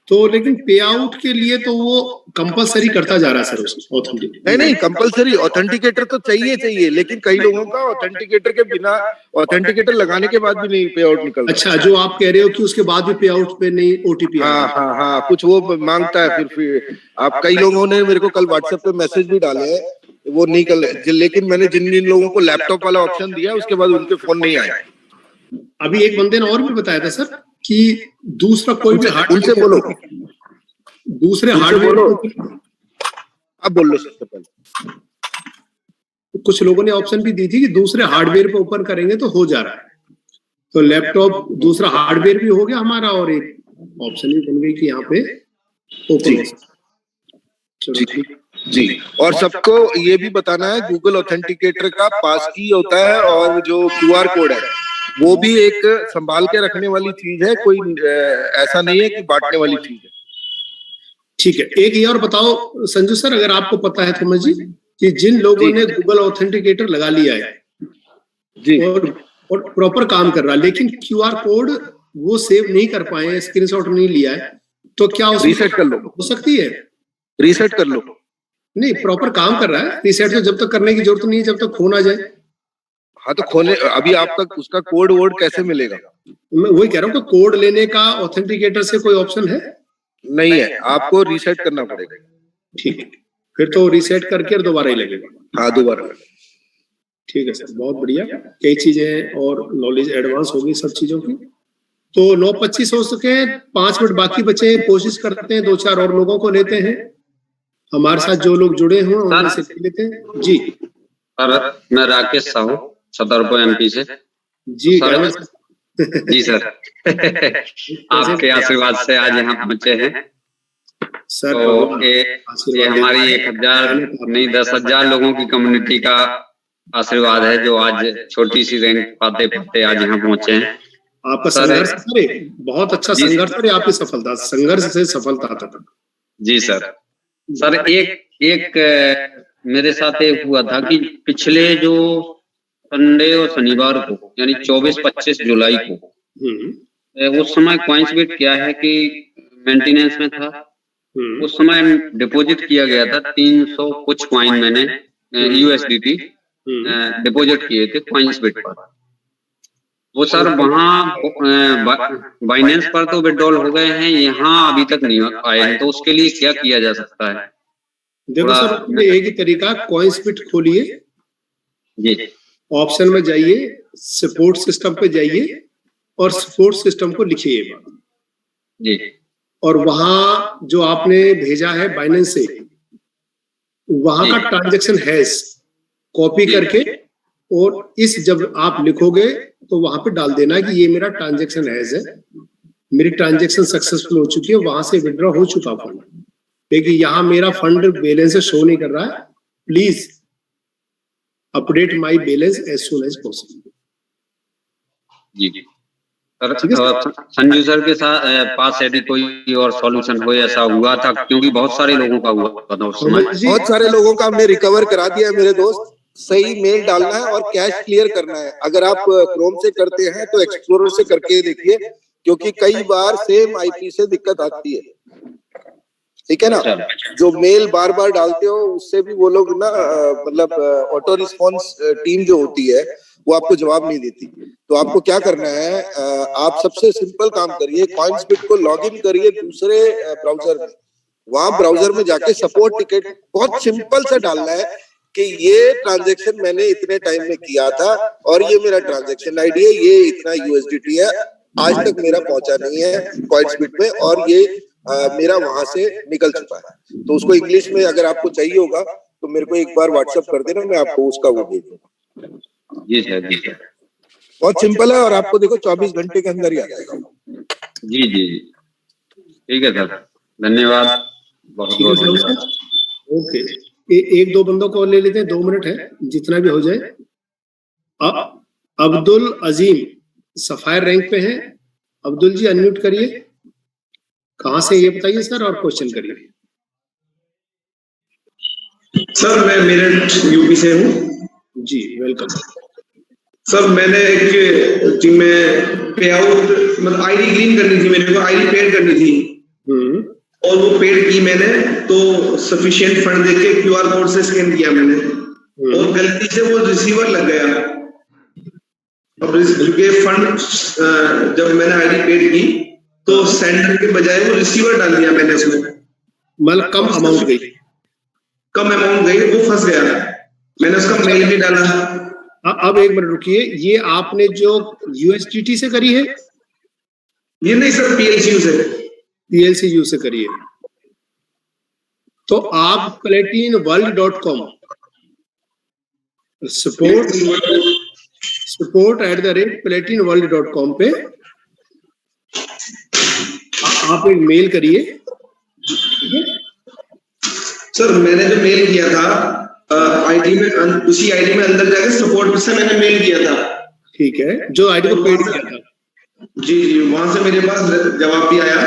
तो लेकिन पे आउट के लिए तो वो कंपलसरी करता जा रहा है सर उसको ऑथेंटिकेटर। नहीं कंपलसरी ऑथेंटिकेटर तो चाहिए, लेकिन कई लोगों का ऑथेंटिकेटर के बिना, ऑथेंटिकेटर लगाने के बाद भी नहीं पे आउट निकलता। अच्छा, जो आप कह रहे हो कि उसके बाद भी पे आउट पे नहीं ओटीपी। हाँ, कुछ वो मांगता है। फिर आप, कई लोगों ने मेरे को कल व्हाट्सएप पे मैसेज भी डाले हैं, वो निकल, लेकिन मैंने जिन जिन लोगों को लैपटॉप वाला ऑप्शन दिया उसके बाद उनके फोन नहीं आए। अभी एक बंदे ने और भी बताया था सर कि दूसरा कोई भी उनसे बोलो, दूसरे हार्डवेयर, अब बोल लो सबसे पहले। कुछ लोगों ने ऑप्शन भी दी थी कि दूसरे हार्डवेयर पे ओपन करेंगे तो हो जा रहा है। तो लैपटॉप दूसरा हार्डवेयर भी हो गया हमारा, और एक ऑप्शन भी बन गई कि यहाँ पे ओपन। जी, और सबको ये भी बताना है, गूगल ऑथेंटिकेटर का पास की होता है और जो QR कोड है वो भी एक संभाल के रखने वाली चीज है, कोई ऐसा नहीं है कि बांटने वाली चीज है। ठीक है, एक ये और बताओ संजू सर, अगर आपको पता है थोमस जी, कि जिन लोगों ने गूगल ऑथेंटिकेटर लगा लिया है जी और प्रॉपर काम कर रहा है, लेकिन QR कोड वो सेव नहीं कर पाए, स्क्रीनशॉट नहीं लिया है, तो क्या रीसेट कर लो, हो सकती है? रीसेट कर लो। नहीं, प्रॉपर काम कर रहा है, रीसेट तो जब तक करने की जरूरत नहीं है, जब तक खो ना जाए। हाँ तो खोले, अभी आप तक उसका कोड वोड कैसे मिलेगा? मैं वही कह रहा हूँ कि कोड लेने का ऑथेंटिकेटर से कोई ऑप्शन है? नहीं है, आपको रीसेट करना पड़ेगा। ठीक है, फिर तो रीसेट करके दोबारा ही लगेगा। हाँ, दोबारा। ठीक है सर, बहुत बढ़िया। कई चीजें और नॉलेज एडवांस होगी सब चीजों की। तो 9:25 हो चुके हैं, 5 मिनट बाकी बचे, कोशिश करते हैं 2-4 और लोगों को लेते हैं हमारे साथ, जो लोग जुड़े हों उनसे लेते हैं। जी सर, मैं राकेश साहू छतरपुर MP से। जी जी सर आपके आशीर्वाद से आज यहाँ पहुंचे हैं सर। तो ये हमारी 1000 नहीं 10,000 लोगों की कम्युनिटी का आशीर्वाद है, जो आज छोटी सी रैंक पाते पाते आज यहाँ पहुंचे हैं। आपका संघर्ष बहुत अच्छा संघर्ष है, आपकी सफलता संघर्ष से सफलता तक। जी सर। सर एक मेरे साथ एक हुआ था कि पिछले जो संडे और शनिवार को, यानी 24-25 जुलाई को, उस समय कॉइंसबिट क्या है कि मेंटेनेंस में था। उस समय डिपॉजिट किया गया था 300 कुछ कॉइन, मैंने USDT डिपॉजिट किए थे कॉइंसबिट पर। वो सर वहाँ बाइनेंस पर तो विड्रॉल हो गए हैं, यहाँ अभी तक नहीं आए हैं, तो उसके लिए क्या किया जा सकता है? देखो सर, एक ही तरीका, कॉइंसबिट खोलिए जी, ऑप्शन में जाइए, सपोर्ट सिस्टम पे जाइए और सपोर्ट सिस्टम को लिखिए जी, और वहां जो आपने भेजा है बाइनेंस से, वहां का ट्रांजैक्शन हैश कॉपी करके, और इस जब आप लिखोगे तो वहां पे डाल देना कि ये मेरा ट्रांजैक्शन हैश है, मेरी ट्रांजैक्शन सक्सेसफुल हो चुकी है, वहां से विड्रॉ हो चुका फंड, लेकिन यहाँ मेरा फंड बैलेंस शो नहीं कर रहा है, please update my balance as soon as possible. जी सर, संजू सर के साथ पास यदि कोई और सॉल्यूशन हो, ऐसा हुआ था? क्योंकि बहुत सारे लोगों का हुआ था उस समय। बहुत सारे लोगों का हमने रिकवर करा दिया मेरे दोस्त। सही मेल डालना है और कैश क्लियर करना है। अगर आप क्रोम से करते हैं तो एक्सप्लोरर से करके देखिए, क्योंकि कई बार सेम IP से दिक्कत आती है, ठीक है ना। जो मेल बार बार डालते हो उससे भी वो लोग ना, मतलब ऑटो रिस्पॉन्स टीम जो होती है वो आपको जवाब नहीं देती। तो आपको क्या करना है, आप सबसे सिंपल काम करिए, कॉइंसबिट को लॉगिन करिए दूसरे ब्राउजर में, वहां ब्राउजर में जाके सपोर्ट टिकट बहुत सिंपल से डालना है कि ये ट्रांजैक्शन मैंने इतने टाइम में किया था और ये मेरा ट्रांजैक्शन ID है, ये इतना USDT है, आज तक मेरा पहुंचा नहीं है कॉइंसबिट में, और ये मेरा वहां से निकल चुका है। तो उसको इंग्लिश में अगर आपको चाहिए होगा तो मेरे को एक बार व्हाट्सएप कर देना, मैं आपको उसका वो भेज दूंगा। जी सर, जी सर, बहुत सिंपल है और आपको देखो 24 घंटे के अंदर ही आ जाएगा। जी जी जी, ठीक है सर, धन्यवाद, बहुत बहुत धन्यवाद। ओके, एक दो बंदों को ले लेते हैं, 2 मिनट है, जितना भी हो जाए। अब्दुल अजीम सफायर रैंक पे हैं, अब्दुल जी अनम्यूट करिए। कहाँ से ये बताइए सर, और क्वेश्चन करिए। सर मैं मेरठ यूपी से हूँ जी, वेलकम। सर मैंने एक टीम में पे आउट मतलब आईडी ग्रीन करनी थी, मेरे को आईडी पेड करनी थी और वो पेड की मैंने, तो सफिशिएंट फंड देके क्यूआर कोड से स्कैन किया मैंने और गलती से वो रिसीवर लग गया। अब ये फंड जब मैंने आईडी पेड की तो सेंडर के बजाय वो रिसीवर डाल दिया मैंने उसमें, मतलब कम अमाउंट गई, वो फंस गया। मैंने उसका मेल भी डाला। अब एक मिनट रुकिए, ये आपने जो यूएसडीटी से करी है? ये नहीं सर, PLCU से करी है। तो आप platinworld.com support@platinworld.com पे आप एक मेल करिए। सर मैंने जो मेल किया था आईडी में, उसी आईडी में अंदर जाके सपोर्ट से मैंने मेल किया था। ठीक है, जो आईडी को पेड किया था। जी, वहां से मेरे पास जवाब भी आया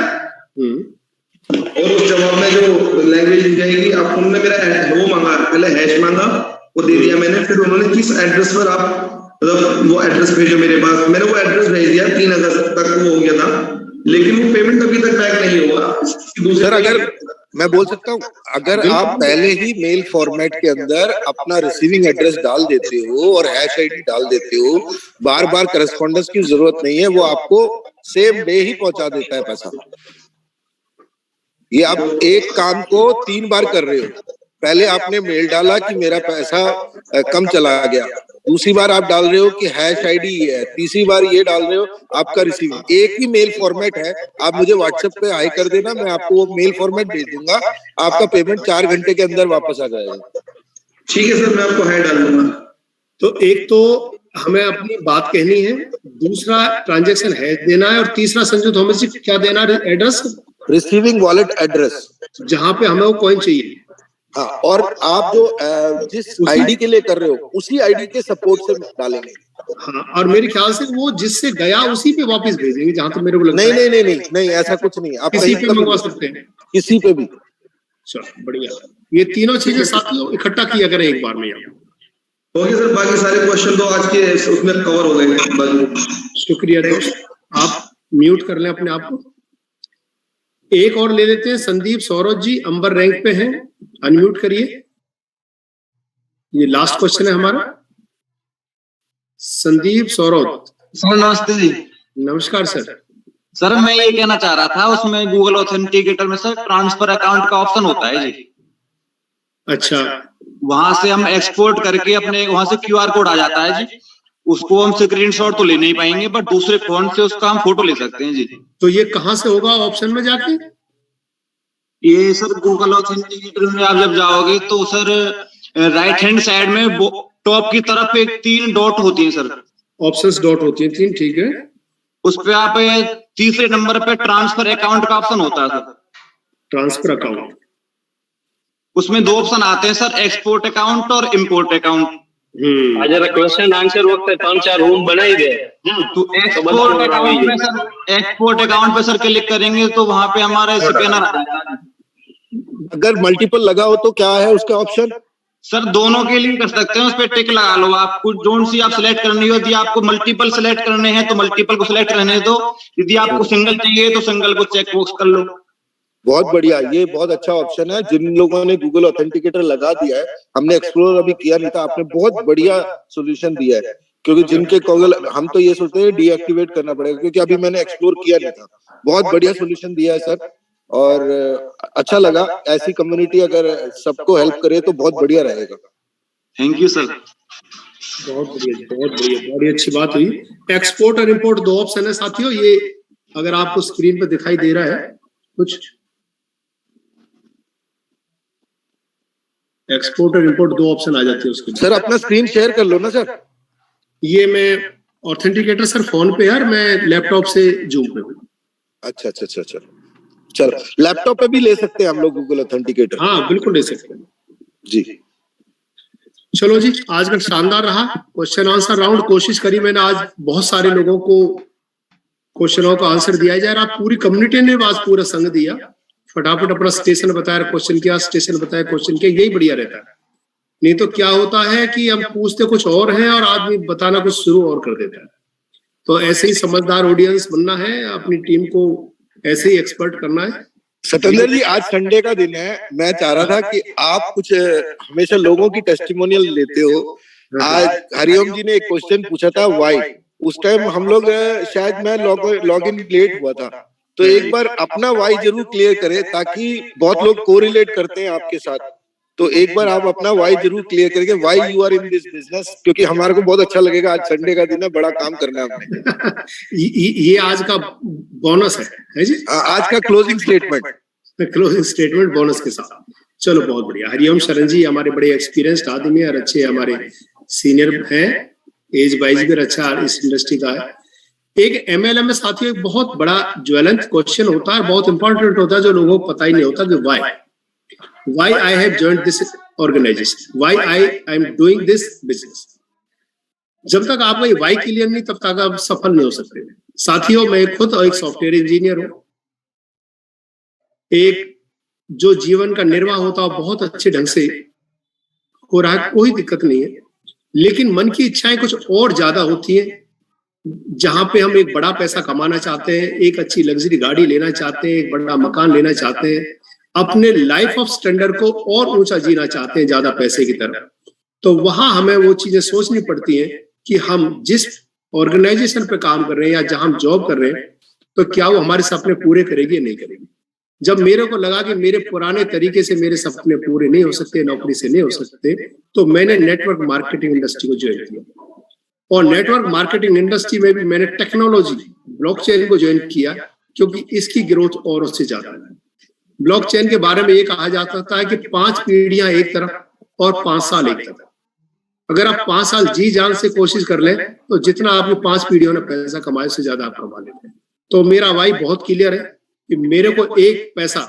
और उस जवाब में जो लैंग्वेज दी जाएगी आप, उन्होंने मेरा वो मांगा, पहले हैश मांगा, वो दे दिया मैंने। फिर उन्होंने किस एड्रेस पर आप मतलब वो एड्रेस भेजो मेरे पास, मैंने वो एड्रेस भेज दिया। 3 अगस्त तक वो हो गया था, लेकिन वो पेमेंट अभी तक बैक नहीं हुआ। सर अगर मैं बोल सकता हूँ, अगर आप पहले ही मेल फॉर्मेट के अंदर अपना रिसीविंग एड्रेस डाल देते हो और हैश आईडी डाल देते हो, बार बार करस्पॉन्डेंस की जरूरत नहीं है, वो आपको सेम डे ही पहुंचा देता है पैसा। ये आप एक काम को 3 बार कर रहे हो। पहले आपने मेल डाला कि मेरा पैसा कम चला गया, दूसरी बार आप डाल रहे हो कि हैश आईडी ये है, तीसरी बार ये डाल रहे हो आपका रिसीविंग। एक ही मेल फॉर्मेट है, आप मुझे व्हाट्सएप पे हाई कर देना, मैं आपको वो मेल फॉर्मेट भेज दूंगा, आपका पेमेंट 4 घंटे के अंदर वापस आ जाएगा। ठीक है सर, मैं आपको हाई डाल दूंगा। तो एक तो हमें अपनी बात कहनी है, दूसरा ट्रांजैक्शन हैश देना है, और तीसरा संजू थॉमस जी क्या देना है? एड्रेस, रिसीविंग वॉलेट एड्रेस, जहां पे हमें वो कॉइन चाहिए। हाँ, और आप जो जिस आईडी के लिए कर रहे हो उसी आईडी के सपोर्ट से डालेंगे। हाँ, और मेरे ख्याल से वो जिससे गया उसी पे वापस भेजेंगे, जहां तक मेरे को लगता है। नहीं, ऐसा कुछ नहीं, आप किसी पे मंगवा सकते हैं, किसी पे भी। चलो बढ़िया, ये तीनों चीजें साथियों इकट्ठा किया करें एक बार में। ओके सर, बाकी सारे क्वेश्चन तो आज के उसमें कवर हो गए। शुक्रिया दोस्त, आप म्यूट कर लें अपने आप को। एक और ले लेते हैं, संदीप सौरभ जी अंबर रैंक पे हैं, अनम्यूट करिए। ये लास्ट क्वेश्चन है हमारा। संदीप सौरभ सर नमस्ते जी। नमस्कार सर। सर मैं ये कहना चाह रहा था, उसमें गूगल ऑथेंटिकेटर में सर ट्रांसफर अकाउंट का ऑप्शन होता है जी। अच्छा, वहां से हम एक्सपोर्ट करके अपने वहां से क्यूआर कोड आ जाता है जी, उसको हम स्क्रीनशॉट तो ले नहीं पाएंगे, बट दूसरे फोन से उसका हम फोटो ले सकते हैं जी। तो ये कहाँ से होगा? ऑप्शन में जाके ये सर गूगल ऑथेंटिकेटर में आप जब जाओगे तो सर राइट हैंड साइड में टॉप की तरफ एक 3 डॉट होती है सर, ऑप्शंस डॉट होती है 3, ठीक है। उस पे आप तीसरे नंबर पे ट्रांसफर अकाउंट का ऑप्शन होता है सर। ट्रांसफर अकाउंट, उसमें 2 ऑप्शन आते हैं सर, एक्सपोर्ट अकाउंट और इम्पोर्ट अकाउंट। जरा क्वेश्चन आंसर वक्त 5-4 रूम बना ही गए। तो एक्सपोर्ट अकाउंट पे सर क्लिक करेंगे तो वहां पे हमारा स्कैनर आ जाएगा। अगर मल्टीपल लगा हो तो क्या है उसका ऑप्शन? सर दोनों के लिए कर सकते हैं, उस पर टिक लगा लो। आपको जोन सी आप सिलेक्ट करनी हो, यदि आपको मल्टीपल सिलेक्ट करने हैं तो मल्टीपल को सिलेक्ट करने दो, यदि आपको सिंगल चाहिए तो सिंगल को चेक बॉक्स कर लो। बहुत बढ़िया, ये बहुत अच्छा ऑप्शन है। जिन लोगों ने गूगल ऑथेंटिकेटर लगा दिया है, हमने एक्सप्लोर अभी किया नहीं था, आपने बहुत बढ़िया सोल्यूशन दिया है। क्योंकि जिनके गूगल, हम तो ये सोचते हैं डीएक्टिवेट करना पड़ेगा, क्योंकि अभी मैंने एक्सप्लोर किया नहीं था। बहुत बढ़िया सोल्यूशन दिया है सर, और अच्छा लगा। ऐसी कम्युनिटी अगर सबको हेल्प करे तो बहुत बढ़िया रहेगा। Thank you sir. बहुत बढ़िया, बहुत बढ़िया, बड़ी अच्छी बात हुई। एक्सपोर्ट और इंपोर्ट 2 ऑप्शन है साथियों, ये अगर आपको स्क्रीन पे दिखाई दे रहा है कुछ, एक्सपोर्ट और इंपोर्ट 2 ऑप्शन आ जाते हैं उसके। सर अपना स्क्रीन शेयर कर लो ना सर। ये मैं ऑथेंटिकेटर सर फोन पे यार, मैं लैपटॉप से जूम पे हूँ। अच्छा, चलो लैपटॉप पे भी ले सकते हैं हम लोग गूगल ऑथेंटिकेटर। हाँ बिल्कुल ले सकते हैं जी। चलो जी, आज का शानदार रहा क्वेश्चन आंसर राउंड। कोशिश करी मैंने आज बहुत सारे लोगों को क्वेश्चनों का आंसर दिया जाए। आप पूरी कम्युनिटी ने आज पूरा संग दिया, फटाफट अपना स्टेशन बताया, क्वेश्चन किया, स्टेशन बताया, क्वेश्चन किया, यही बढ़िया रहता है। नहीं तो क्या होता है कि हम पूछते कुछ और हैं और आदमी बताना कुछ शुरू और कर देता है। तो ऐसे ही समझदार ऑडियंस बनना है, अपनी टीम को ऐसे ही एक्सपर्ट करना है। सतेंद्र जी, आज संडे का दिन है, मैं चाह रहा था कि आप कुछ हमेशा लोगों की टेस्टिमोनियल लेते हो। आज हरिओम जी ने एक क्वेश्चन पूछा था व्हाई, उस टाइम हम लोग शायद मैं लॉग इन लेट हुआ था, तो एक बार अपना व्हाई जरूर क्लियर करें ताकि बहुत लोग कोरिलेट करते हैं आपके साथ। तो एक बार आप अपना व्हाई जरूर क्लियर करेंगे, why you are in this business, क्योंकि हमारे को बहुत अच्छा लगेगा। आज संडे का दिन है, बड़ा काम करना है हमने। ये आज का बोनस है जी, आज का क्लोजिंग स्टेटमेंट बोनस के साथ। चलो बहुत बढ़िया। हरिओम शरण जी हमारे बड़े एक्सपीरियंस्ड आदमी है और अच्छे हमारे सीनियर हैं, एज वाइज भी अच्छा इस इंडस्ट्री का है। एक MLM में साथियों एक बहुत बड़ा ज्वलंत क्वेश्चन होता है, बहुत इंपॉर्टेंट होता है, जो लोगों को पता ही नहीं होता कि why I have joined this organization, why I am doing this business। जब तक आपका ये why क्लियर नहीं, तब तक आप सफल नहीं हो सकते। साथियों, मैं खुद एक सॉफ्टवेयर इंजीनियर हूँ। एक जो जीवन का निर्वाह होता है बहुत अच्छे ढंग से हो रहा है, कोई दिक्कत नहीं है, लेकिन मन की इच्छाएं कुछ और ज्यादा होती है। जहां पे हम एक बड़ा पैसा कमाना चाहते हैं, एक अच्छी लग्जरी गाड़ी लेना चाहते हैं, एक बड़ा मकान लेना चाहते हैं, अपने लाइफ ऑफ स्टैंडर्ड को और ऊंचा जीना चाहते हैं ज्यादा पैसे की तरफ, तो वहां हमें वो चीजें सोचनी पड़ती हैं कि हम जिस ऑर्गेनाइजेशन पे काम कर रहे हैं या जहां हम जॉब कर रहे हैं, तो क्या वो हमारे सपने पूरे करेगी या नहीं करेगी। जब मेरे को लगा कि मेरे पुराने तरीके से मेरे सपने पूरे नहीं हो सकते, नौकरी से नहीं हो सकते, तो मैंने नेटवर्क मार्केटिंग इंडस्ट्री को ज्वाइन किया। और नेटवर्क मार्केटिंग इंडस्ट्री में भी मैंने टेक्नोलॉजी ब्लॉकचेन को ज्वाइन किया, क्योंकि इसकी ग्रोथ और उससे ज्यादा है। ब्लॉकचेन के बारे में ये कहा जा सकता है कि 5 पीढ़ियां एक तरफ और 5 साल एक तरफ। अगर आप 5 साल जी जान से कोशिश कर लें, तो जितना आपने 5 पीढ़ियों ने पैसा कमाया, उससे ज्यादा आप कमा लेते हैं। तो मेरा वाई बहुत क्लियर है कि मेरे को एक पैसा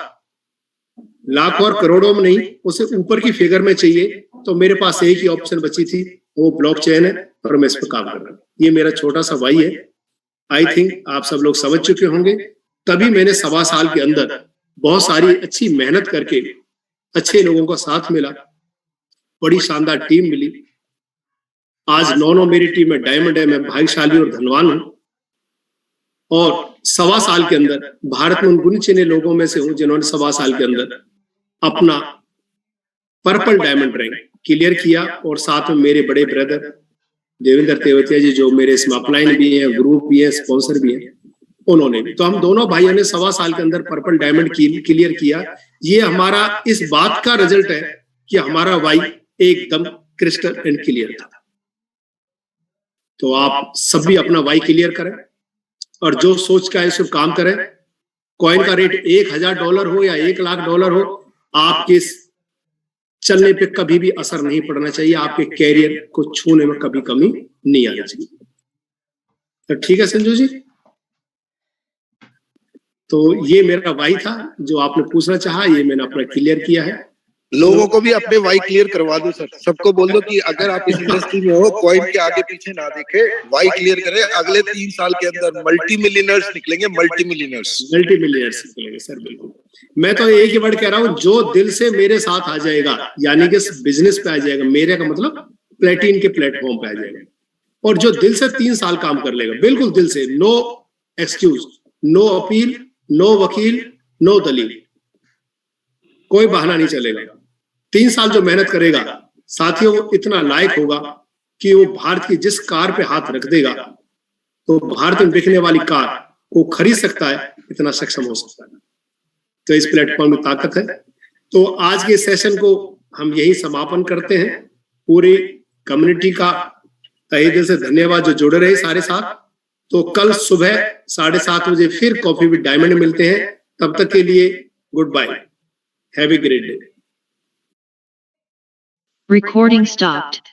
लाख और करोड़ों में नहीं, उससे ऊपर की फिगर में चाहिए। तो मेरे पास एक ही ऑप्शन बची थी, वो ब्लॉकचेन है, और मैं इस पर काम कर रहा हूँ। ये मेरा छोटा सा वाई है। आई थिंक आप सब लोग समझ चुके होंगे। तभी मैंने 1.25 साल के अंदर बहुत सारी अच्छी मेहनत करके अच्छे लोगों का साथ मिला, बड़ी शानदार टीम मिली। आज 9 मेरी टीम में डायमंड है। मैं भाग्यशाली और धनवान हूं, और 1.25 साल के अंदर भारत में उन गिने लोगों में से हूं जिन्होंने 1.25 साल के अंदर अपना पर्पल डायमंड रैंक क्लियर किया। और साथ में मेरे बड़े ब्रदर देवेंद्र तेवतिया जी, जो मेरे इसमें अपलाइन भी हैं, ग्रुप भी है, स्पॉन्सर भी है, उन्होंने भी। तो हम दोनों भाइयों ने 1.25 साल के अंदर पर्पल डायमंड क्लियर किया। ये हमारा इस बात का रिजल्ट है कि हमारा वाई एकदम क्रिस्टल एंड क्लियर था। तो आप सब भी अपना वाई क्लियर करें, और जो सोच का है सिर्फ काम करें। कॉइन का रेट $1000 हो या $1,00,000 हो, आपके चलने पे कभी भी असर नहीं पड़ना चाहिए। आपके कैरियर को छूने में कभी कमी नहीं आनी चाहिए। तो ठीक है संजू जी, तो ये मेरा वाई था जो आपने पूछना चाहा, ये मैंने अपना क्लियर किया है। लोगों को भी अपने वाई क्लियर करवा दो सर, सबको बोल दो कि अगर आप इस इंडस्ट्री में हो, कॉइन के आगे पीछे ना देखे, वाई क्लियर करें। अगले 3 साल के अंदर मल्टी मिलियनर्स निकलेंगे, मल्टी मिलियनर्स निकलेंगे सर। बिल्कुल, मैं तो एक ही वर्ड कह रहा हूँ, जो दिल से मेरे साथ आ जाएगा, यानी कि बिजनेस पे आ जाएगा, मेरे का मतलब प्लेटिन के प्लेटफॉर्म पे आ जाएगा, और जो दिल से 3 साल काम कर लेगा, बिल्कुल दिल से, no excuse, no appeal, no वकील, नो दलील, कोई बहाना नहीं चलेगा। 3 साल जो मेहनत करेगा साथियों, वो इतना लायक होगा कि वो भारत की जिस कार पे हाथ रख देगा, तो भारत में बिकने वाली कार को खरीद सकता है, इतना सक्षम हो सकता है। तो इस प्लेटफॉर्म में ताकत है। तो आज के सेशन को हम यही समापन करते हैं। पूरी कम्युनिटी का तहे दिल से धन्यवाद जो जुड़े रहे सारे साथ। तो कल सुबह 7:30 बजे फिर कॉफी विद डायमंड मिलते हैं। तब तक के लिए goodbye, have a great day. Recording stopped.